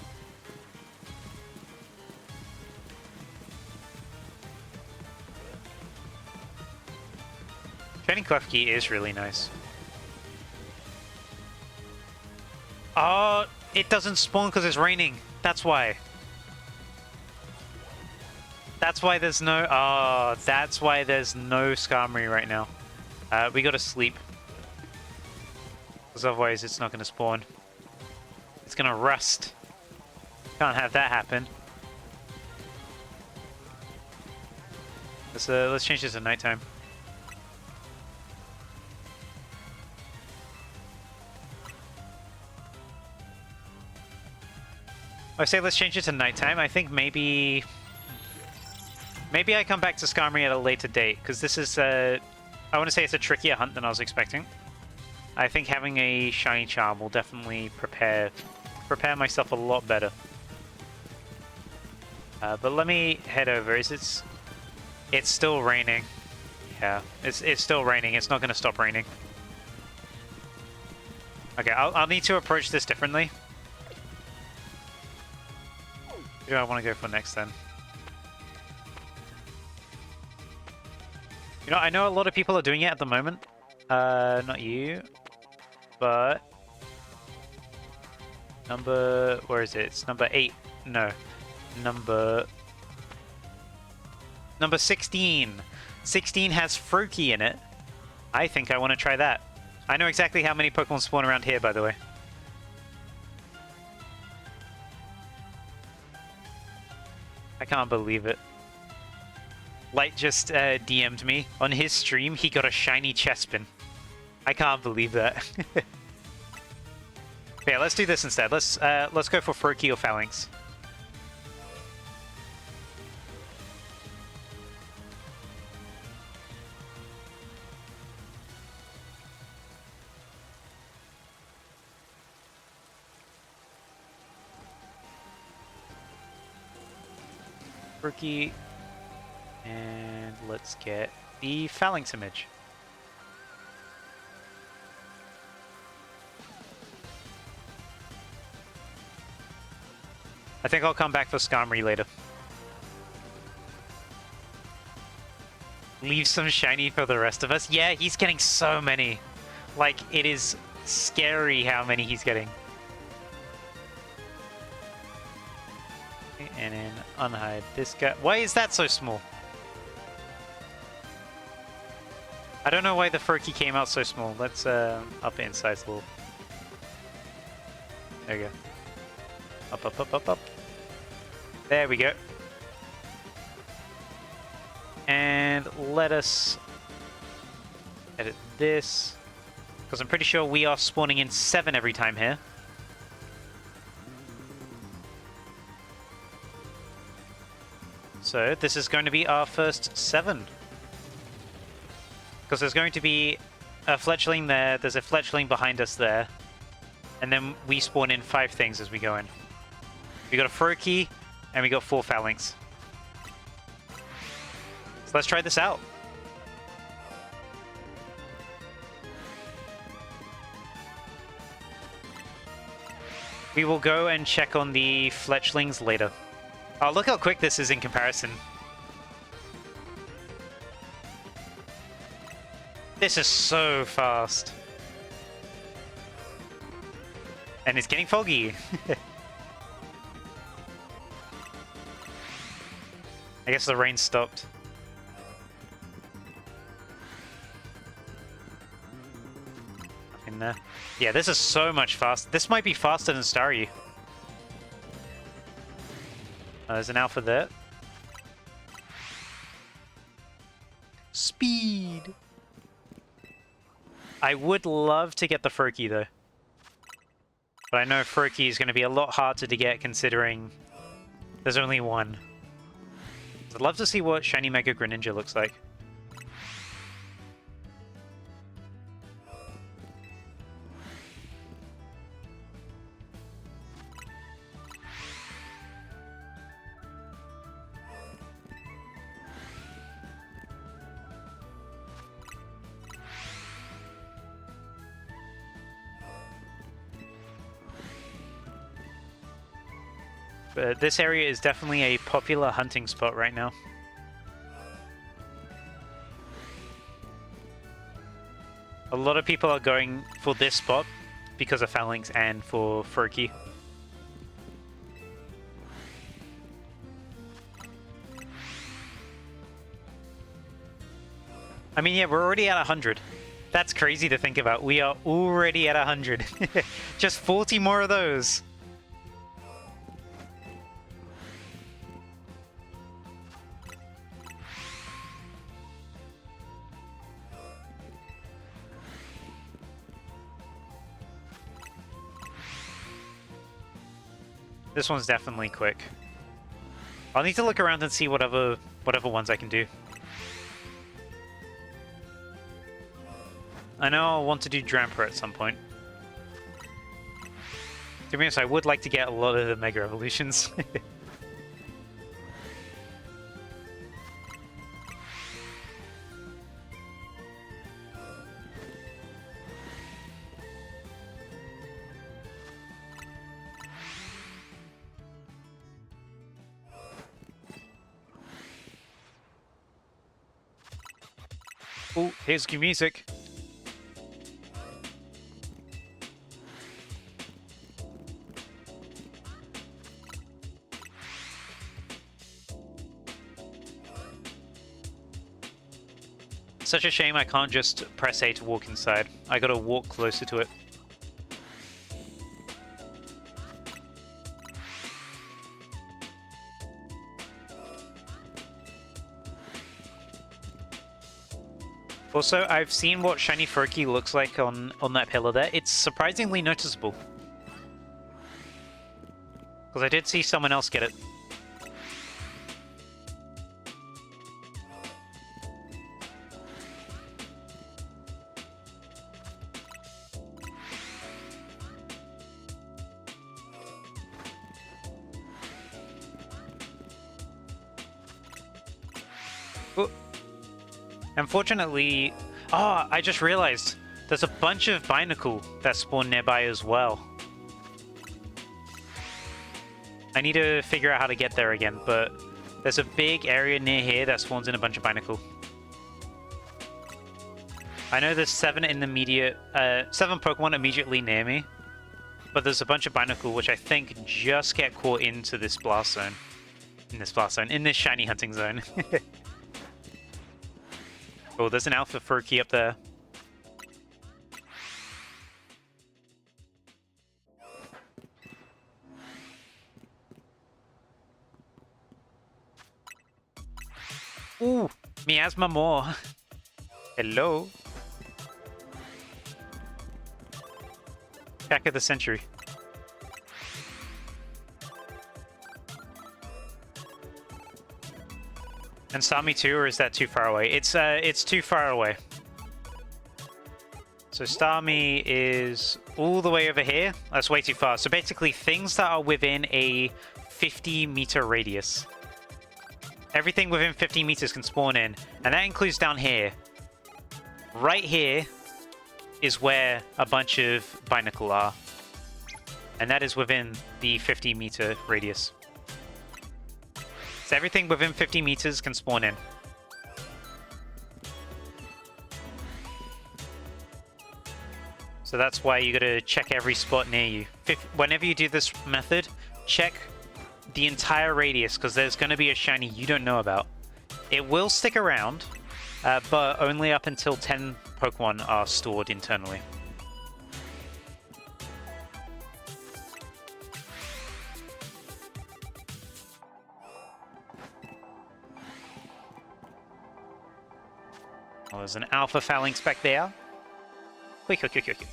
Shiny Klefki is really nice. Oh, it doesn't spawn because it's raining. That's why. That's why there's no... Oh, that's why there's no Skarmory right now. We gotta sleep. Because otherwise it's not going to spawn. It's going to rust. Can't have that happen. Let's change this to nighttime. I say let's change it to nighttime. I think maybe I come back to Skarmory at a later date, because this is I want to say it's a trickier hunt than I was expecting. I think having a Shiny Charm will definitely prepare myself a lot better. But let me head over. It's still raining. Yeah, it's still raining. It's not going to stop raining. Okay, I'll need to approach this differently. Who do I want to go for next then? You know, I know a lot of people are doing it at the moment. Not you. But where is it? It's number 8. No. Number 16. 16 has Froakie in it. I think I want to try that. I know exactly how many Pokemon spawn around here, by the way. I can't believe it. Light just DM'd me. On his stream, he got a shiny Chespin. I can't believe that. Yeah, let's do this instead. Let's go for Froakie or Phalanx. Froakie, and let's get the Phalanx image. I think I'll come back for Skarmory later. Leave some shiny for the rest of us. Yeah, he's getting so many. Like, it is scary how many he's getting. And then unhide this guy. Why is that so small? I don't know why the Furky came out so small. Let's up it in size a little. There we go. Up, up, up, up, up. There we go. And let us edit this, because I'm pretty sure we are spawning in 7 every time here. So this is going to be our first 7. Because there's going to be a fletchling there, there's a fletchling behind us there, and then we spawn in 5 things as we go in. We got a Furky, and we got 4 Phalanx. So let's try this out. We will go and check on the fletchlings later. Oh, look how quick this is in comparison. This is so fast. And it's getting foggy. I guess the rain stopped. In there. Yeah, this is so much faster. This might be faster than Staryu. There's an alpha there. Speed! I would love to get the Furky though. But I know Furky is going to be a lot harder to get considering there's only 1. I'd love to see what Shiny Mega Greninja looks like. But this area is definitely a popular hunting spot right now. A lot of people are going for this spot because of Phalanx and for Furky. I mean, yeah, we're already at 100. That's crazy to think about. We are already at 100. Just 40 more of those. This one's definitely quick. I'll need to look around and see whatever ones I can do. I know I'll want to do Dramper at some point. To be honest, I would like to get a lot of the Mega Evolutions. Oh, here's good music. Such a shame I can't just press A to walk inside. I gotta walk closer to it. Also, I've seen what Shiny Furky looks like on that pillar there. It's surprisingly noticeable. Because I did see someone else get it. Ooh. Unfortunately... Oh, I just realized there's a bunch of Binacle that spawn nearby as well. I need to figure out how to get there again, but there's a big area near here that spawns in a bunch of Binacle. I know there's 7 Pokemon immediately near me, but there's a bunch of Binacle which I think just get caught into this blast zone. In this shiny hunting zone. Oh, there's an Alpha Furky up there. Ooh, Miasma more. Hello. Pack of the century. And Starmie too, or is that too far away? It's too far away. So Starmie is all the way over here. That's way too far. So basically things that are within a 50-meter radius. Everything within 50 meters can spawn in, and that includes down here. Right here is where a bunch of Binacle are. And that is within the 50-meter radius. So everything within 50 meters can spawn in. So that's why you gotta check every spot near you. Whenever you do this method, check the entire radius, because there's gonna be a shiny you don't know about. It will stick around, but only up until 10 Pokemon are stored internally. Oh, there's an Alpha Phalanx back there. Quick, quick, quick, quick, quick.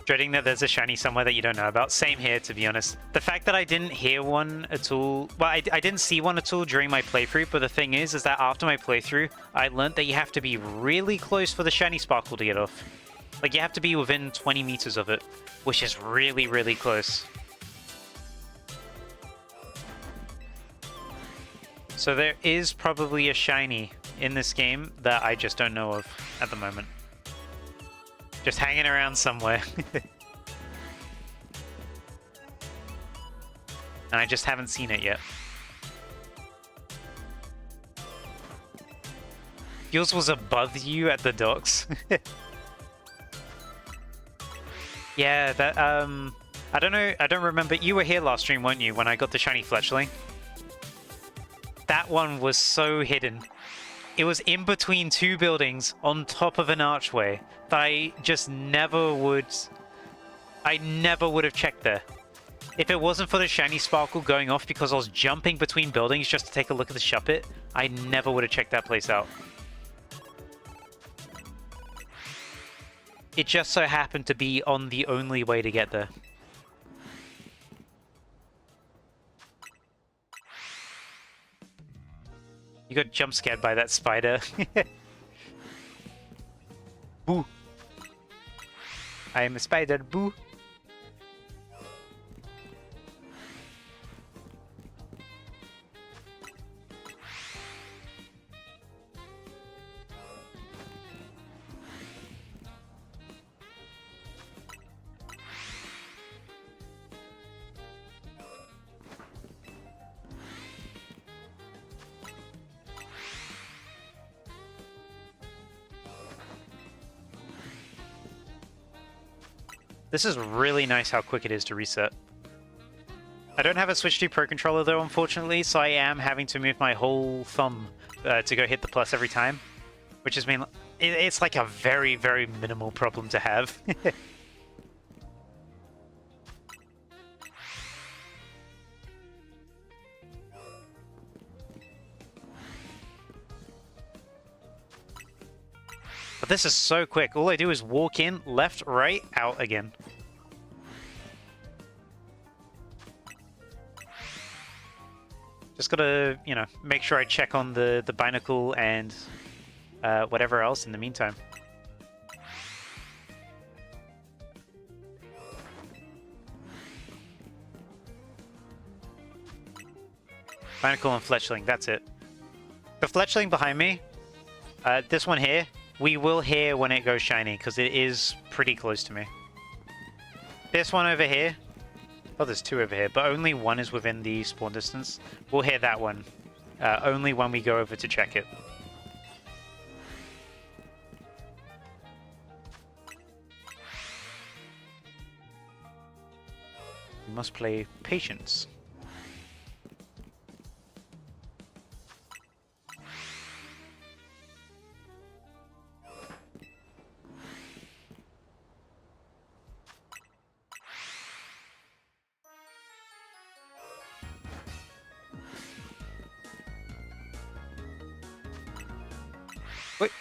Dreading that there's a shiny somewhere that you don't know about. Same here, to be honest. The fact that I didn't hear one at all... Well, I didn't see one at all during my playthrough, but the thing is that after my playthrough, I learned that you have to be really close for the shiny Sparkle to get off. Like, you have to be within 20 meters of it, which is really, really close. So there is probably a shiny in this game that I just don't know of at the moment. Just hanging around somewhere. And I just haven't seen it yet. Yours was above you at the docks. Yeah, that, I don't know, I don't remember. You were here last stream, weren't you, when I got the shiny Fletchling? That one was so hidden. It was in between 2 buildings on top of an archway that I just never would... I never would have checked there. If it wasn't for the shiny Sparkle going off because I was jumping between buildings just to take a look at the Shuppet, I never would have checked that place out. It just so happened to be on the only way to get there. You got jump scared by that spider. Boo. I am a spider, boo. This is really nice how quick it is to reset. I don't have a Switch 2 Pro Controller though, unfortunately, so I am having to move my whole thumb to go hit the plus every time. Which has been... It's like a very, very minimal problem to have. But this is so quick. All I do is walk in, left, right, out again. Just gotta, you know, make sure I check on the Binacle and whatever else in the meantime. Barnacle and Fletchling, that's it. The Fletchling behind me, this one here, we will hear when it goes shiny, because it is pretty close to me. This one over here, oh, there's two over here, but only one is within the spawn distance. We'll hear that one, only when we go over to check it. We must play patience. Wait.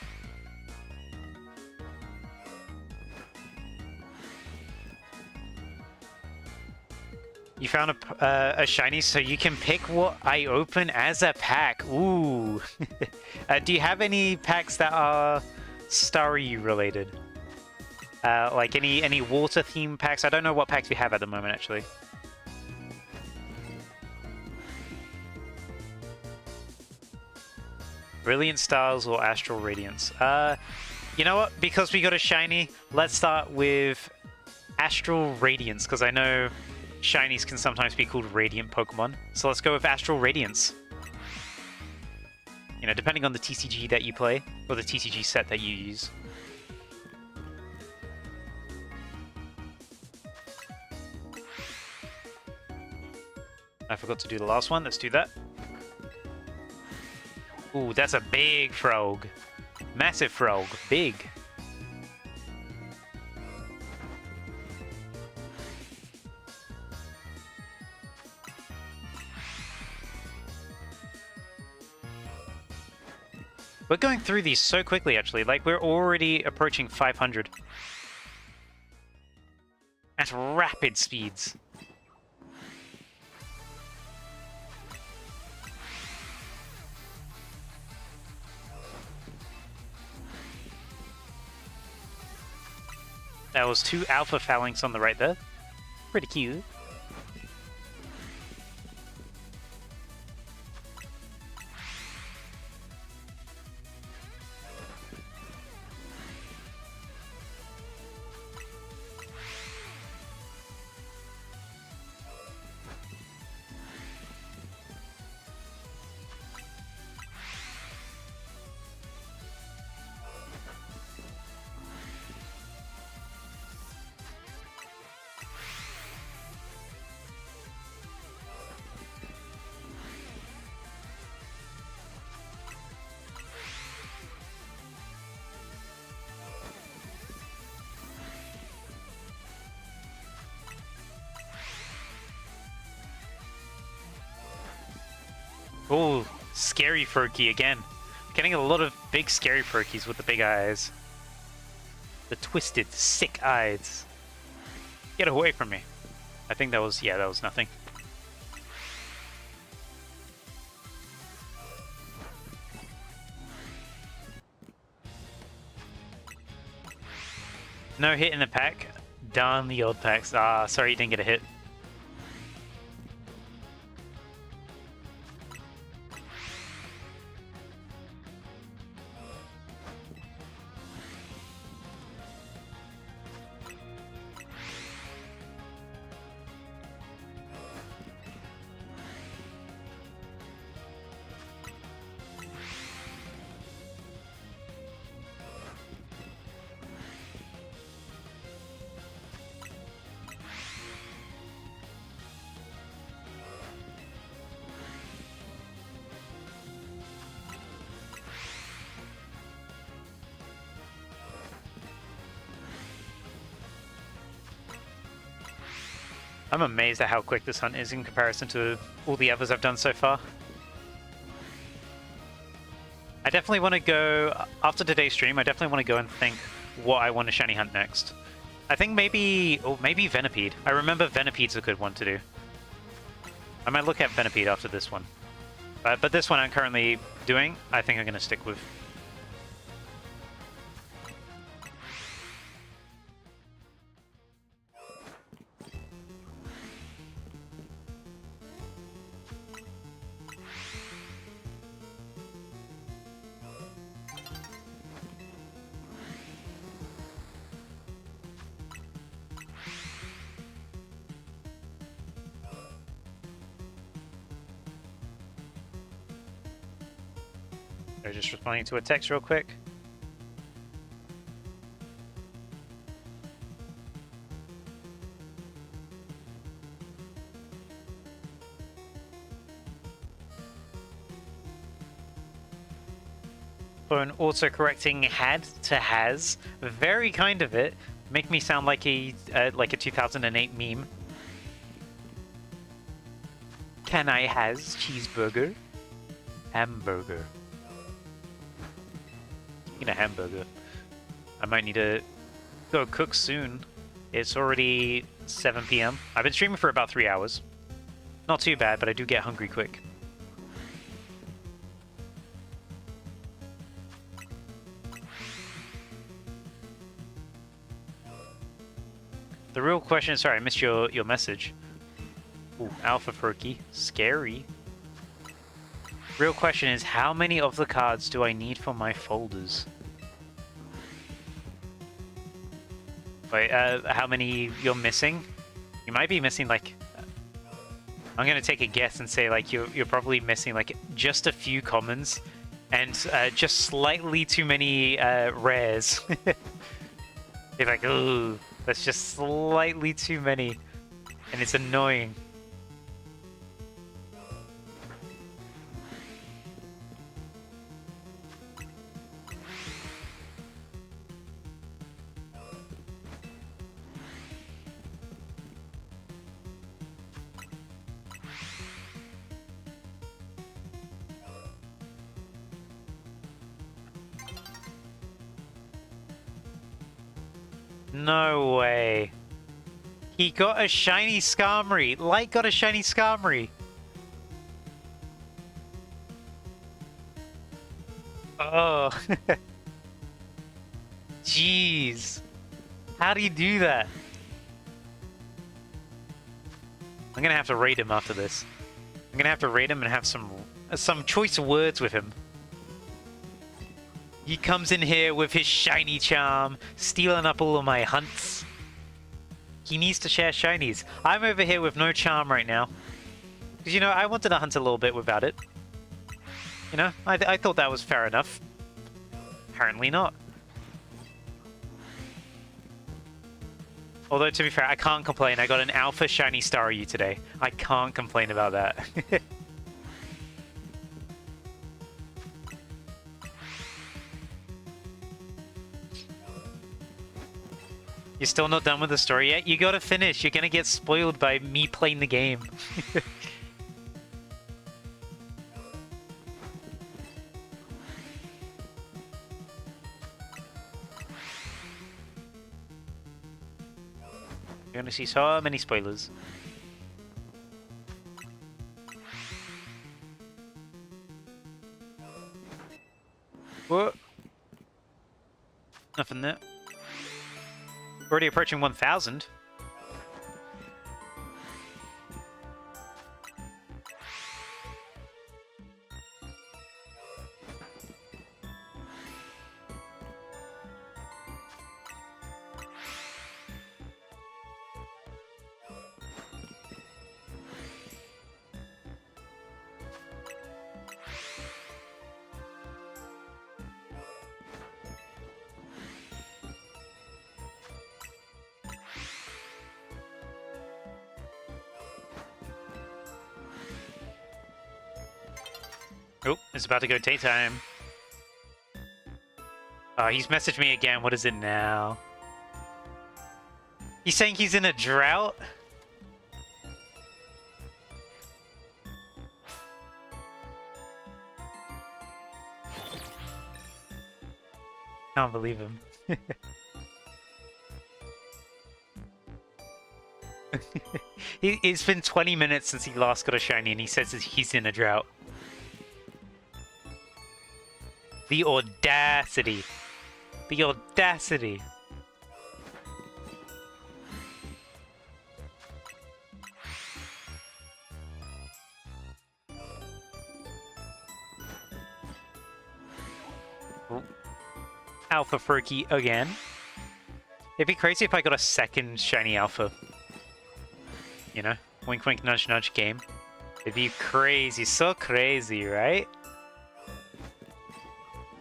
You found a shiny, so you can pick what I open as a pack. Ooh. Do you have any packs that are Staryu related? Like any water theme packs? I don't know what packs we have at the moment, actually. Brilliant Stars or Astral Radiance? You know what? Because we got a shiny, let's start with Astral Radiance, because I know shinies can sometimes be called Radiant Pokemon. So let's go with Astral Radiance. You know, depending on the TCG that you play, or the TCG set that you use. I forgot to do the last one, let's do that. Ooh, that's a big frog. Massive frog. Big. We're going through these so quickly, actually. Like, we're already approaching 500. At rapid speeds. That was 2 Alpha Phalanx on the right there. Pretty cute. Oh, scary Furky again. Getting a lot of big scary Furkies with the big eyes. The twisted, sick eyes. Get away from me. I think that was, yeah, that was nothing. No hit in the pack. Darn the old packs. Ah, sorry you didn't get a hit. I'm amazed at how quick this hunt is in comparison to all the others I've done so far. I definitely want to go, after today's stream, I definitely want to go and think what I want to shiny hunt next. I think maybe, or maybe Venipede. I remember Venipede's a good one to do. I might look at Venipede after this one. But this one I'm currently doing, I think I'm going to stick with. So just responding to a text real quick. For an auto-correcting had to has, very kind of it. Make me sound like a 2008 meme. Can I has cheeseburger? Hamburger. Speaking of hamburger, I might need to go cook soon. It's already 7 p.m. I've been streaming for about 3 hours. Not too bad, but I do get hungry quick. The real question is, sorry, I missed your message. Ooh, Alpha Perky. Scary. Real question is, how many of the cards do I need for my folders? Wait, how many you're missing? You might be missing, like... I'm gonna take a guess and say, like, you're probably missing, like, just a few commons and just slightly too many rares. You're like, ooh, that's just slightly too many. And it's annoying. No way. He got a shiny Skarmory. Light got a shiny Skarmory. Oh. Jeez. How do you do that? I'm gonna have to raid him after this. I'm gonna have to raid him and have some choice words with him. He comes in here with his shiny charm, stealing up all of my hunts. He needs to share shinies. I'm over here with no charm right now. Because, you know, I wanted to hunt a little bit without it. You know, I thought that was fair enough. Apparently not. Although, to be fair, I can't complain. I got an Alpha Shiny Staryu today. I can't complain about that. You're still not done with the story yet? You gotta finish. You're gonna get spoiled by me playing the game. You're gonna see so many spoilers. What? Nothing there. Already approaching 1,000. Oh, it's about to go daytime. Oh, he's messaged me again. What is it now? He's saying he's in a drought? Can't believe him. It's been 20 minutes since he last got a shiny and he says that he's in a drought. The audacity. The audacity. Oh. Alpha Furky again. It'd be crazy if I got a second shiny alpha. You know? Wink wink nudge nudge game. It'd be crazy. So crazy, right?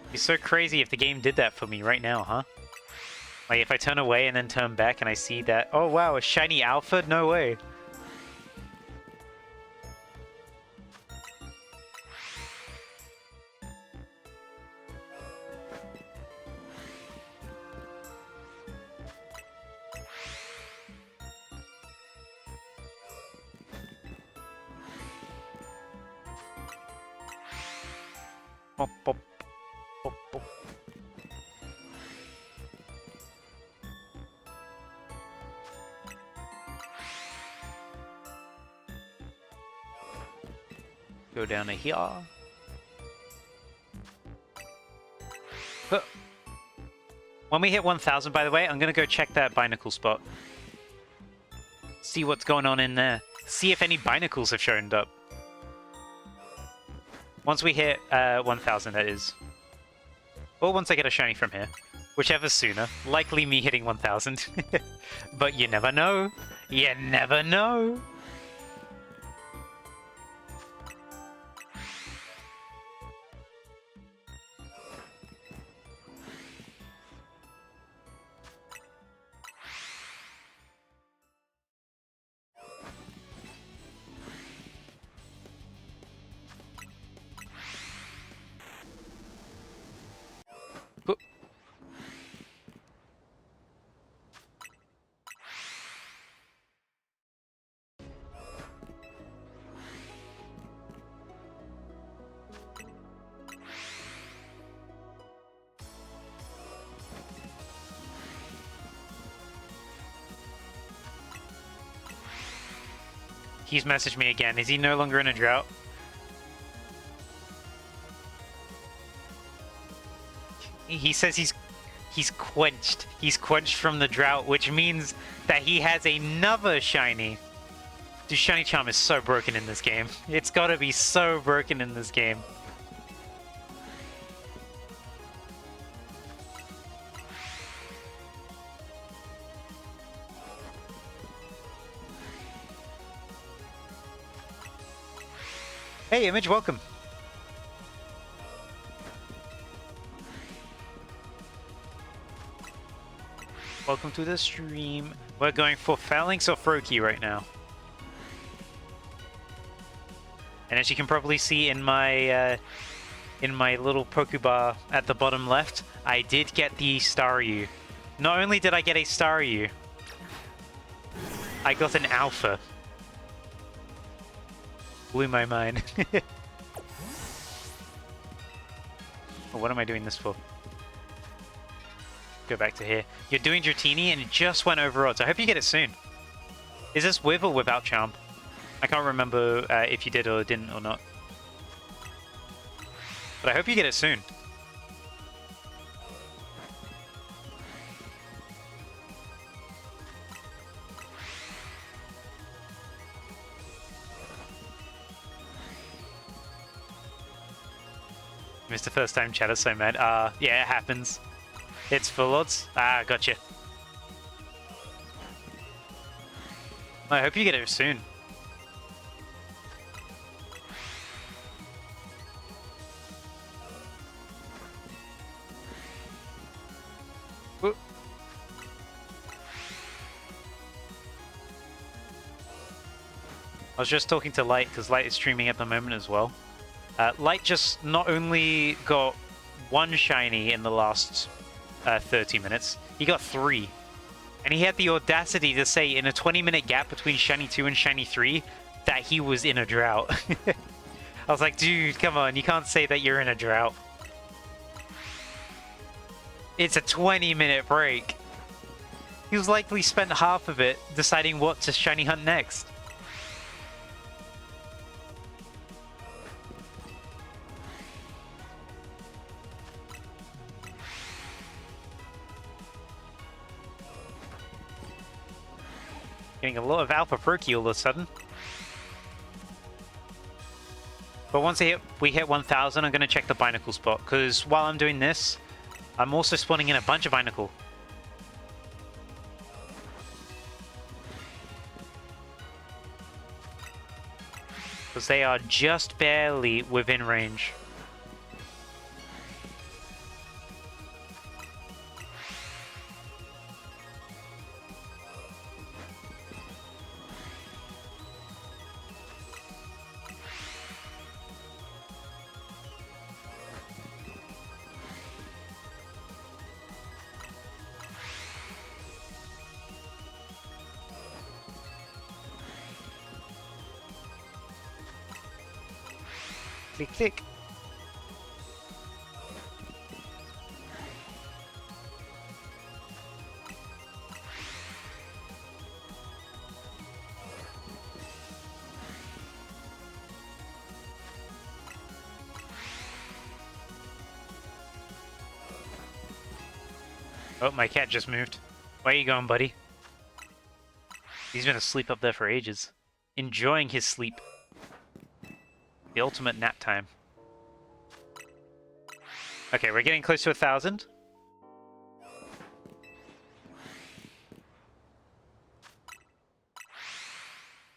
It'd be so crazy if the game did that for me right now, huh? Like, if I turn away and then turn back and I see that... Oh, wow, a Shiny Alpha? No way. Pop, pop, pop, pop. Go down to here. Huh. When we hit 1,000, by the way, I'm going to go check that binacle spot. See what's going on in there. See if any binacles have shown up. Once we hit 1,000, that is. Or once I get a shiny from here. Whichever's sooner. Likely me hitting 1,000. But you never know. You never know. He's messaged me again. Is he no longer in a drought? He says he's quenched. He's quenched from the drought, which means that he has another shiny. Dude, Shiny Charm is so broken in this game. It's gotta be so broken in this game. Hey, Image, welcome. Welcome to the stream. We're going for Phalanx or Froakie right now. And as you can probably see in my little Pokebar at the bottom left, I did get the Staryu. Not only did I get a Staryu, I got an Alpha. Blew my mind. Oh, what am I doing this for? Go back to here. You're doing Dratini and it just went over odds. I hope you get it soon. Is this with or without Charm? I can't remember if you did or didn't or not. But I hope you get it soon. Missed the first time chat is so mad. Yeah, it happens. It's full odds. Ah, gotcha. I hope you get it soon. Whoop. I was just talking to Light, because Light is streaming at the moment as well. Light just not only got one shiny in the last 30 minutes, he got 3. And he had the audacity to say in a 20-minute gap between Shiny 2 and Shiny 3 that he was in a drought. I was like, dude, come on, you can't say that you're in a drought. It's a 20-minute break. He was likely spent half of it deciding what to shiny hunt next. Getting a lot of Alpha Froakie all of a sudden. But once we hit 1,000, I'm going to check the binacle spot, because while I'm doing this, I'm also spawning in a bunch of binacle. Because they are just barely within range. Click, click. Oh, my cat just moved. Where you going, buddy? He's been asleep up there for ages. Enjoying his sleep. The ultimate nap time. Okay, we're getting close to 1,000.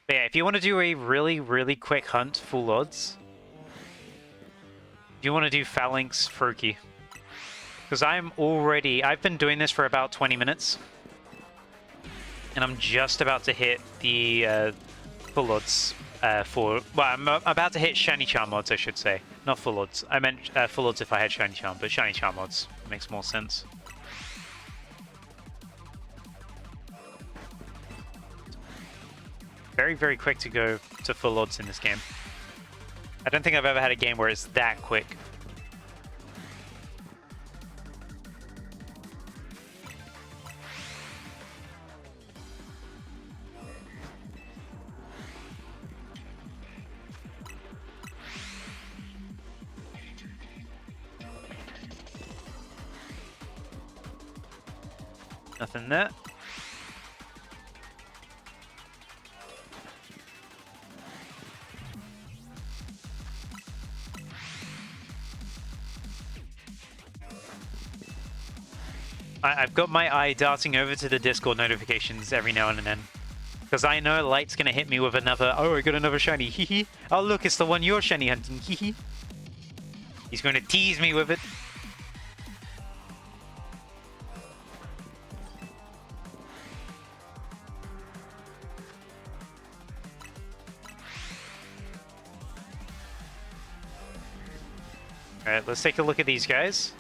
But yeah, if you want to do a really, really quick hunt, full odds, you want to do Phalanx Froakie. Because I've been doing this for about 20 minutes. And I'm just about to hit the full odds well, I'm about to hit Shiny Charm odds, I should say. Not full odds. I meant full odds if I had Shiny Charm, but Shiny Charm odds makes more sense. Very, very quick to go to full odds in this game. I don't think I've ever had a game where it's that quick. Nothing there. I've got my eye darting over to the Discord notifications every now and then. Because I know Light's going to hit me with another, oh, I got another shiny, hee. Oh, look, it's the one you're shiny hunting, hee. He's going to tease me with it. Alright, let's take a look at these guys.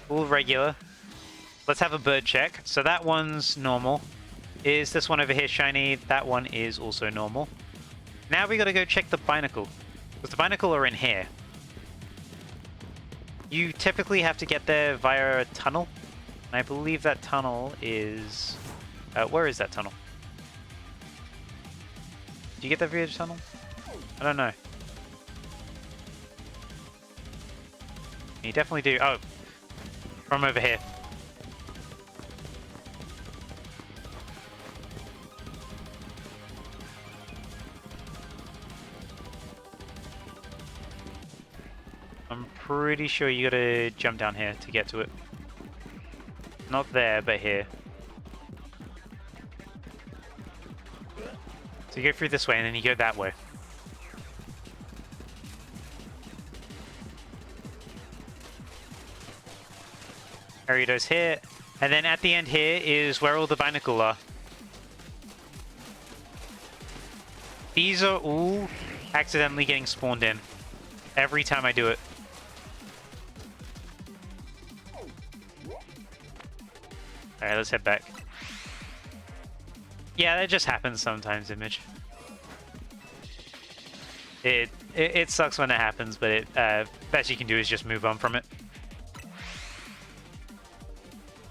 All regular. Let's have a bird check. So that one's normal. Is this one over here shiny? That one is also normal. Now we gotta go check the binacle. Because the binacle are in here. You typically have to get there via a tunnel. And I believe that tunnel is... where is that tunnel? Do you get there via the tunnel? I don't know. You definitely do. Oh, from over here. I'm pretty sure you gotta jump down here to get to it. Not there, but here. So you go through this way and then you go that way. Ariados here, and then at the end here is where all the binacle are. These are all accidentally getting spawned in every time I do it. Alright, let's head back. Yeah, that just happens sometimes, Image. It sucks when it happens, but best you can do is just move on from it.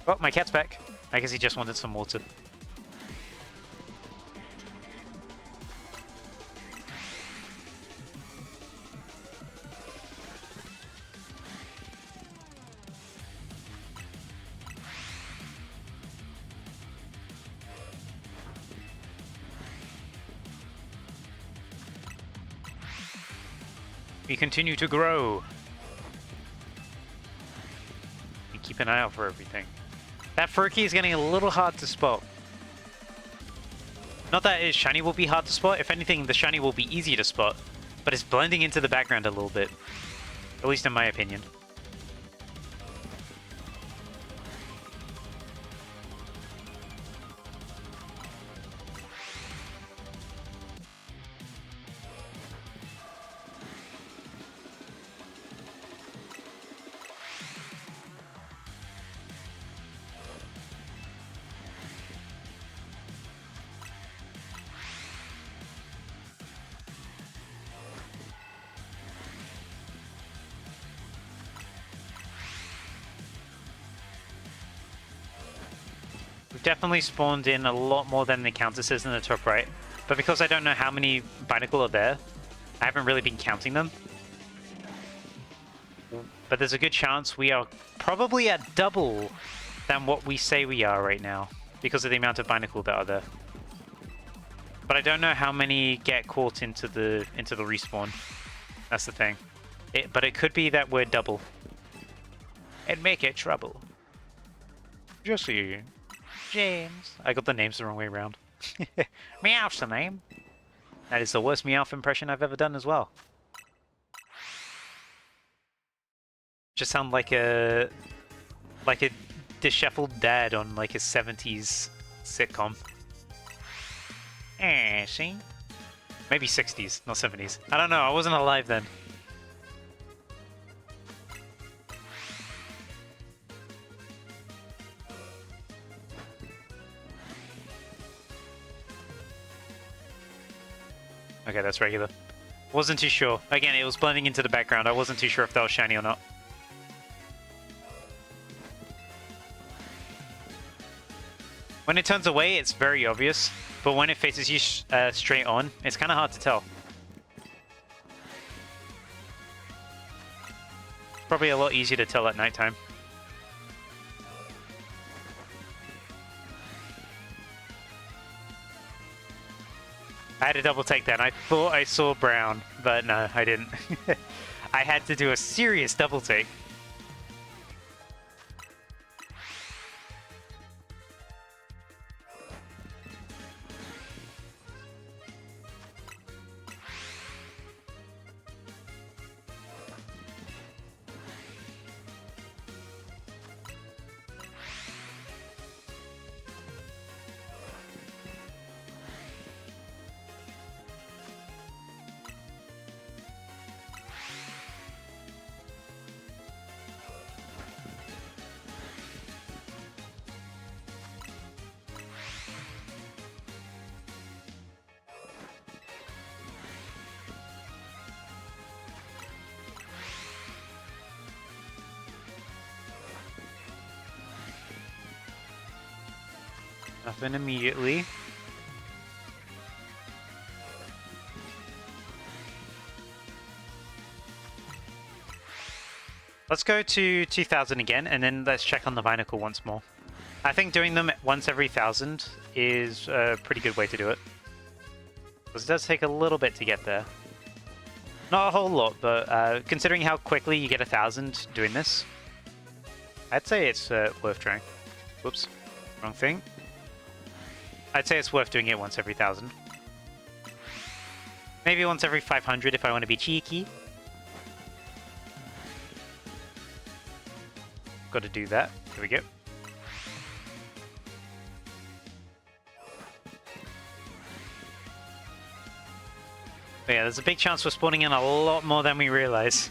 Oh, my cat's back. I guess he just wanted some water. We continue to grow. And keep an eye out for everything. That Froakie is getting a little hard to spot. Not that his shiny will be hard to spot. If anything, the shiny will be easy to spot. But it's blending into the background a little bit. At least in my opinion. definitely spawned in a lot more than the counter says in the top right. But because I don't know how many Binacle are there, I haven't really been counting them. But there's a good chance we are probably at double than what we say we are right now because of the amount of Binacle that are there. But I don't know how many get caught into the respawn. That's the thing. But it could be that we're double. And make it trouble. Jesse. James. I got the names the wrong way around. Meowth's the name. That is the worst Meowth impression I've ever done as well. Just sound like a disheveled dad on like a 70s sitcom. See? Maybe 60s, not 70s. I don't know, I wasn't alive then. Okay, that's regular. Wasn't too sure. Again, it was blending into the background. I wasn't too sure if that was shiny or not. When it turns away, it's very obvious. But when it faces you straight on, it's kind of hard to tell. It's probably a lot easier to tell at nighttime. I had to double take that. I thought I saw brown, but no, I didn't. I had to do a serious double take. Nothing immediately. Let's go to 2000 again, and then let's check on the Binacle once more. I think doing them once every 1000 is a pretty good way to do it. Because it does take a little bit to get there. Not a whole lot, but considering how quickly you get 1000 doing this, I'd say it's worth trying. Whoops, wrong thing. I'd say it's worth doing it once every 1000. Maybe once every 500 if I want to be cheeky. Got to do that. Here we go. But yeah, there's a big chance we're spawning in a lot more than we realize.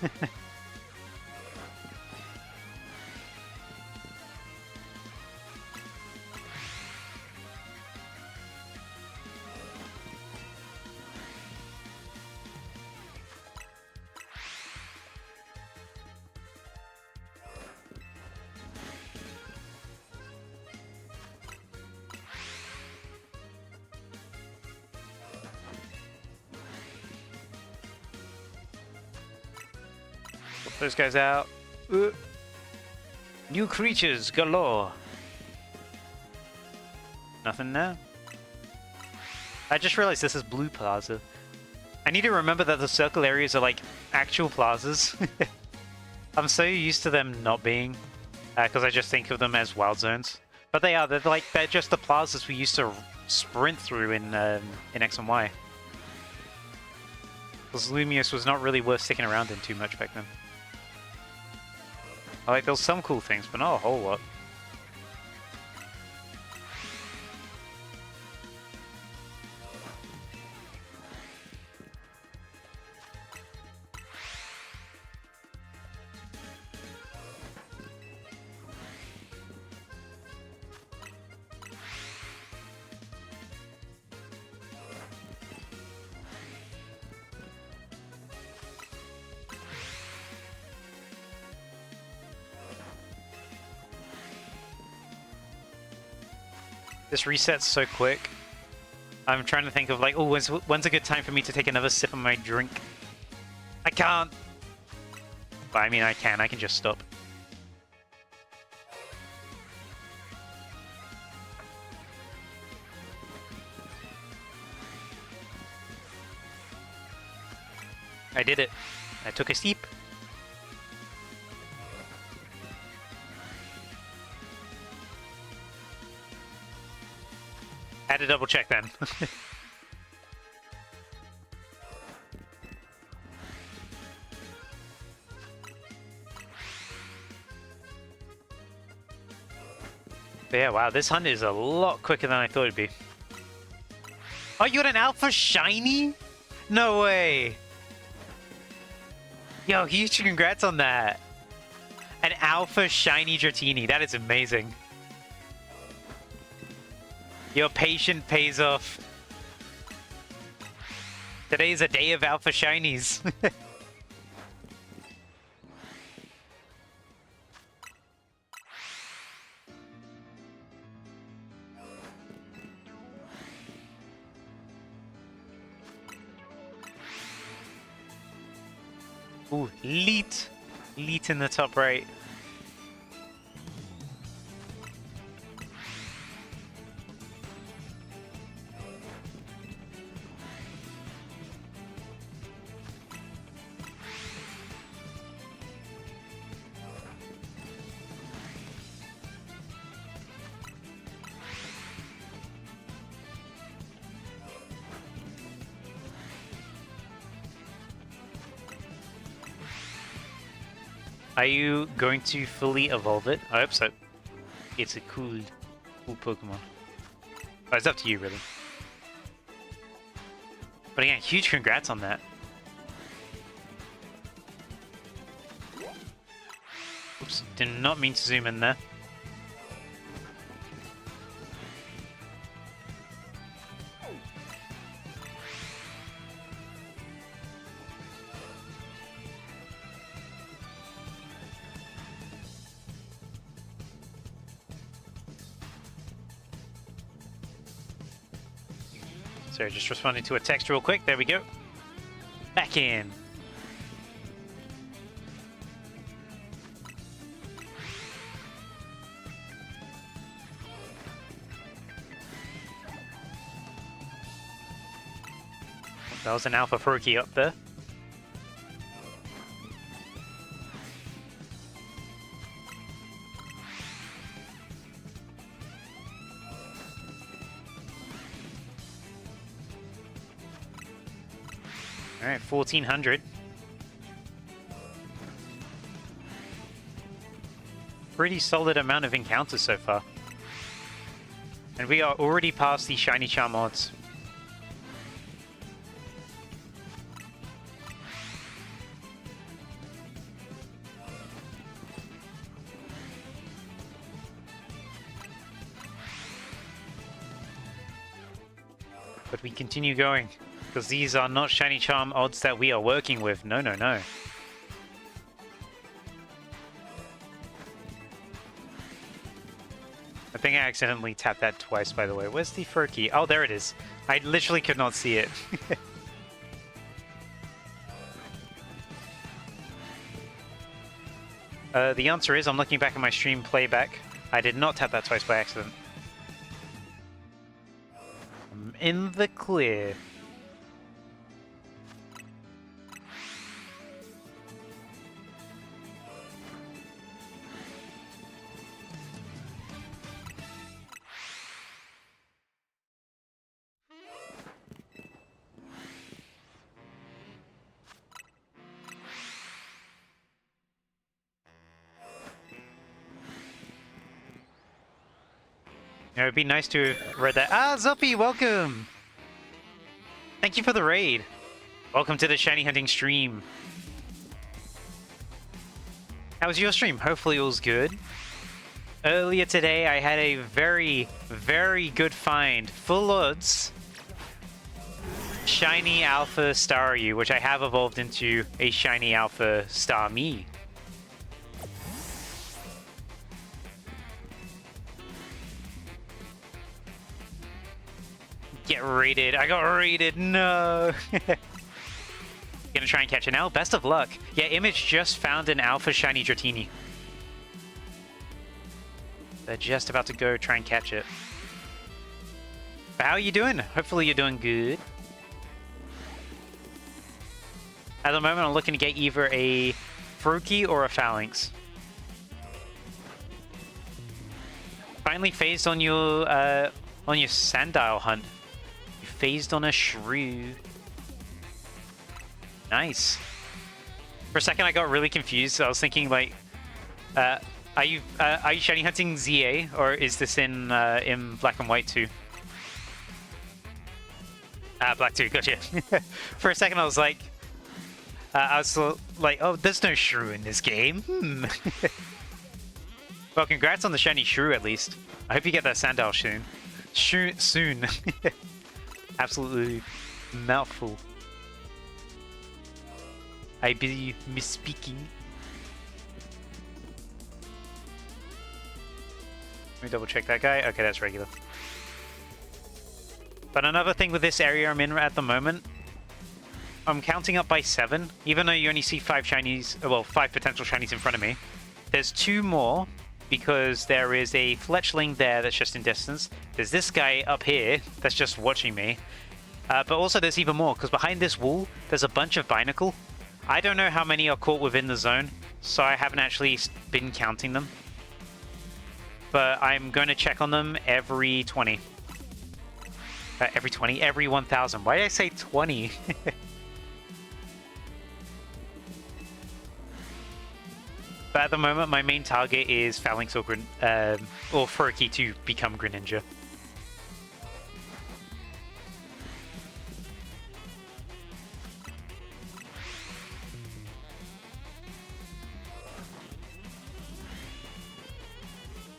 Those guys out. New creatures galore. Nothing there. I just realized this is Blue Plaza. I need to remember that the circle areas are like actual plazas. I'm so used to them not being, because I just think of them as wild zones. But they are. They're just the plazas we used to sprint through in X and Y. Because Lumiose was not really worth sticking around in too much back then. Like, there's some cool things, but not a whole lot. This resets so quick. I'm trying to think of like, oh, when's a good time for me to take another sip of my drink? I can't. But I mean, I can just stop. I did it. I took a steep. Had to double check then. But yeah, wow, this hunt is a lot quicker than I thought it'd be. Oh, you got an Alpha Shiny? No way! Yo, huge congrats on that! An Alpha Shiny Dratini, that is amazing. Your patience pays off. Today is a day of Alpha Shinies. Ooh, Leet. Leet in the top right. Are you going to fully evolve it? I hope so. It's a cool Pokemon. Oh, it's up to you, really. But again, huge congrats on that. Oops, did not mean to zoom in there. Sorry, just responding to a text real quick. There we go. Back in. That was an Alpha Furky up there. Alright, 1400. Pretty solid amount of encounters so far. And we are already past the Shiny Charm odds. But we continue going. Because these are not Shiny Charm odds that we are working with. No, no, no. I think I accidentally tapped that twice, by the way. Where's the Furky? Oh, there it is. I literally could not see it. The answer is, I'm looking back at my stream playback. I did not tap that twice by accident. I'm in the clear. You know, it'd be nice to have read that. Ah, Zuppy, welcome! Thank you for the raid. Welcome to the Shiny Hunting stream. How was your stream? Hopefully it was good. Earlier today, I had a very, very good find. Full odds. Shiny Alpha Staryu, which I have evolved into a Shiny Alpha Starmie. Get raided. I got raided. No. Gonna try and catch it now. Best of luck. Yeah, Image just found an Alpha Shiny Dratini. They're just about to go try and catch it. But how are you doing? Hopefully you're doing good. At the moment, I'm looking to get either a Froakie or a Phalanx. Finally phased on your Sandile hunt. You phased on a Shrew. Nice. For a second, I got really confused. I was thinking, like, are you shiny hunting ZA, or is this in Black and White too? Black 2, gotcha. For a second, I was like, oh, there's no Shrew in this game. Well, congrats on the shiny Shrew, at least. I hope you get that Sandile soon. Absolutely mouthful. I be misspeaking. Let me double check that guy. Okay, that's regular. But another thing with this area I'm in at the moment, I'm counting up by 7. Even though you only see 5 shinies, well, 5 potential shinies in front of me, there's 2 more because there is a fletchling there that's just in distance. There's this guy up here that's just watching me. But also there's even more because behind this wall, there's a bunch of Binacle. I don't know how many are caught within the zone, so I haven't actually been counting them. But I'm going to check on them every 20. Every 1,000. Why did I say 20? But at the moment, my main target is Phalanx or Froakie to become Greninja.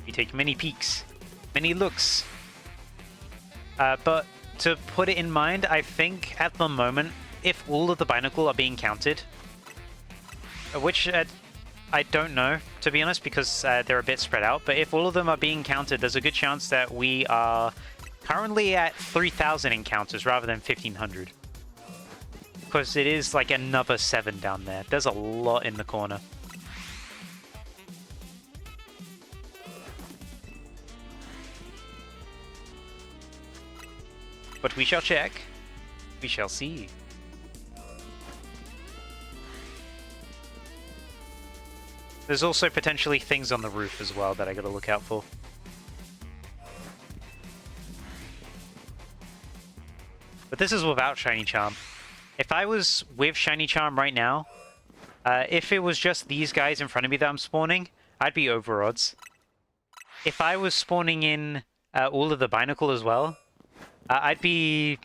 We take many peeks, many looks. But to put it in mind, I think at the moment, if all of the Binacle are being counted, which I don't know, to be honest, because they're a bit spread out, but if all of them are being counted, there's a good chance that we are currently at 3,000 encounters rather than 1,500. Because it is like another 7 down there. There's a lot in the corner. But we shall check. We shall see. There's also potentially things on the roof as well that I gotta look out for. But this is without Shiny Charm. If I was with Shiny Charm right now, if it was just these guys in front of me that I'm spawning, I'd be over odds. If I was spawning in all of the Binacle as well, I'd be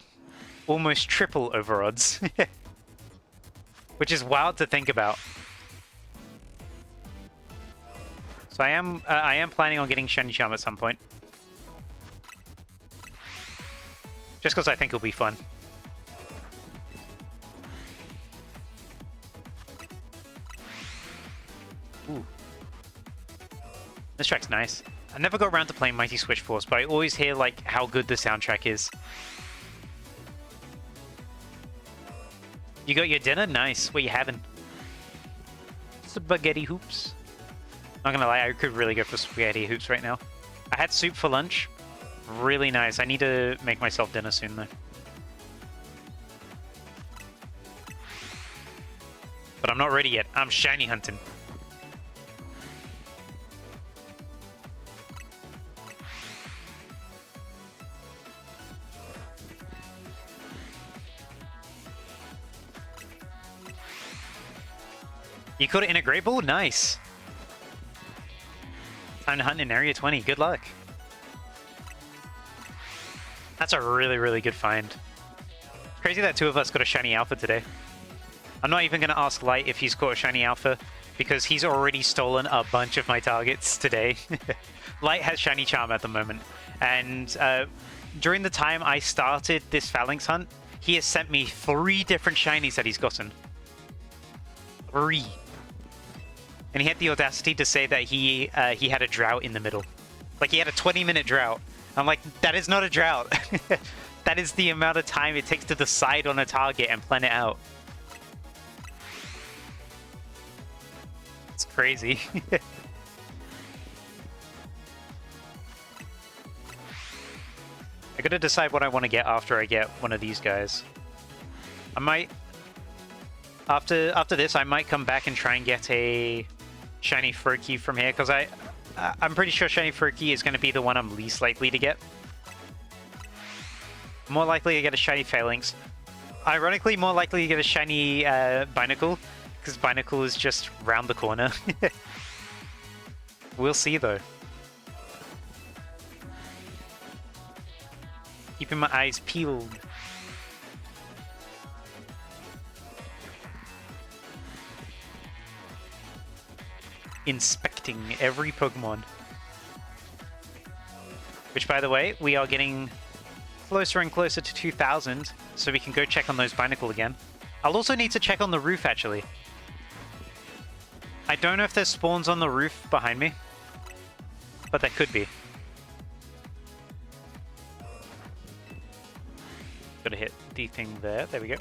almost triple over odds. Which is wild to think about. So I am planning on getting Shiny Charm at some point. Just because I think it'll be fun. Ooh. This track's nice. I never got around to playing Mighty Switch Force, but I always hear like how good the soundtrack is. You got your dinner? Nice. What you having? Spaghetti hoops. Not gonna lie, I could really go for spaghetti hoops right now. I had soup for lunch. Really nice. I need to make myself dinner soon though. But I'm not ready yet. I'm shiny hunting. You caught it in a Great Ball? Nice. Time to hunt in Area 20. Good luck. That's a really, really good find. It's crazy that 2 of us got a Shiny Alpha today. I'm not even going to ask Light if he's caught a Shiny Alpha, because he's already stolen a bunch of my targets today. Light has Shiny Charm at the moment. And during the time I started this Phalanx hunt, he has sent me 3 different Shinies that he's gotten. 3. And he had the audacity to say that he had a drought in the middle. Like, he had a 20-minute drought. I'm like, that is not a drought. That is the amount of time it takes to decide on a target and plan it out. It's crazy. I gotta decide what I want to get after I get one of these guys. I might... After this, I might come back and try and get a Shiny Furky from here, because I'm pretty sure Shiny Furky is going to be the one I'm least likely to get. More likely to get a Shiny Phalanx. Ironically, more likely to get a Shiny Binacle, because Binacle is just round the corner. We'll see, though. Keeping my eyes peeled. Inspecting every Pokemon. Which, by the way, we are getting closer and closer to 2,000, so we can go check on those Binacle again. I'll also need to check on the roof, actually. I don't know if there's spawns on the roof behind me, but there could be. Gotta hit the thing there. There we go.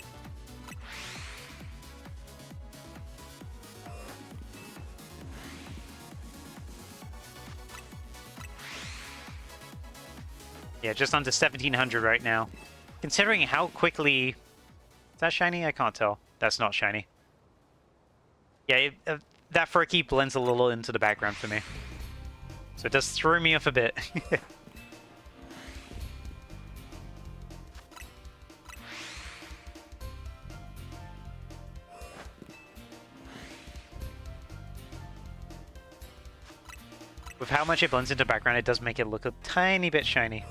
Yeah, just under 1,700 right now. Considering how quickly... Is that shiny? I can't tell. That's not shiny. Yeah, that Furky blends a little into the background for me. So it does throw me off a bit. With how much it blends into the background, it does make it look a tiny bit shiny.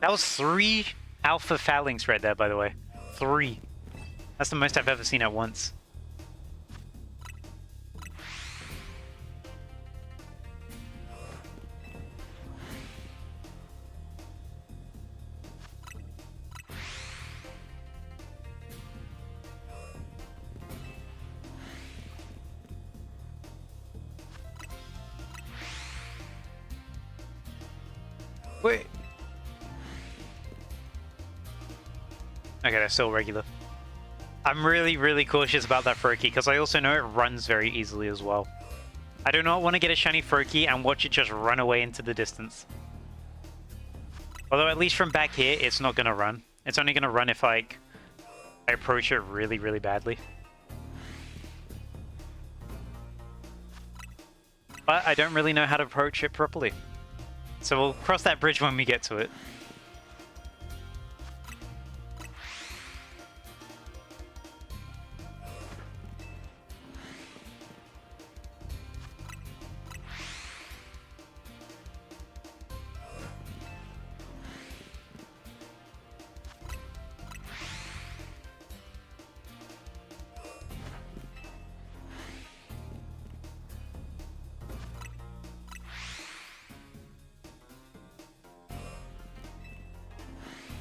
That was 3 Alpha Phalanx right there, by the way. 3. That's the most I've ever seen at once. Wait. Okay, they're still regular. I'm really cautious about that Furky, because I also know it runs very easily as well. I do not want to get a shiny Furky and watch it just run away into the distance. Although at least from back here, it's not going to run. It's only going to run if I approach it really badly. But I don't really know how to approach it properly. So we'll cross that bridge when we get to it.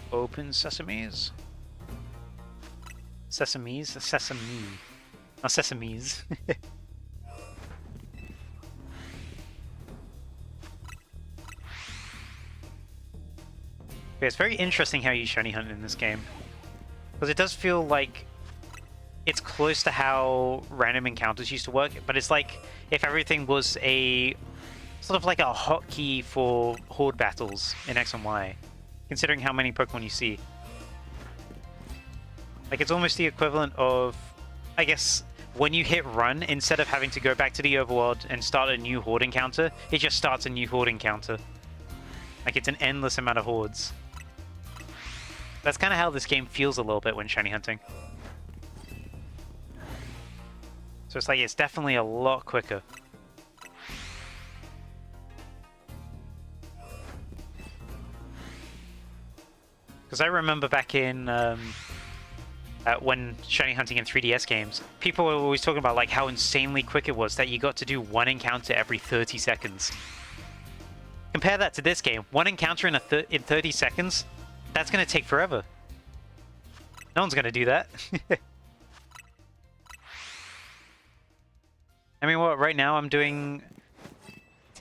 Open sesames. Sesames? Sesame. Not sesames. It's very interesting how you shiny hunt in this game. Because it does feel like it's close to how random encounters used to work, but it's like if everything was a sort of like a hotkey for horde battles in X and Y. Considering how many Pokemon you see. Like, it's almost the equivalent of, I guess, when you hit run, instead of having to go back to the overworld and start a new horde encounter, it just starts a new horde encounter. Like, it's an endless amount of hordes. That's kind of how this game feels a little bit when shiny hunting. So it's like, it's definitely a lot quicker. Because I remember back in when shiny hunting in 3DS games, people were always talking about like how insanely quick it was that you got to do one encounter every 30 seconds. Compare that to this game. One encounter in 30 seconds, that's going to take forever. No one's going to do that. I mean, what, right now I'm doing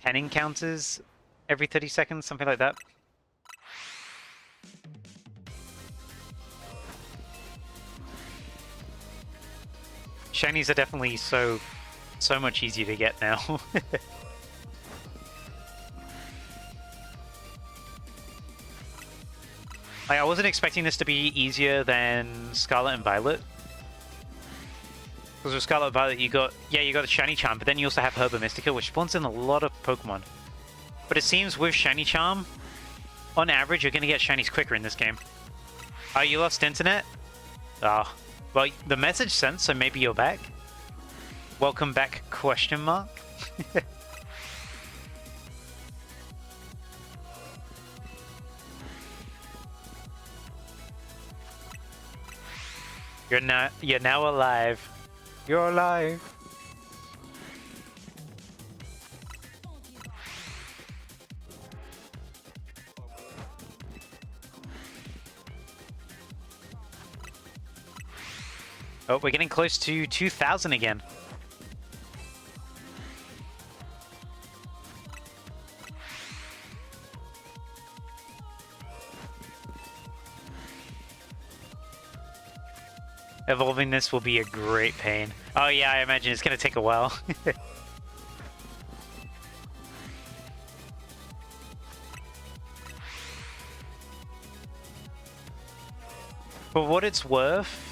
10 encounters every 30 seconds, something like that. Shinies are definitely so much easier to get now. I wasn't expecting this to be easier than Scarlet and Violet. Because with Scarlet and Violet, you got the Shiny Charm, but then you also have Herba Mystica, which spawns in a lot of Pokemon. But it seems with Shiny Charm, on average, you're going to get Shinies quicker in this game. Oh, you lost internet? Ah, oh. Well, the message sent, so maybe you're back. Welcome back, question mark? You're now alive. You're alive. Oh, we're getting close to 2,000 again. Evolving this will be a great pain. Oh yeah, I imagine it's going to take a while. For what it's worth,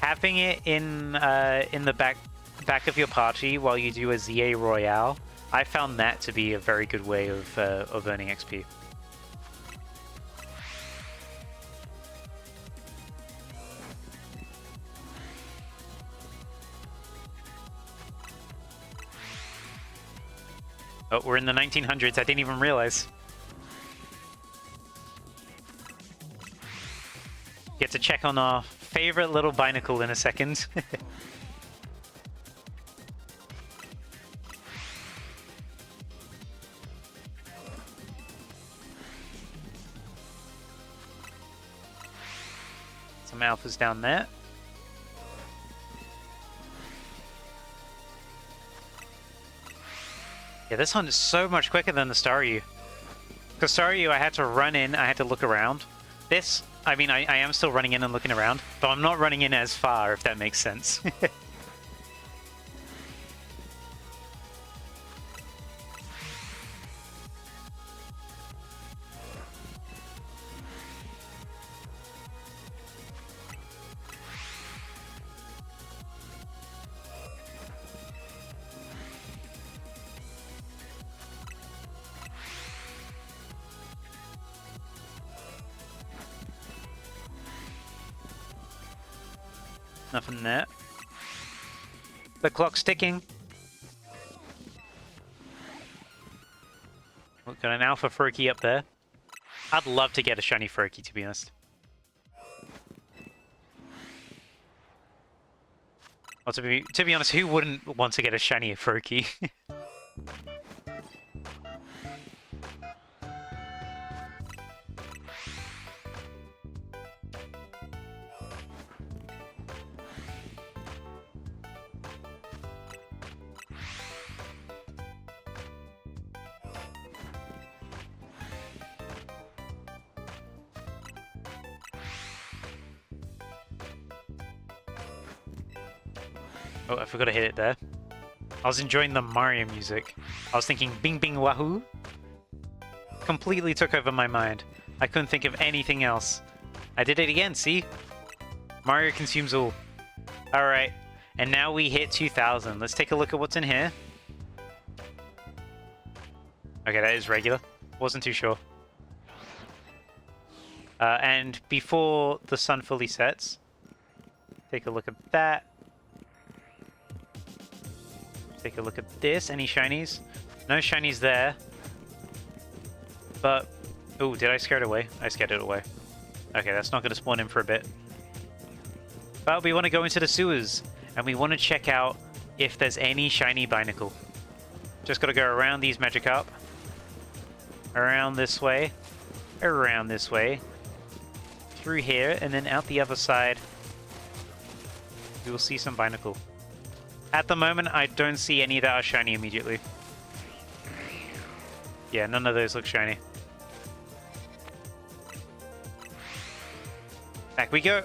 having it in the back of your party while you do a ZA Royale, I found that to be a very good way of earning XP. Oh, we're in the 1900s. I didn't even realize. Get to check on our favorite little Binacle in a second. Some alphas down there. Yeah, this hunt is so much quicker than the Staryu. Because Staryu, I had to run in, I had to look around. This, I mean, I am still running in and looking around, but I'm not running in as far, if that makes sense. Nothing there. The clock's ticking. We've got an Alpha Furky up there. I'd love to get a Shiny Furky, to be honest. Well, to be honest, who wouldn't want to get a Shiny Furky? Oh, I forgot to hit it there. I was enjoying the Mario music. I was thinking bing bing wahoo. Completely took over my mind. I couldn't think of anything else. I did it again, see? Mario consumes all. Alright, and now we hit 2,000. Let's take a look at what's in here. Okay, that is regular. Wasn't too sure. And before the sun fully sets, take a look at that. Take a look at this. Any shinies? No shinies there. But... oh, did I scare it away? I scared it away. Okay, that's not going to spawn in for a bit. But we want to go into the sewers. And we want to check out if there's any shiny Binacle. Just got to go around these Magikarp. Around this way. Around this way. Through here. And then out the other side. We will see some Binacle. At the moment, I don't see any that are shiny immediately. Yeah, none of those look shiny. Back we go.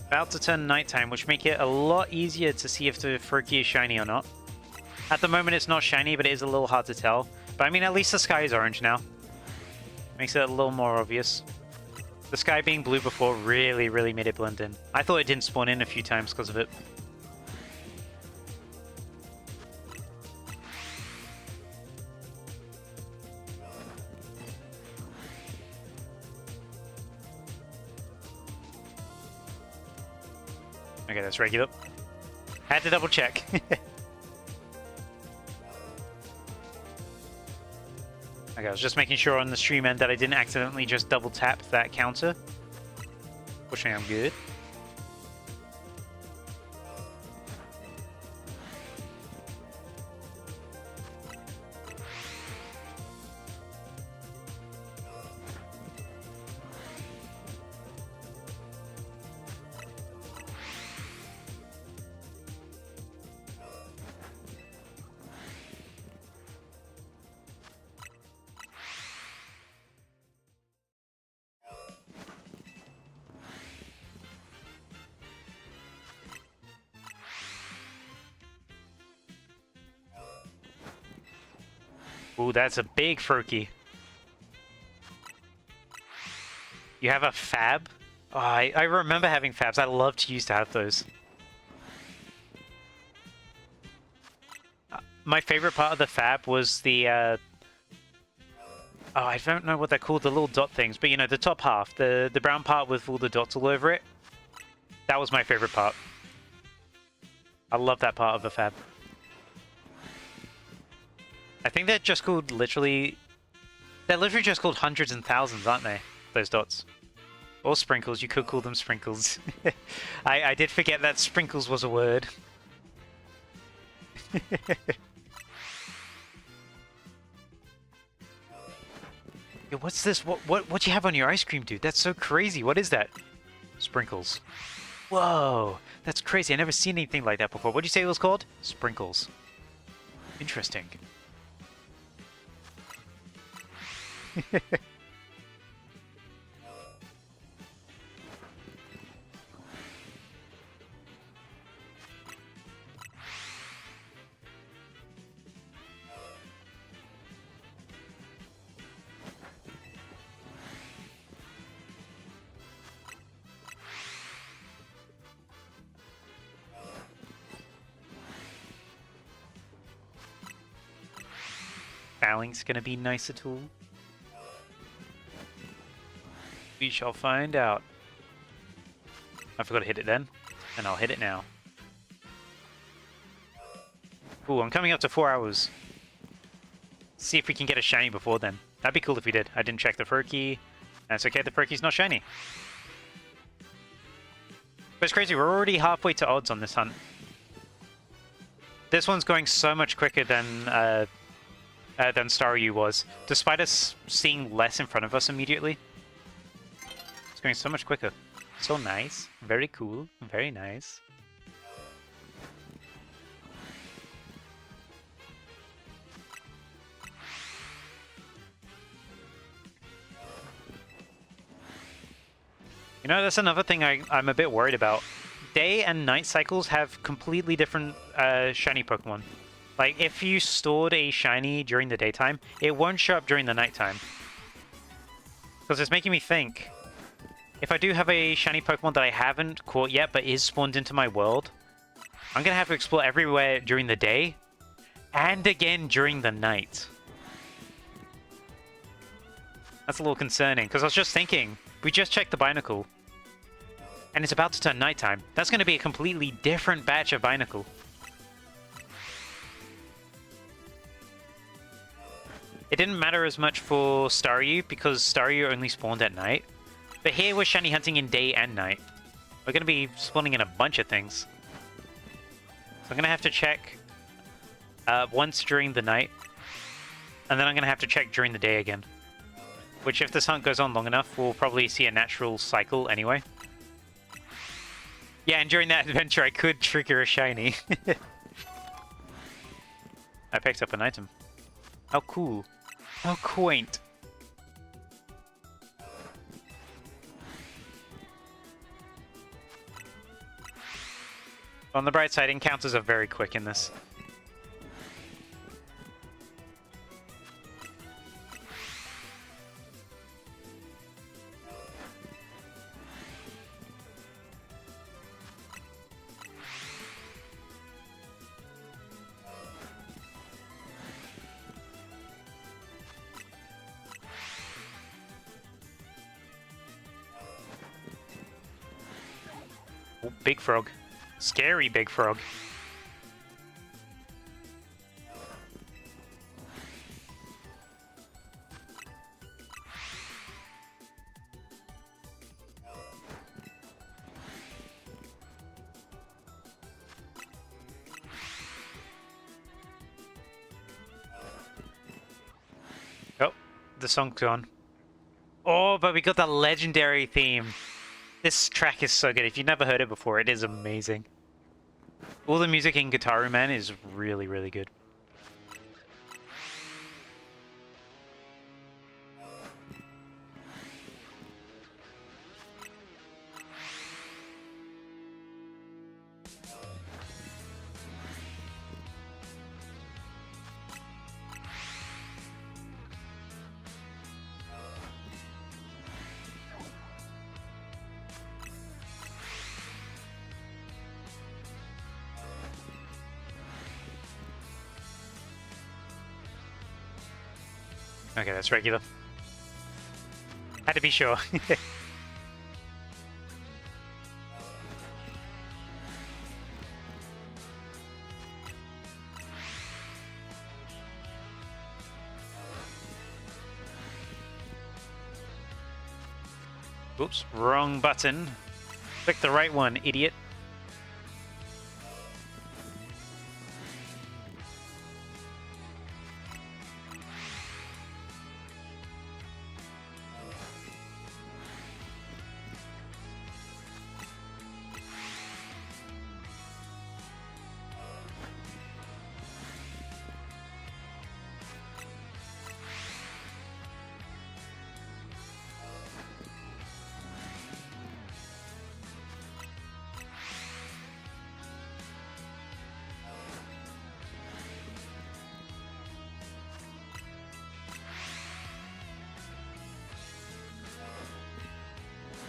About to turn nighttime, which make it a lot easier to see if the Froakie is shiny or not. At the moment it's not shiny, but it is a little hard to tell. But I mean, at least the sky is orange now. Makes it a little more obvious. The sky being blue before really made it blend in. I thought it didn't spawn in a few times because of it. Okay, that's regular. Had to double check. Okay, I was just making sure on the stream end that I didn't accidentally just double tap that counter. Fortunately, I'm good. Ooh, that's a big Froakie. You have a fab? Oh, I remember having fabs. I loved to used to have those. My favorite part of the fab was the... oh, I don't know what they're called, the little dot things. But you know, the top half, the brown part with all the dots all over it. That was my favorite part. I love that part of the fab. I think they're just called literally... They're literally just called hundreds and thousands, aren't they? Those dots. Or sprinkles, you could call them sprinkles. I did forget that sprinkles was a word. Yo, what's this? What do you have on your ice cream, dude? That's so crazy. What is that? Sprinkles. Whoa, that's crazy. I never seen anything like that before. What did you say it was called? Sprinkles. Interesting. Bowling's gonna be nice at all. We shall find out. I forgot to hit it then, and I'll hit it now. Ooh, I'm coming up to 4 hours. See if we can get a shiny before then. That'd be cool if we did. I didn't check the Froakie. That's okay, the Froakie's not shiny. But it's crazy, we're already halfway to odds on this hunt. This one's going so much quicker than Staryu was, despite us seeing less in front of us immediately. It's going so much quicker. So nice. Very cool. Very nice. You know, that's another thing I'm a bit worried about. Day and night cycles have completely different shiny Pokemon. Like, if you stored a shiny during the daytime, it won't show up during the nighttime. Because it's making me think, if I do have a shiny Pokemon that I haven't caught yet, but is spawned into my world, I'm going to have to explore everywhere during the day, and again during the night. That's a little concerning, because I was just thinking, we just checked the Binacle, and it's about to turn nighttime. That's going to be a completely different batch of Binacle. It didn't matter as much for Staryu because Staryu only spawned at night. But here we're shiny hunting in day and night. We're going to be spawning in a bunch of things. So I'm going to have to check once during the night. And then I'm going to have to check during the day again. Which, if this hunt goes on long enough, we'll probably see a natural cycle anyway. Yeah, and during that adventure, I could trigger a shiny. I picked up an item. How cool. How quaint. On the bright side, encounters are very quick in this. Oh, big frog. Scary big frog. Oh, the song's gone. Oh, but we got that legendary theme. This track is so good. If you've never heard it before, it is amazing. All the music in Guitar Man is really, really good. Okay, that's regular. Had to be sure. Oops, wrong button. Click the right one, idiot.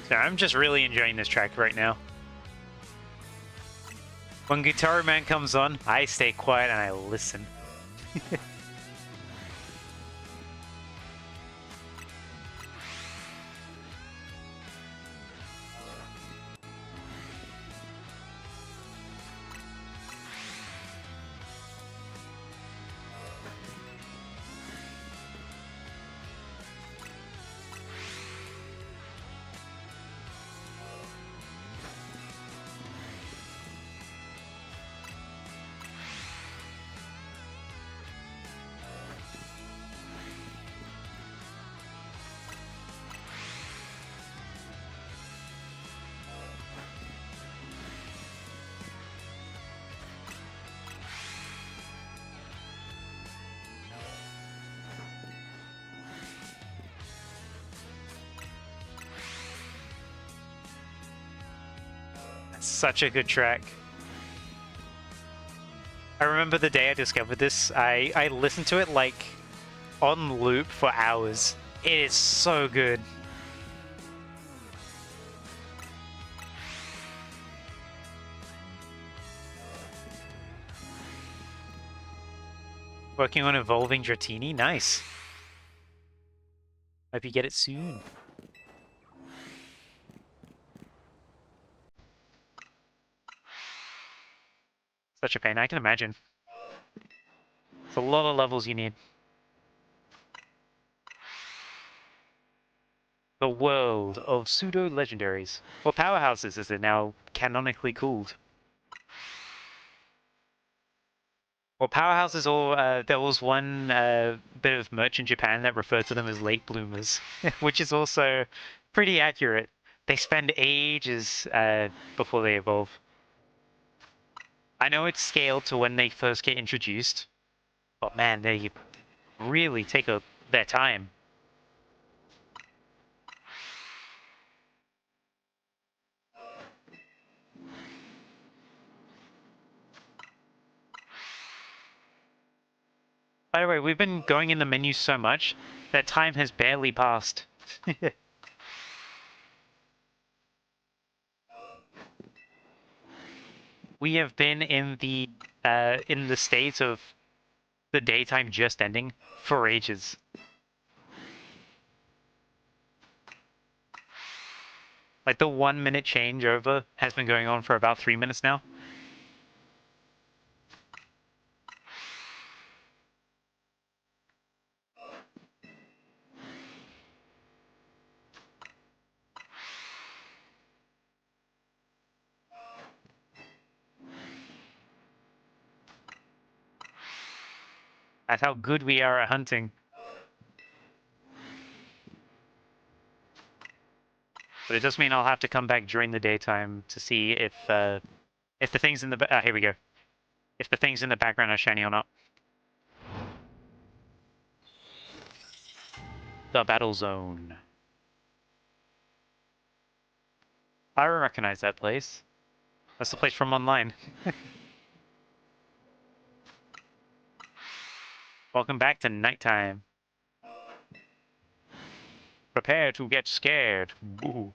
So I'm just really enjoying this track right now. When Guitar Man comes on, I stay quiet and I listen. Such a good track. I remember the day I discovered this, I listened to it like on loop for hours. It is so good. Working on evolving Dratini? Nice. Hope you get it soon. Such a pain, I can imagine. It's a lot of levels you need. The world of pseudo-legendaries. Or powerhouses, as they're now canonically called. Well, powerhouses, or there was one bit of merch in Japan that referred to them as late bloomers, which is also pretty accurate. They spend ages before they evolve. I know it's scaled to when they first get introduced, but man, they really take their time. By the way, we've been going in the menu so much that time has barely passed. We have been in the state of the daytime just ending for ages. Like the 1 minute changeover has been going on for about 3 minutes now. That's how good we are at hunting. But it does mean I'll have to come back during the daytime to see if the things in the here we go. If the things in the background are shiny or not. The battle zone. I recognize that place. That's the place from online. Welcome back to nighttime. Prepare to get scared. Boo.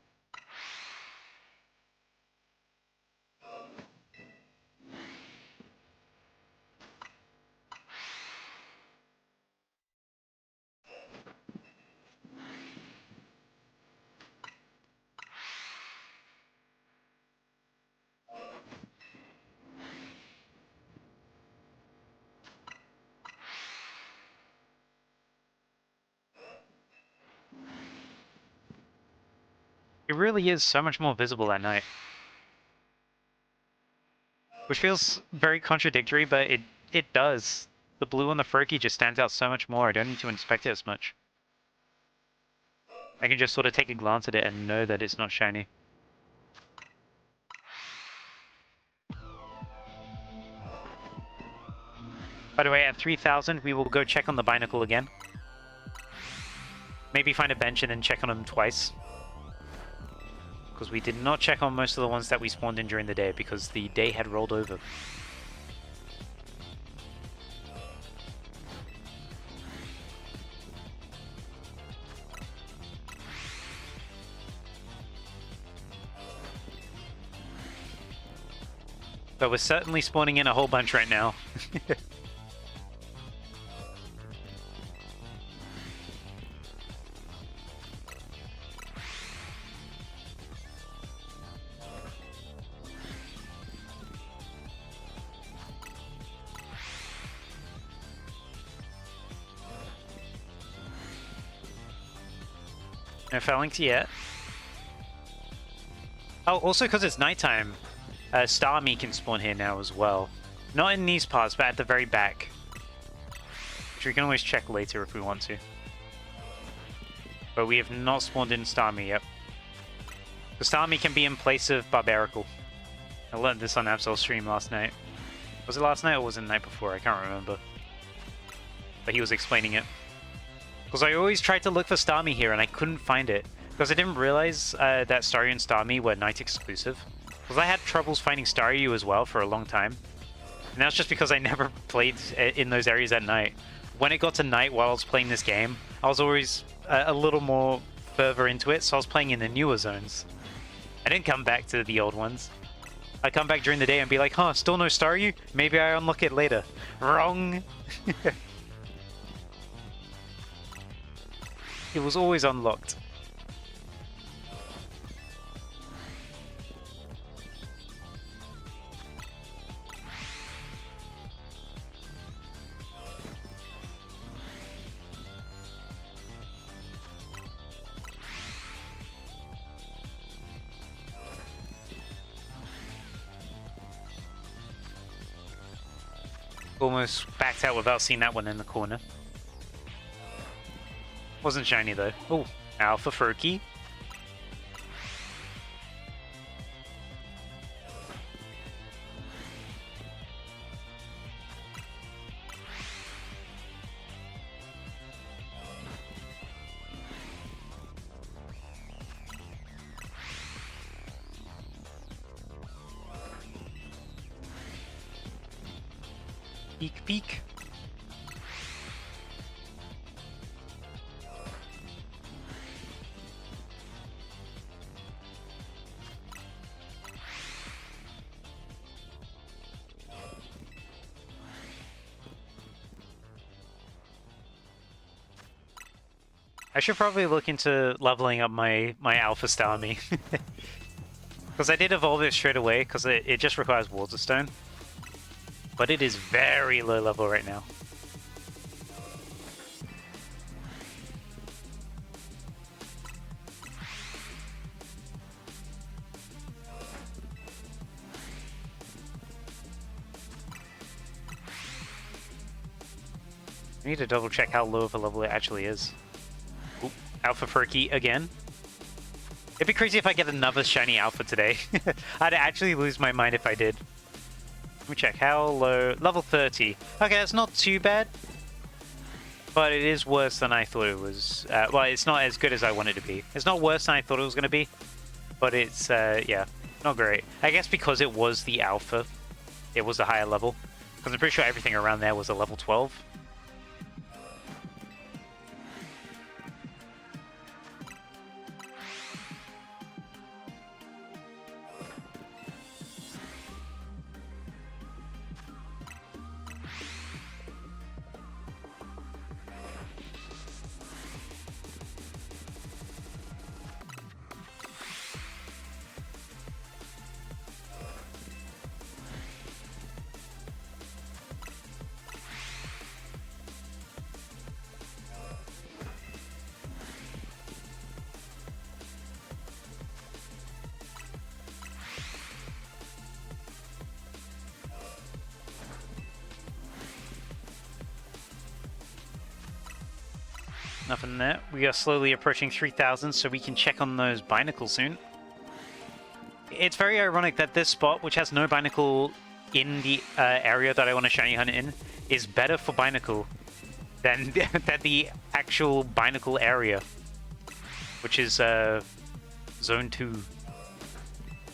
It really is so much more visible at night. Which feels very contradictory, but it does. The blue on the Furky just stands out so much more. I don't need to inspect it as much. I can just sort of take a glance at it and know that it's not shiny. By the way, at 3,000, we will go check on the Binacle again. Maybe find a bench and then check on them twice. Because we did not check on most of the ones that we spawned in during the day because the day had rolled over. But we're certainly spawning in a whole bunch right now. No Phalanx yet. Oh, also because it's nighttime, Starmie can spawn here now as well. Not in these parts, but at the very back. Which we can always check later if we want to. But we have not spawned in Starmie yet. The Starmie can be in place of Barbarical. I learned this on Absol's stream last night. Was it last night or was it the night before? I can't remember. But he was explaining it. Because I always tried to look for Starmie here and I couldn't find it. Because I didn't realize that Staryu and Starmie were night exclusive. Because I had troubles finding Staryu as well for a long time. And that's just because I never played in those areas at night. When it got to night while I was playing this game, I was always a little more further into it, so I was playing in the newer zones. I didn't come back to the old ones. I come back during the day and be like, huh, still no Staryu? Maybe I unlock it later. Wrong! It was always unlocked. Almost backed out without seeing that one in the corner. Wasn't shiny though. Oh, Alpha Furky. Peek, peek. I should probably look into leveling up my Alpha Starmie. Because I did evolve it straight away, because it just requires Water Stone. But it is very low level right now. I need to double check how low of a level it actually is. Ooh, Alpha Perky again. It'd be crazy if I get another shiny Alpha today. I'd actually lose my mind if I did. Let me check how low. Level 30. Okay, that's not too bad. But it is worse than I thought it was. Well, it's not as good as I want it to be. It's not worse than I thought it was going to be. But it's, yeah, not great. I guess because it was the Alpha, it was a higher level. Because I'm pretty sure everything around there was a level 12. Nothing there. We are slowly approaching 3,000, so we can check on those Binacles soon. It's very ironic that this spot, which has no Binacle in the area that I want to shiny hunt in, is better for Binacle than, than the actual Binacle area, which is Zone 2.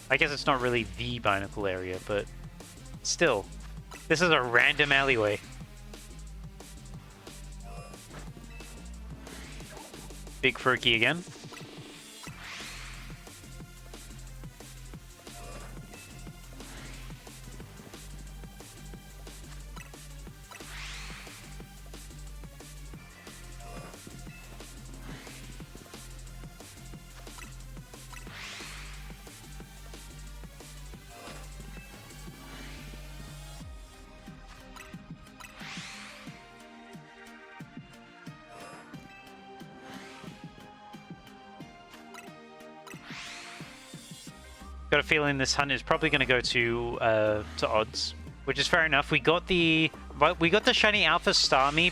I guess it's not really the Binacle area, but still. This is a random alleyway. Big Furky again. Got a feeling this hunt is probably going to go to odds, which is fair enough. We got the shiny Alpha Staryu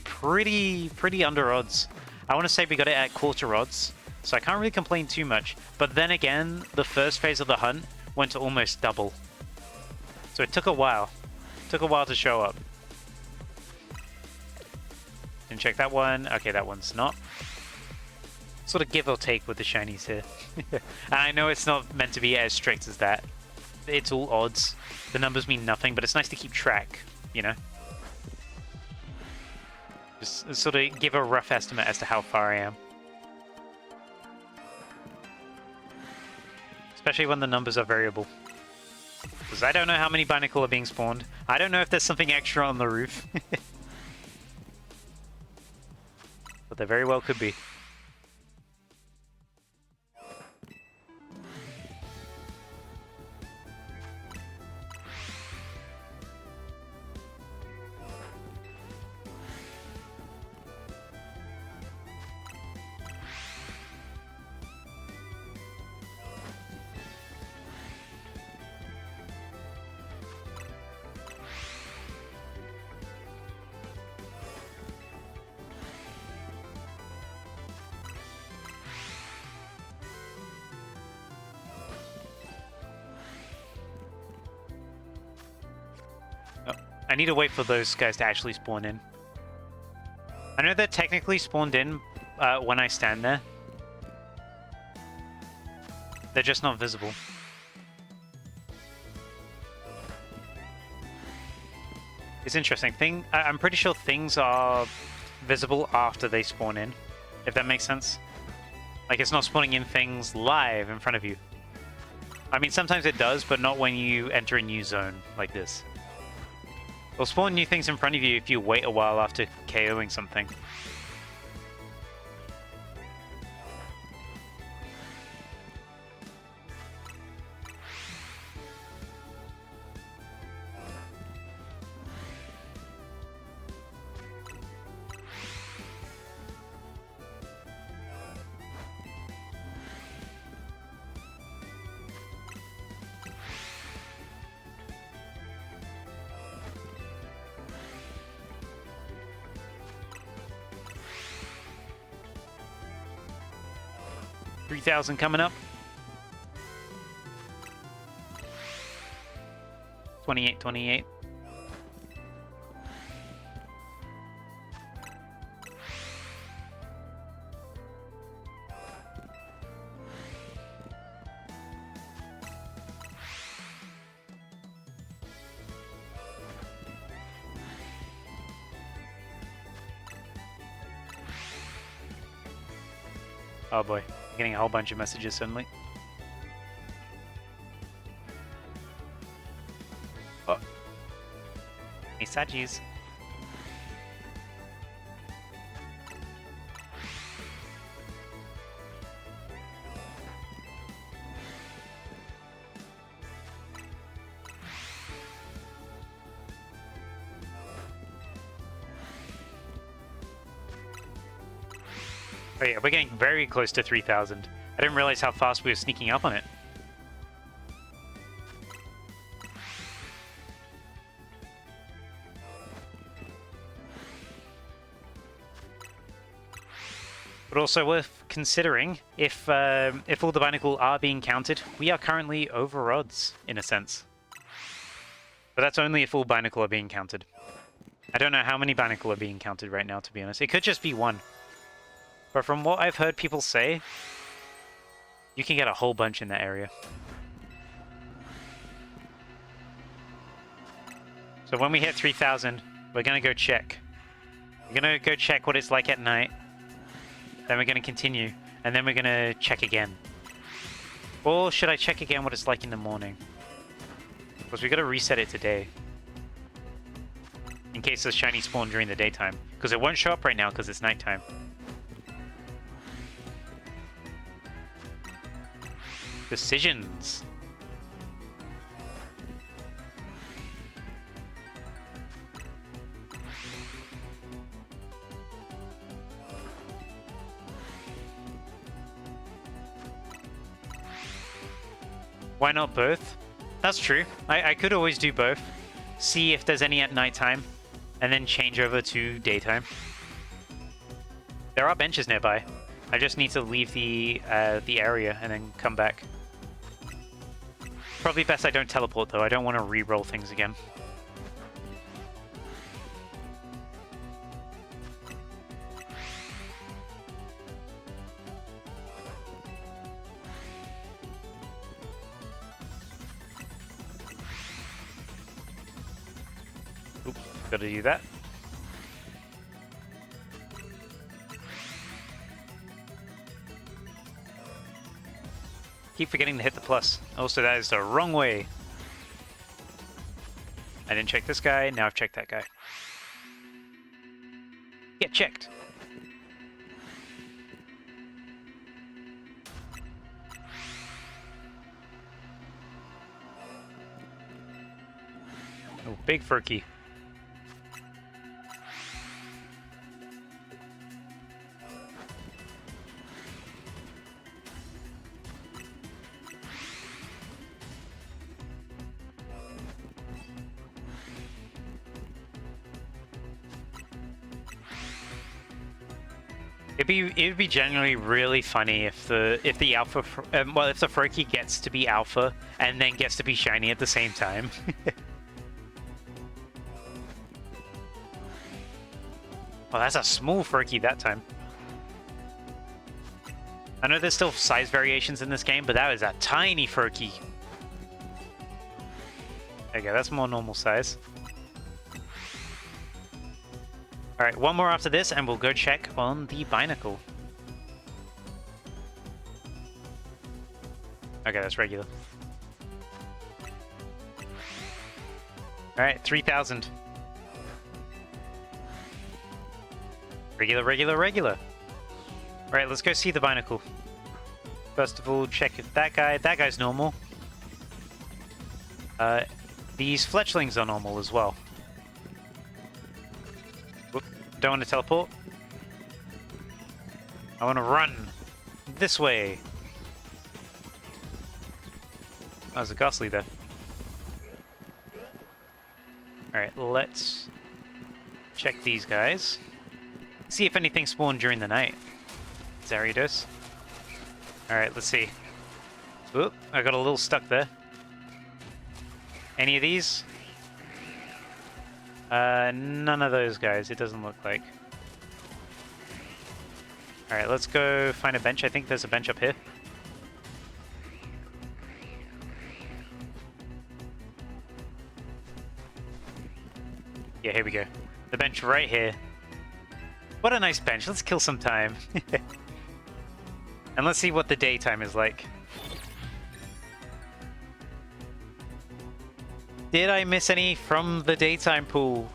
pretty under odds. I want to say we got it at quarter odds, so I can't really complain too much. But then again, the first phase of the hunt went to almost double, so it took a while. It took a while to show up. Didn't check that one. Okay, that one's not. Sort of give or take with the shinies here. And I know it's not meant to be as strict as that. It's all odds. The numbers mean nothing, but it's nice to keep track, you know? Just sort of give a rough estimate as to how far I am. Especially when the numbers are variable. Because I don't know how many Binacle are being spawned. I don't know if there's something extra on the roof. But there very well could be. I need to wait for those guys to actually spawn in. I know they're technically spawned in when I stand there. They're just not visible. It's interesting. I'm pretty sure things are visible after they spawn in, if that makes sense. Like, it's not spawning in things live in front of you. I mean, sometimes it does, but not when you enter a new zone like this. It'll spawn new things in front of you if you wait a while after KOing something. 3,000 coming up. 28, 28. Oh boy, I'm getting a whole bunch of messages suddenly. Oh. Hey, Sajis. Oh yeah, we're getting very close to 3,000. I didn't realize how fast we were sneaking up on it. But also worth considering, if all the Binacle are being counted, we are currently over odds, in a sense. But that's only if all Binacle are being counted. I don't know how many Binacle are being counted right now, to be honest. It could just be one. But from what I've heard people say, you can get a whole bunch in that area. So when we hit 3,000, we're going to go check. We're going to go check what it's like at night. Then we're going to continue. And then we're going to check again. Or should I check again what it's like in the morning? Because we've got to reset it today. In case there's shiny spawn during the daytime. Because it won't show up right now because it's nighttime. Decisions. Why not both? That's true. I could always do both. See if there's any at nighttime, and then change over to daytime. There are benches nearby. I just need to leave the area and then come back. Probably best I don't teleport though. I don't want to re-roll things again. Oops, gotta do that. Keep forgetting to hit the plus. Also, that is the wrong way. I didn't check this guy, now I've checked that guy. Get checked. Oh, big Furky. It'd be genuinely really funny if the alpha if the Furky gets to be alpha and then gets to be shiny at the same time. Oh, that's a small Furky that time. I know there's still size variations in this game, but that is a tiny Furky. Okay, that's more normal size. Alright, one more after this, and we'll go check on the Binacle. Okay, that's regular. Alright, 3,000. Regular, regular, regular. Alright, let's go see the Binacle. First of all, check if that guy's normal. These fletchlings are normal as well. Whoop, don't want to teleport. I want to run this way. Oh, there's a Ghastly there. Alright, let's check these guys. See if anything spawned during the night. Zaridos. Alright, let's see. Oop, I got a little stuck there. Any of these? None of those guys, it doesn't look like. Alright, let's go find a bench. I think there's a bench up here. Yeah, here we go. The bench right here. What a nice bench. Let's kill some time. And let's see what the daytime is like. Did I miss any from the daytime pool?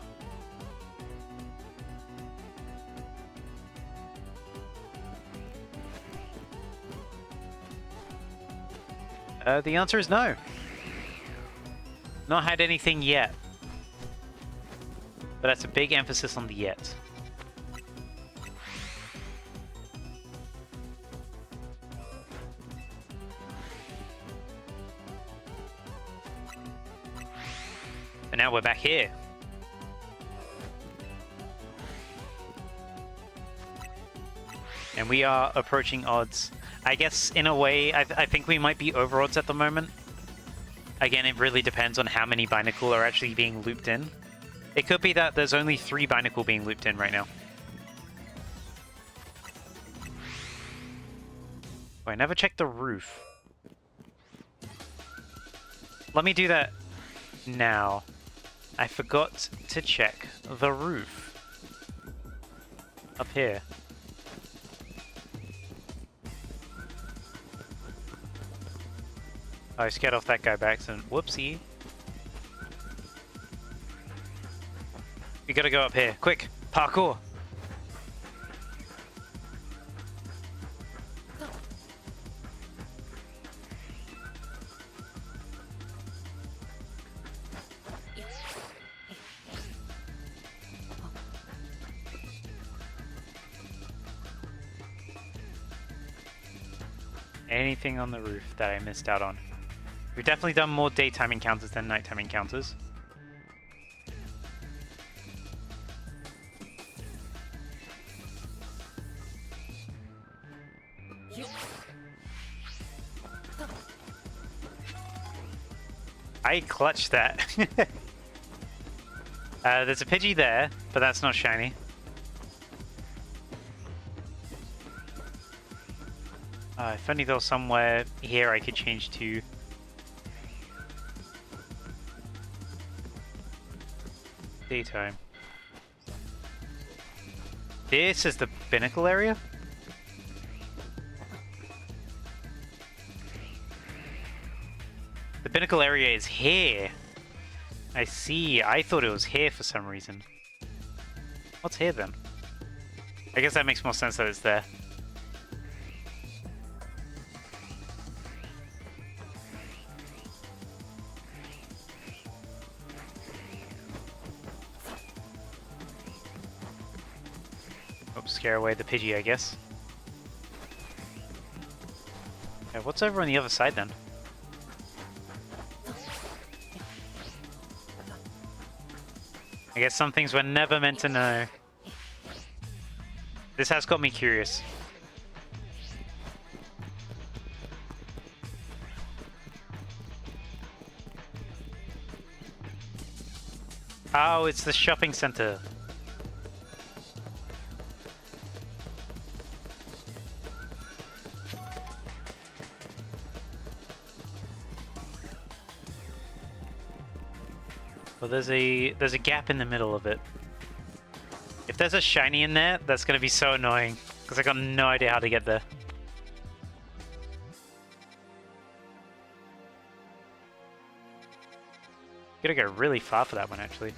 The answer is no. Not had anything yet. But that's a big emphasis on the yet. And now we're back here. And we are approaching odds. I guess, in a way, I think we might be over odds at the moment. Again, it really depends on how many Binacle are actually being looped in. It could be that there's only 3 Binacle being looped in right now. Oh, I never checked the roof. Let me do that now. I forgot to check the roof. Up here. Oh, I scared off that guy by accident. Whoopsie. We gotta go up here. Quick! Parkour! Anything on the roof that I missed out on? We've definitely done more daytime encounters than nighttime encounters. I clutched that. There's a Pidgey there, but that's not shiny. If only there was somewhere here I could change to. Daytime. This is the Pinnacle area? The Pinnacle area is here. I see. I thought it was here for some reason. What's here then? I guess that makes more sense that it's there. Oops, scare away the Pidgey, I guess. Yeah, what's over on the other side then? I guess some things we're never meant to know. This has got me curious. Oh, it's the shopping center. Well, there's a gap in the middle of it. If there's a shiny in there, that's gonna be so annoying because I got no idea how to get there. Gotta go really far for that one, actually.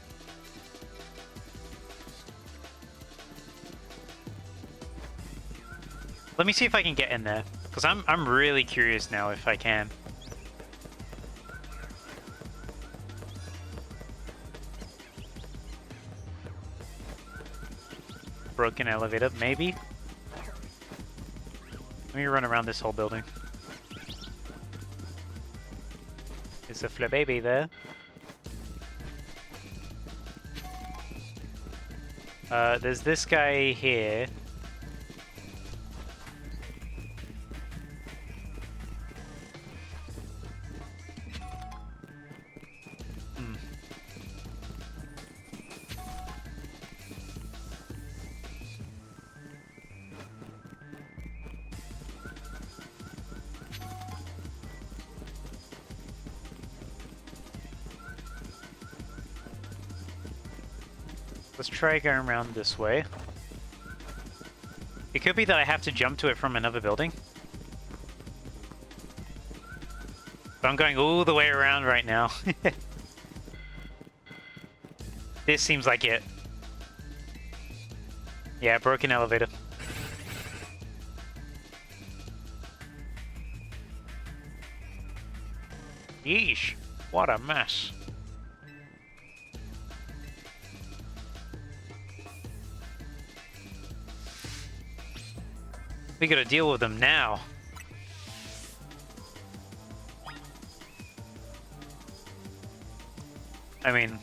Let me see if I can get in there, because I'm really curious now if I can. Broken elevator, maybe? Let me run around this whole building. Is a Flababy there? There's this guy here. Let's try going around this way. It could be that I have to jump to it from another building. But I'm going all the way around right now. This seems like it. Yeah, broken elevator. Yeesh, what a mess. We gotta deal with them now. I mean,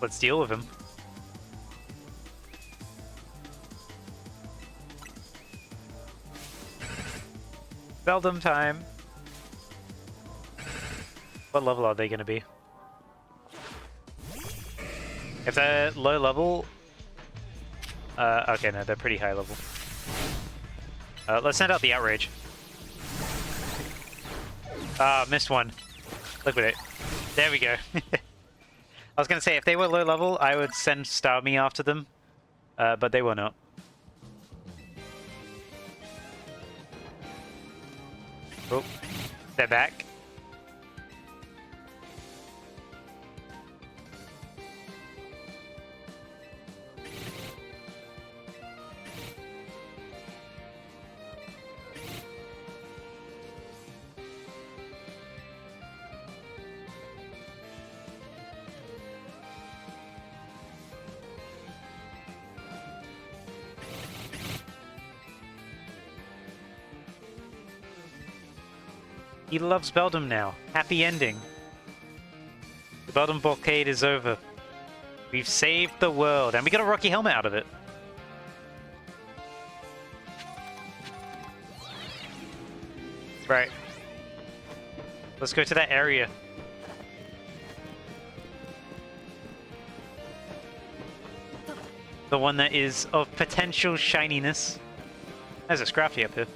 let's deal with him. Beldum time. What level are they gonna be? If they're low level, okay, no, they're pretty high level. Let's send out the outrage. Ah, missed one. Liquidate. There we go. I was gonna say, if they were low level, I would send Starmie after them, but they were not. Oh, they're back. He loves Beldum now. Happy ending. The Beldum blockade is over. We've saved the world, and we got a Rocky Helmet out of it. Right. Let's go to that area. The one that is of potential shininess. There's a Scrafty up here.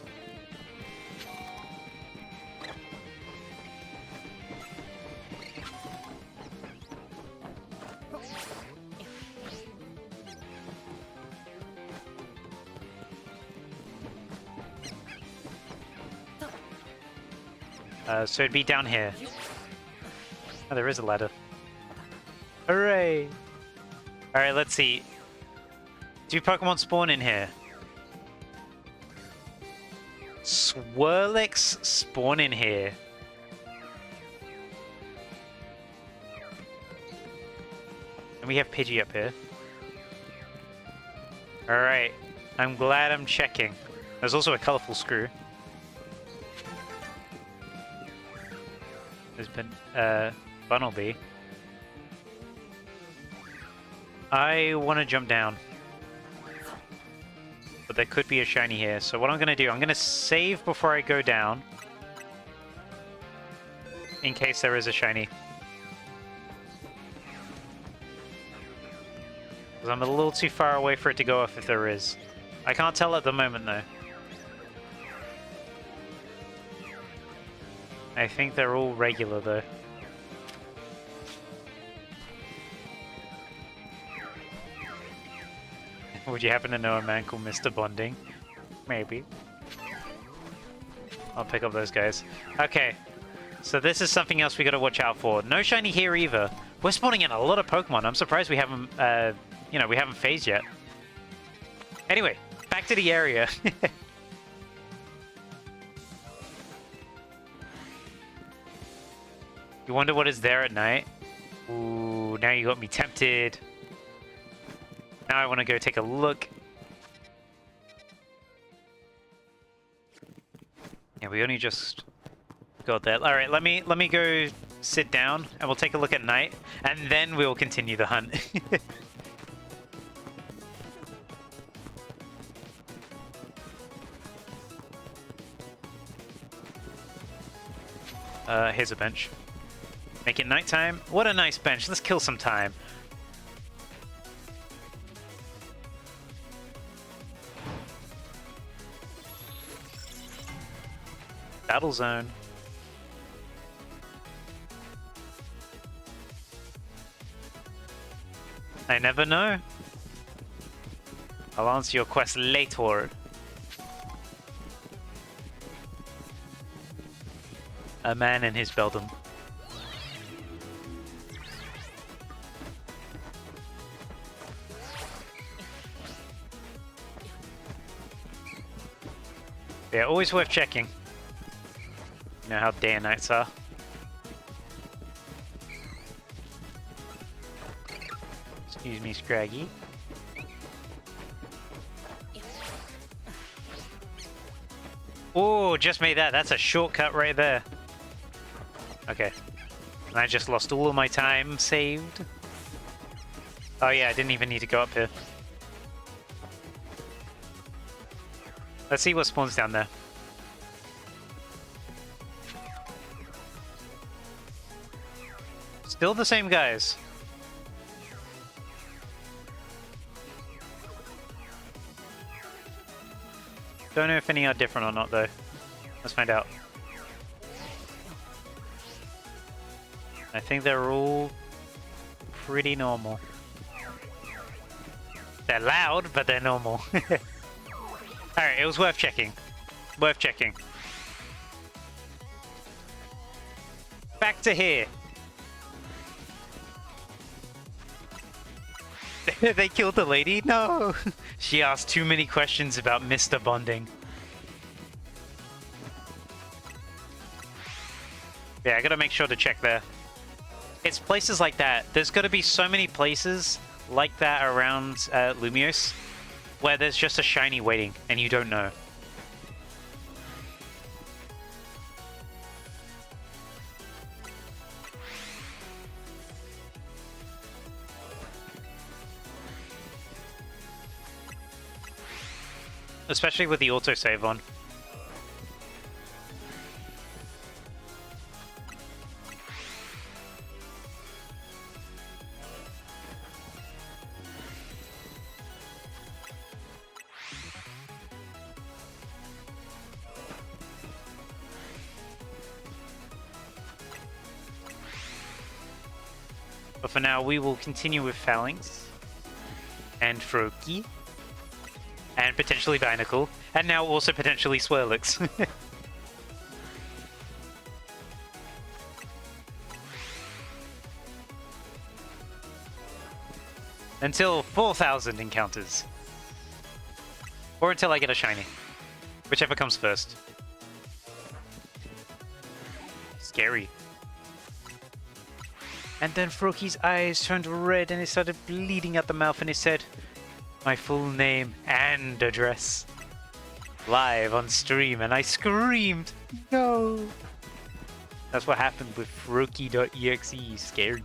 So it'd be down here. Oh, there is a ladder. Hooray! Alright, let's see. Do Pokemon spawn in here? Swirlix spawn in here. And we have Pidgey up here. Alright. I'm glad I'm checking. There's also a colorful screw. There's been Bunnelby. I want to jump down. But there could be a shiny here. So what I'm going to do, I'm going to save before I go down. In case there is a shiny. Because I'm a little too far away for it to go off if there is. I can't tell at the moment though. I think they're all regular though. Would you happen to know a man called Mr. Bonding? Maybe. I'll pick up those guys. Okay. So this is something else we gotta watch out for. No shiny here either. We're spawning in a lot of Pokemon. I'm surprised we haven't, you know, we haven't phased yet. Anyway, back to the area. You wonder what is there at night? Ooh, now you got me tempted. Now I want to go take a look. Yeah, we only just got that. All right, let me go sit down and we'll take a look at night, and then we'll continue the hunt. Here's a bench. Make it nighttime. What a nice bench. Let's kill some time. Battle zone. I never know. I'll answer your quest later. A man in his beldam. Yeah, always worth checking. You know how day and nights are. Excuse me, Scraggy. Oh, just made that. That's a shortcut right there. Okay. And I just lost all of my time saved. Oh yeah, I didn't even need to go up here. Let's see what spawns down there. Still the same guys. Don't know if any are different or not though. Let's find out. I think they're all pretty normal. They're loud, but they're normal. Alright, it was worth checking. Worth checking. Back to here. They killed the lady? No! She asked too many questions about Mr. Bonding. Yeah, I gotta make sure to check there. It's places like that. There's gotta be so many places like that around Lumiose where there's just a shiny waiting and you don't know. Especially with the autosave on. But for now, we will continue with Phalanx and Froakie. And potentially Binacle. And now also potentially Swirlix. Until 4,000 encounters. Or until I get a shiny. Whichever comes first. Scary. And then Froakie's eyes turned red and he started bleeding at the mouth and he said, "My full name and address." Live on stream, and I screamed, "No!" That's what happened with Froakie.exe. Scary.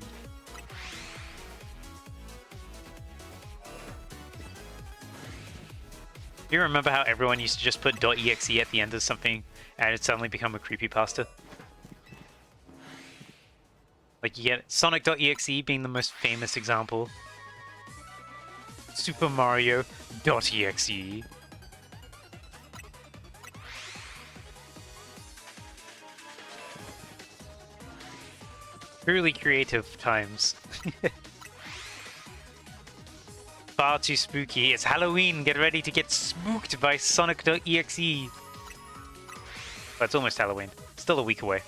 You remember how everyone used to just put .exe at the end of something and it suddenly become a creepypasta? Like you get Sonic.exe being the most famous example. Super Mario.exe. Truly creative times. far too spooky. It's Halloween. Get ready to get spooked by Sonic.exe. But it's almost Halloween. Still a week away.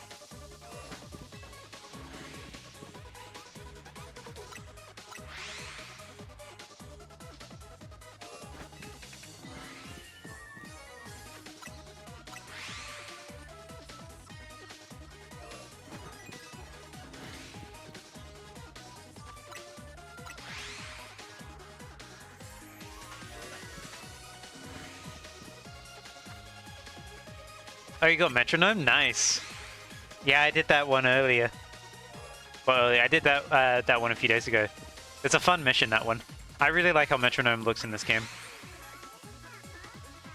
Oh, you got Metronome? Nice. Yeah, I did that one earlier. Well, I did that that one a few days ago. It's a fun mission, that one. I really like how Metronome looks in this game.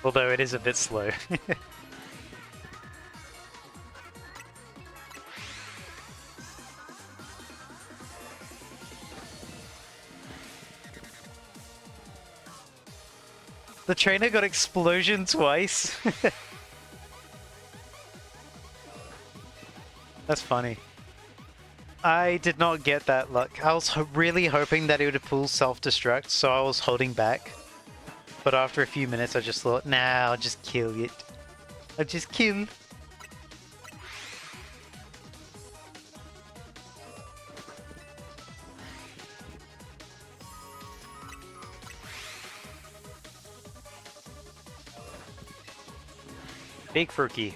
Although it is a bit slow. The trainer got explosion twice. That's funny. I did not get that luck. I was really hoping that it would pull self-destruct, so I was holding back. But after a few minutes, I just thought, nah, I'll just kill it. I'll just kill. Big Furky.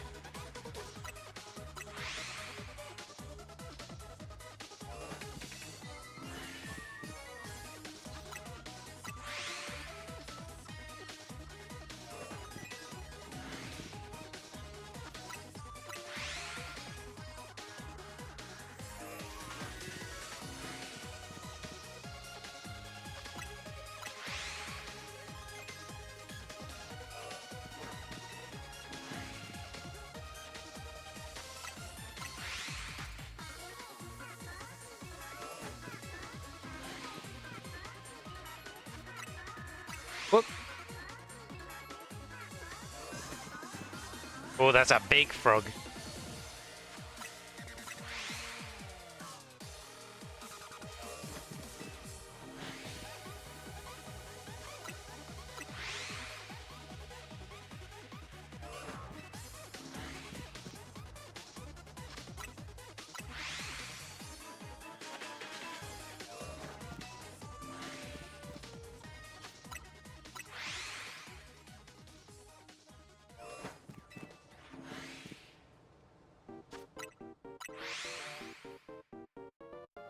Whoop. Oh, that's a big frog.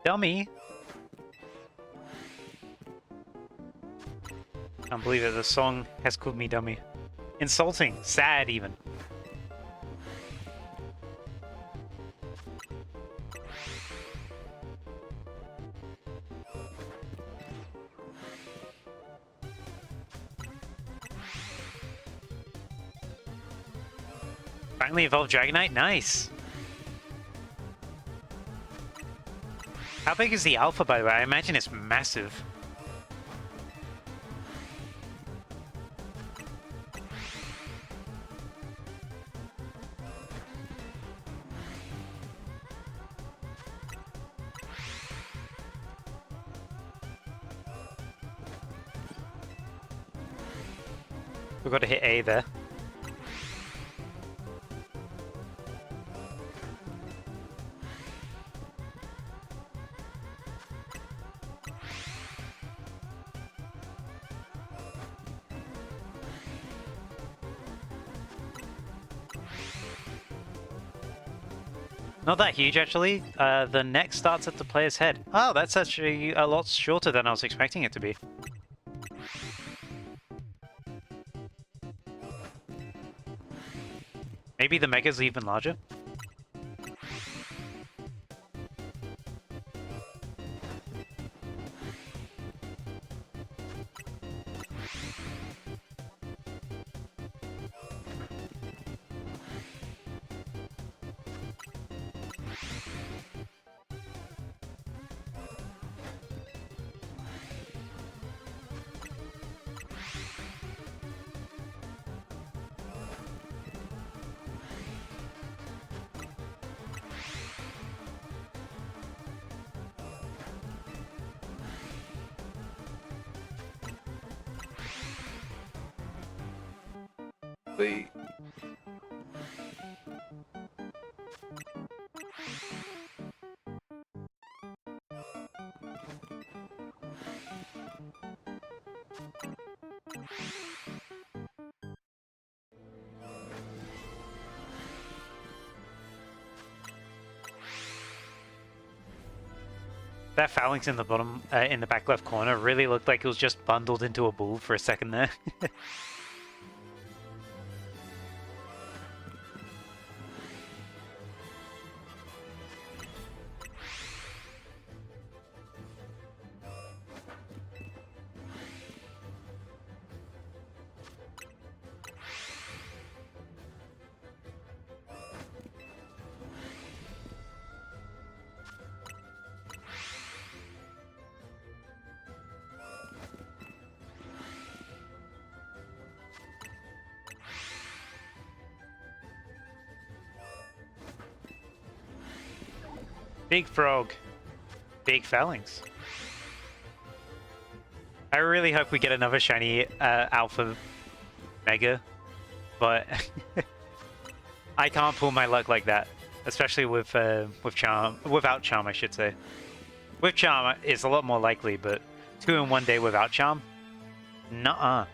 Dummy. Can't believe it, the song has called me dummy. Insulting, sad even. Finally evolved Dragonite, nice. How big is the alpha, by the way? I imagine it's massive. We've got to hit A there. Not that huge, actually. The neck starts at the player's head. Oh, that's actually a lot shorter than I was expecting it to be. Maybe the mega's even larger? Wait. That phalanx in the bottom, in the back left corner, really looked like it was just bundled into a ball for a second there. Big frog. Big phalanx. I really hope we get another shiny Alpha Mega, but I can't pull my luck like that, especially with Charm. Without Charm, I should say. With Charm, it's a lot more likely, but 2 in 1 day without Charm? Nuh-uh.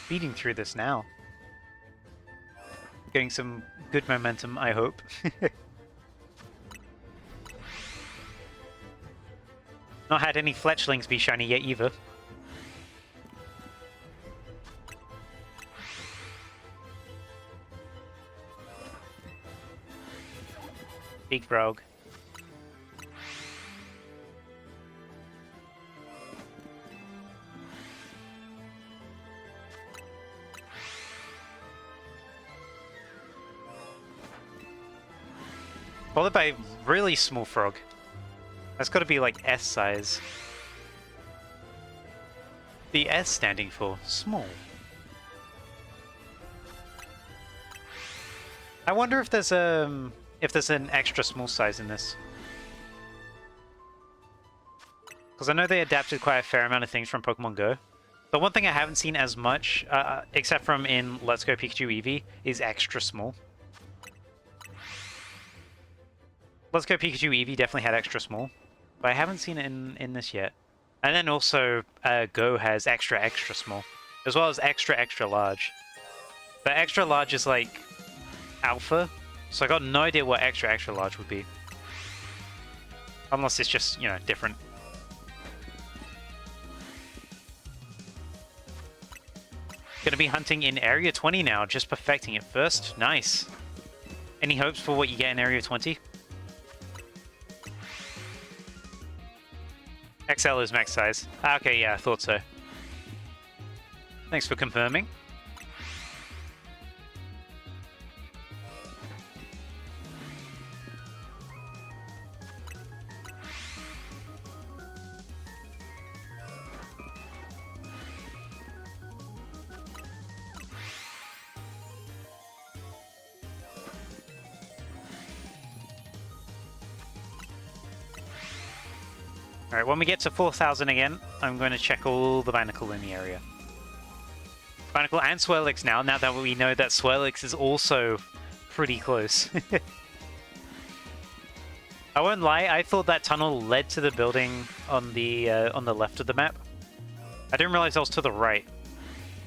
Speeding through this now. Getting some good momentum, I hope. Not had any fletchlings be shiny yet either. Big frog. Followed by really small frog. That's got to be like S size. The S standing for small. I wonder if there's an extra small size in this. Because I know they adapted quite a fair amount of things from Pokemon Go. The one thing I haven't seen as much, except from in Let's Go Pikachu Eevee, is extra small. Let's Go Pikachu Eevee definitely had extra small, but I haven't seen it in this yet. And then also, Go has extra small, as well as extra large. But extra large is like alpha, so I got no idea what extra large would be. Unless it's just, you know, different. Gonna be hunting in Area 20 now, just perfecting it first. Nice. Any hopes for what you get in Area 20? XL is max size. Okay, yeah, I thought so. Thanks for confirming. Alright, when we get to 4,000 again, I'm going to check all the Binacle in the area. Binacle and Swirlix now that we know that Swirlix is also pretty close. I won't lie, I thought that tunnel led to the building on the left of the map. I didn't realize that was to the right.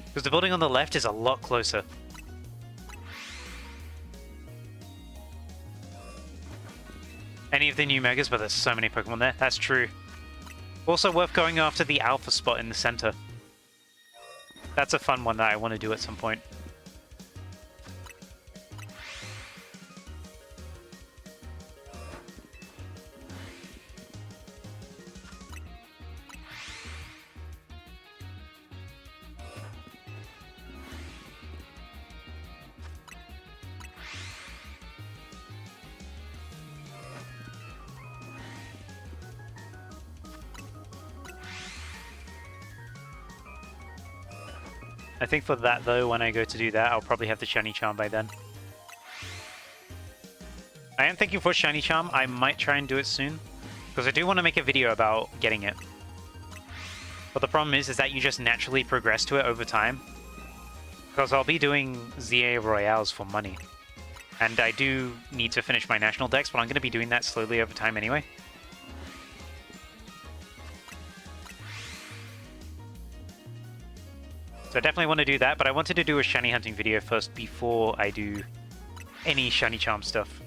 Because the building on the left is a lot closer. Any of the new Megas, but there's so many Pokemon there. That's true. Also worth going after the Alpha spot in the center. That's a fun one that I want to do at some point. I think for that, though, when I go to do that, I'll probably have the Shiny Charm by then. I am thinking for Shiny Charm, I might try and do it soon, because I do want to make a video about getting it. But the problem is that you just naturally progress to it over time, because I'll be doing ZA Royales for money. And I do need to finish my national decks, but I'm going to be doing that slowly over time anyway. So I definitely want to do that, but I wanted to do a shiny hunting video first before I do any shiny charm stuff.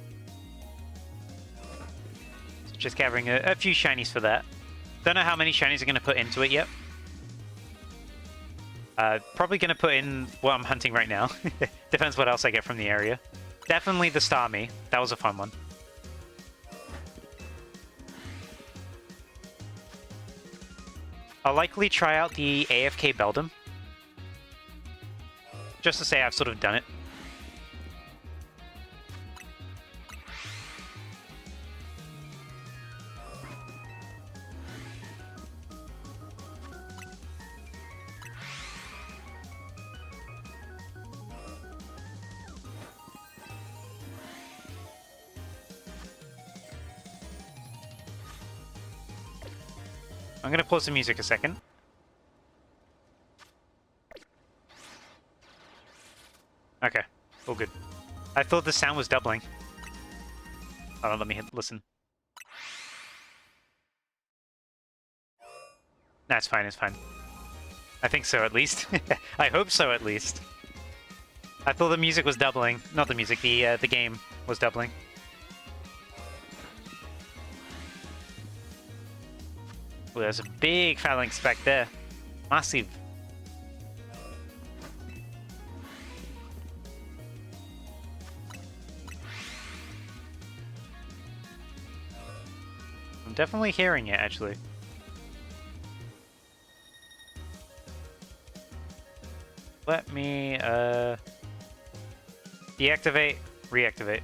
So just gathering a few shinies for that. Don't know how many shinies I'm going to put into it yet. Probably going to put in what I'm hunting right now. Depends what else I get from the area. Definitely the Starmie. That was a fun one. I'll likely try out the AFK Beldum. Just to say I've sort of done it. I'm gonna pause the music a second. Okay, all good. I thought the sound was doubling. Oh, let me listen. That's fine, it's fine. I think so, at least. I hope so, at least. I thought the music was doubling. Not the music, the game was doubling. Ooh, there's a big phalanx back there. Massive. I'm definitely hearing it, actually. Let me, deactivate, reactivate.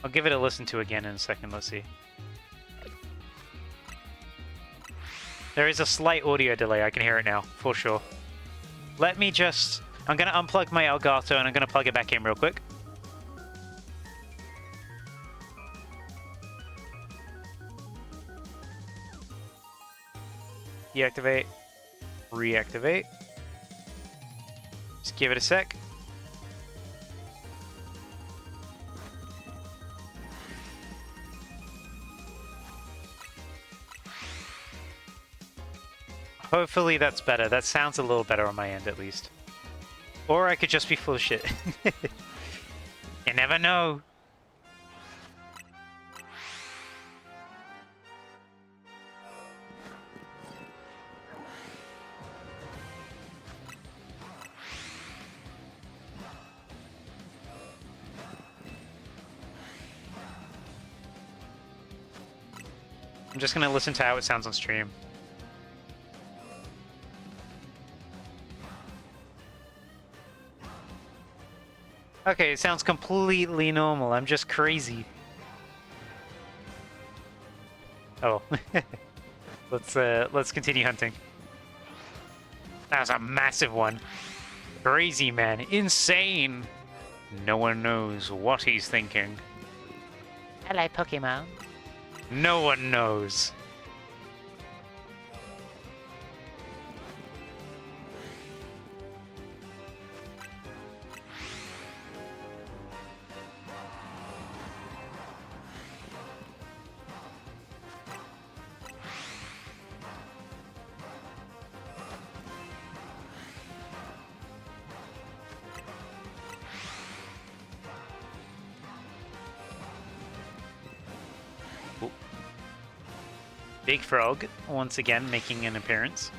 I'll give it a listen to again in a second, let's see. There is a slight audio delay, I can hear it now, for sure. Let me just... I'm gonna unplug my Elgato and I'm gonna plug it back in real quick. Deactivate, reactivate. Just give it a sec. Hopefully that's better. That sounds a little better on my end, at least. Or I could just be full of shit. You never know. I'm just gonna listen to how it sounds on stream. Okay, it sounds completely normal. I'm just crazy. Oh. Let's continue hunting. That was a massive one. Crazy, man. Insane. No one knows what he's thinking. Hello, Pokemon. No one knows. Ooh. Big Frog, once again, making an appearance.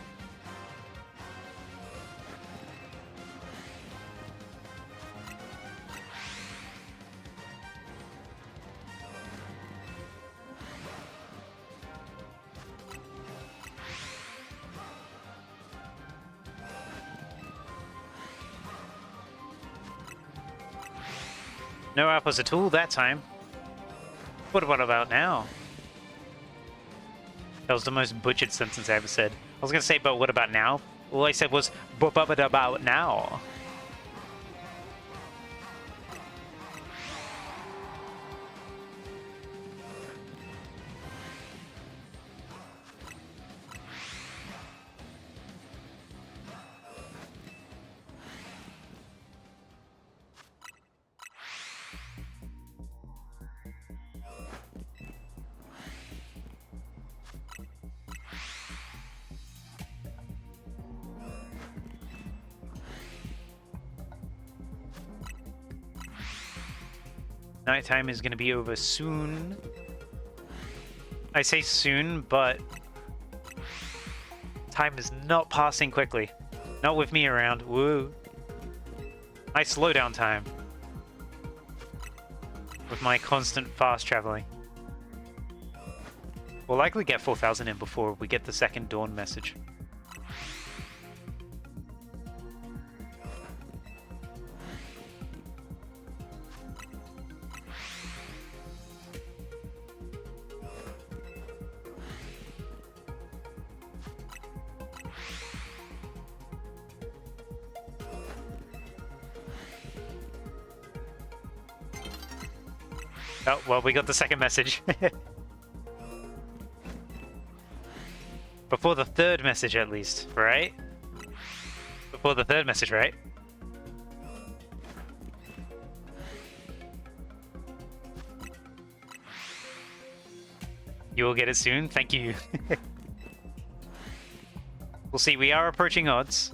No apples at all that time. What about now? That was the most butchered sentence I ever said. I was gonna say, but what about now? All I said was, but about now. Nighttime is going to be over soon. I say soon, but time is not passing quickly. Not with me around. Woo. I slow down time with my constant fast traveling. We'll likely get 4,000 in before we get the second dawn message. Oh, well, we got the second message. Before the third message, at least, right? Before the third message, right? You will get it soon. Thank you. We'll see. We are approaching odds.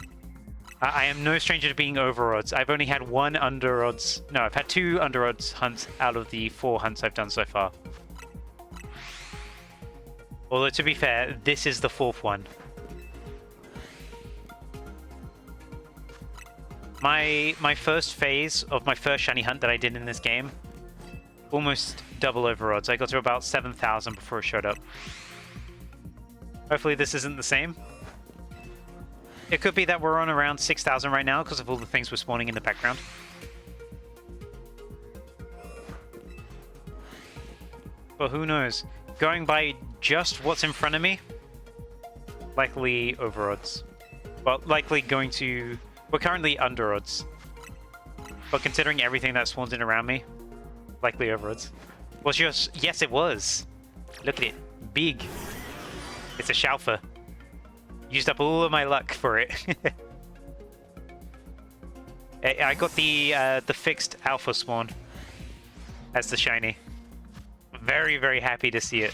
I am no stranger to being over odds. I've only had one under odds. No, I've had 2 under odds hunts out of the 4 hunts I've done so far. Although, to be fair, this is the 4th one. My first phase of my first shiny hunt that I did in this game, almost double over odds. I got to about 7,000 before it showed up. Hopefully this isn't the same. It could be that we're on around 6,000 right now because of all the things we're spawning in the background. But who knows? Going by just what's in front of me, likely over odds. Well, likely going to... We're currently under odds. But considering everything that spawns in around me, likely over odds. Well, just... Yes, it was. Look at it. Big. It's a Shalfa. Used up all of my luck for it. I got the fixed alpha spawn as the shiny. Very, very happy to see it.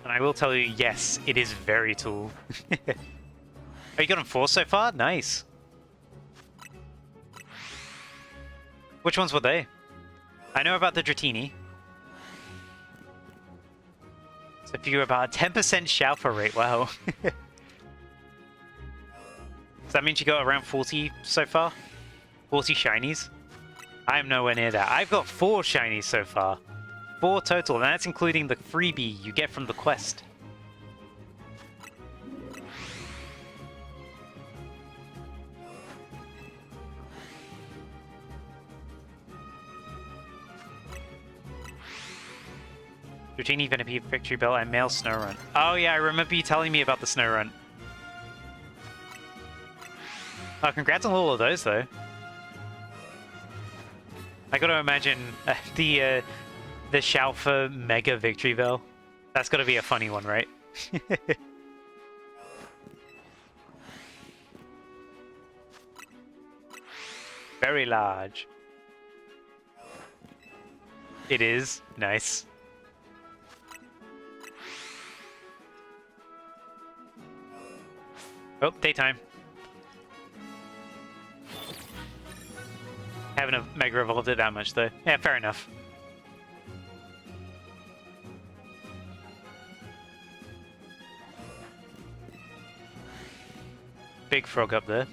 And I will tell you, yes, it is very tall. Oh, you got him 4 so far? Nice. Which ones were they? I know about the Dratini. So if you're about 10% Shalfa rate, wow. So that means you got around 40 so far? 40 shinies? I am nowhere near that. I've got 4 shinies so far. 4 total, and that's including the freebie you get from the quest. Dratini, Venipede, Victory Bell, and Male Snow Run. Oh yeah, I remember you telling me about the Snow Run. Oh, congrats on all of those, though. I gotta imagine the Shalfa Mega Victory Bell. That's gotta be a funny one, right? Very large. It is. Nice. Oh, daytime. haven't Mega Evolved it that much, though. Yeah, fair enough. Big frog up there.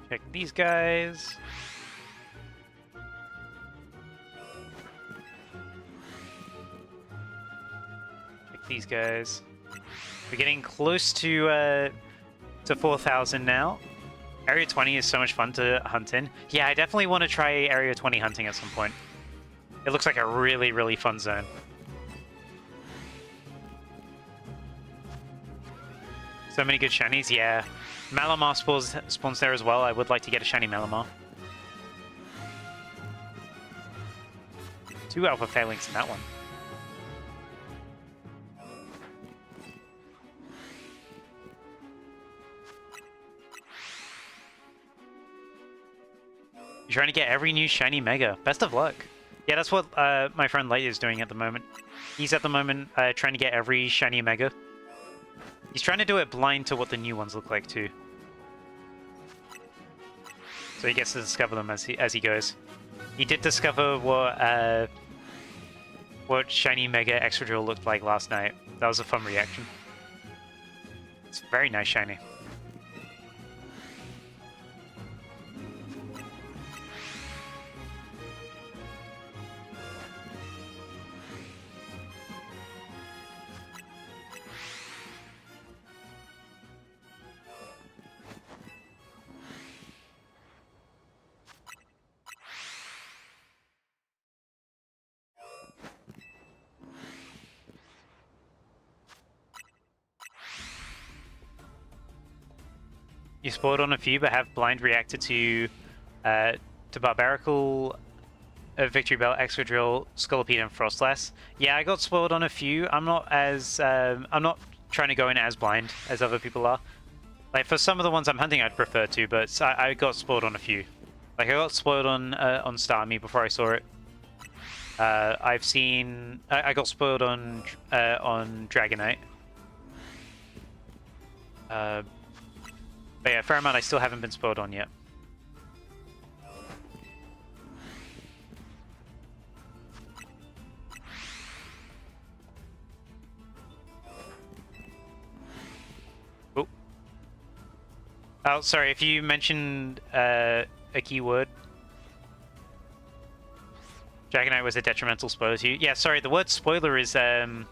Check these guys. Check these guys. We're getting close to 4,000 now. Area 20 is so much fun to hunt in. Yeah, I definitely want to try Area 20 hunting at some point. It looks like a really, really fun zone. So many good shinies, yeah. Malamar spawns there as well. I would like to get a shiny Malamar. 2 Alpha Phalanx in that one. You're trying to get every new shiny Mega. Best of luck. Yeah, that's what my friend Light is doing at the moment. He's at the moment trying to get every shiny Mega. He's trying to do it blind to what the new ones look like too. So he gets to discover them as he goes. He did discover what shiny Mega Extra Drill looked like last night. That was a fun reaction. It's very nice shiny. You spoiled on a few, but have blind reacted to Barbarical, Victory Bell, Extra Drill, Scolipede, and Frostlass. Yeah, I got spoiled on a few. I'm not trying to go in as blind as other people are. Like for some of the ones I'm hunting, I'd prefer to, but I got spoiled on a few. Like I got spoiled on Starmie before I saw it. I got spoiled on Dragonite. But yeah, fair amount I still haven't been spoiled on yet. Oh, sorry, if you mentioned a keyword. Dragonite was a detrimental spoiler to you. Yeah, sorry, the word spoiler is I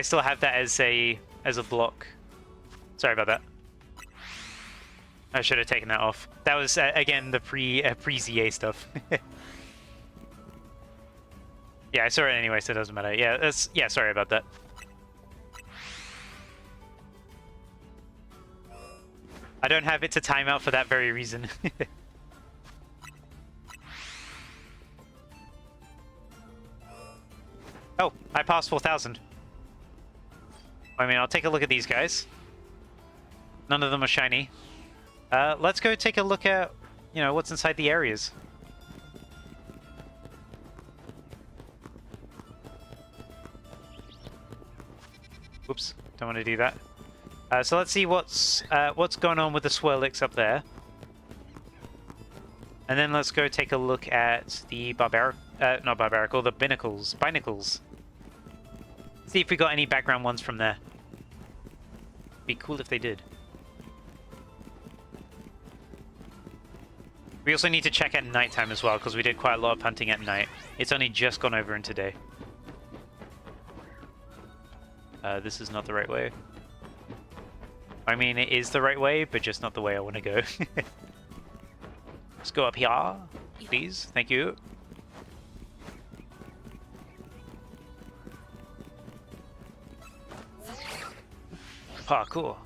still have that as a block. Sorry about that. I should have taken that off. That was again the pre-ZA stuff. Yeah, I saw it anyway, so it doesn't matter. Yeah, sorry about that. I don't have it to timeout for that very reason. Oh, I passed 4,000. I mean, I'll take a look at these guys. None of them are shiny. Let's go take a look at, what's inside the areas. Oops, don't want to do that. So let's see what's going on with the Swirlix up there. And then let's go take a look at the not Barbarical, the Binacles. See if we got any background ones from there. Be cool if they did. We also need to check at nighttime as well, because we did quite a lot of hunting at night. It's only just gone over into day. This is not the right way. I mean, it is the right way, but just not the way I want to go. Let's go up here, please. Thank you. Parkour.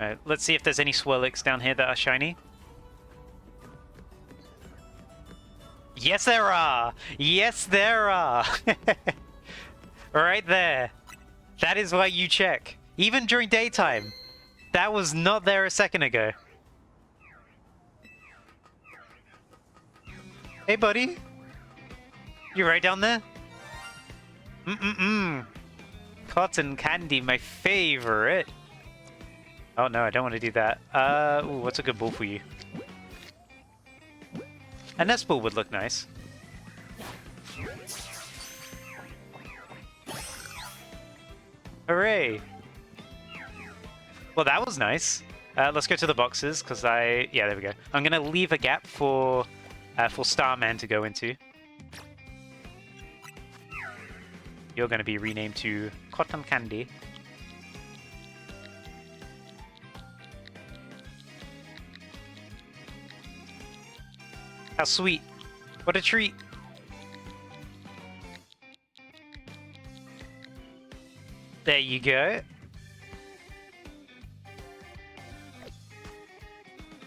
Alright, let's see if there's any Swirlix down here that are shiny. Yes, there are! Yes, there are! Right there. That is why you check. Even during daytime. That was not there a second ago. Hey, buddy. You right down there? Cotton candy, my favorite. Oh no, I don't want to do that. Ooh, what's a good ball for you? A nest ball would look nice. Hooray! Well, that was nice. Let's go to the boxes, because yeah, there we go. I'm gonna leave a gap for Starman to go into. You're gonna be renamed to Cotton Candy. How sweet. What a treat. There you go.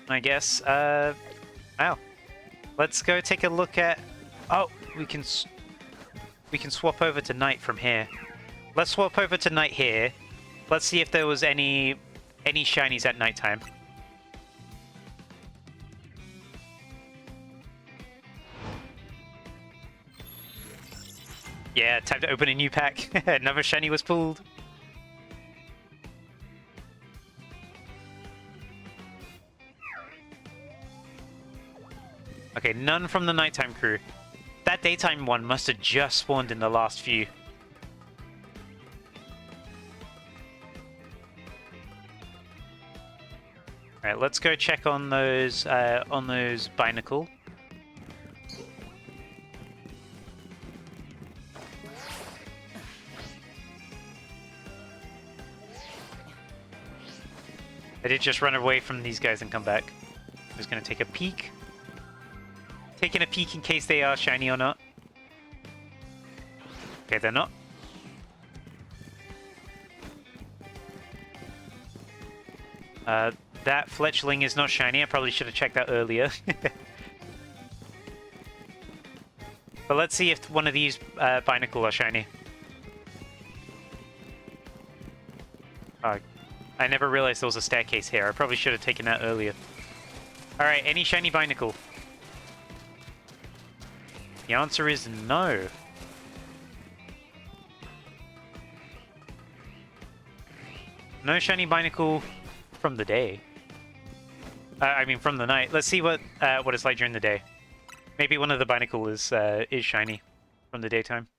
I guess, wow. Let's go take a look at... Oh, we can swap over to night from here. Let's swap over to night here. Let's see if there was any shinies at nighttime. Yeah, time to open a new pack. Another shiny was pulled. Okay, none from the nighttime crew. That daytime one must have just spawned in the last few. Alright, let's go check on those Binacle. I did just run away from these guys and come back. I'm just gonna take a peek. Taking a peek in case they are shiny or not. Okay, they're not. That Fletchling is not shiny. I probably should have checked that earlier. But let's see if one of these Binacle are shiny. I never realized there was a staircase here. I probably should have taken that earlier. Alright, any shiny Binacle? The answer is no. No shiny Binacle from the day. I mean, from the night. Let's see what it's like during the day. Maybe one of the Binacle is shiny from the daytime.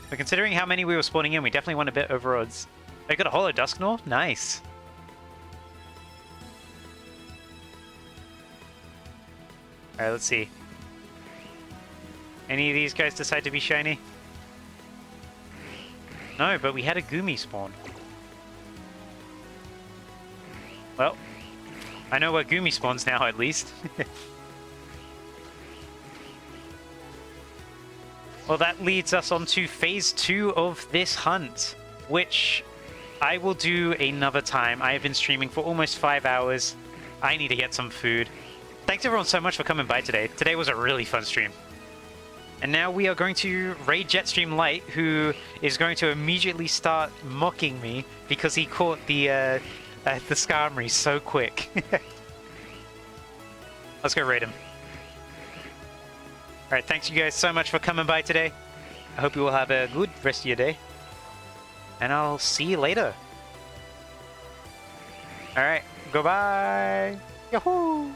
But considering how many we were spawning in, we definitely went a bit over odds. I got a Holo Dusknoir? Nice. Alright, let's see. Any of these guys decide to be shiny? No, but we had a Goomy spawn. Well, I know where Goomy spawns now, at least. Well, that leads us on to phase 2 of this hunt, which I will do another time. I have been streaming for almost 5 hours. I need to get some food. Thanks everyone so much for coming by today. Today was a really fun stream. And now we are going to raid Jetstream Light, who is going to immediately start mocking me because he caught the Skarmory so quick. Let's go raid him. Alright, thanks you guys so much for coming by today. I hope you will have a good rest of your day. And I'll see you later. Alright, goodbye. Yahoo!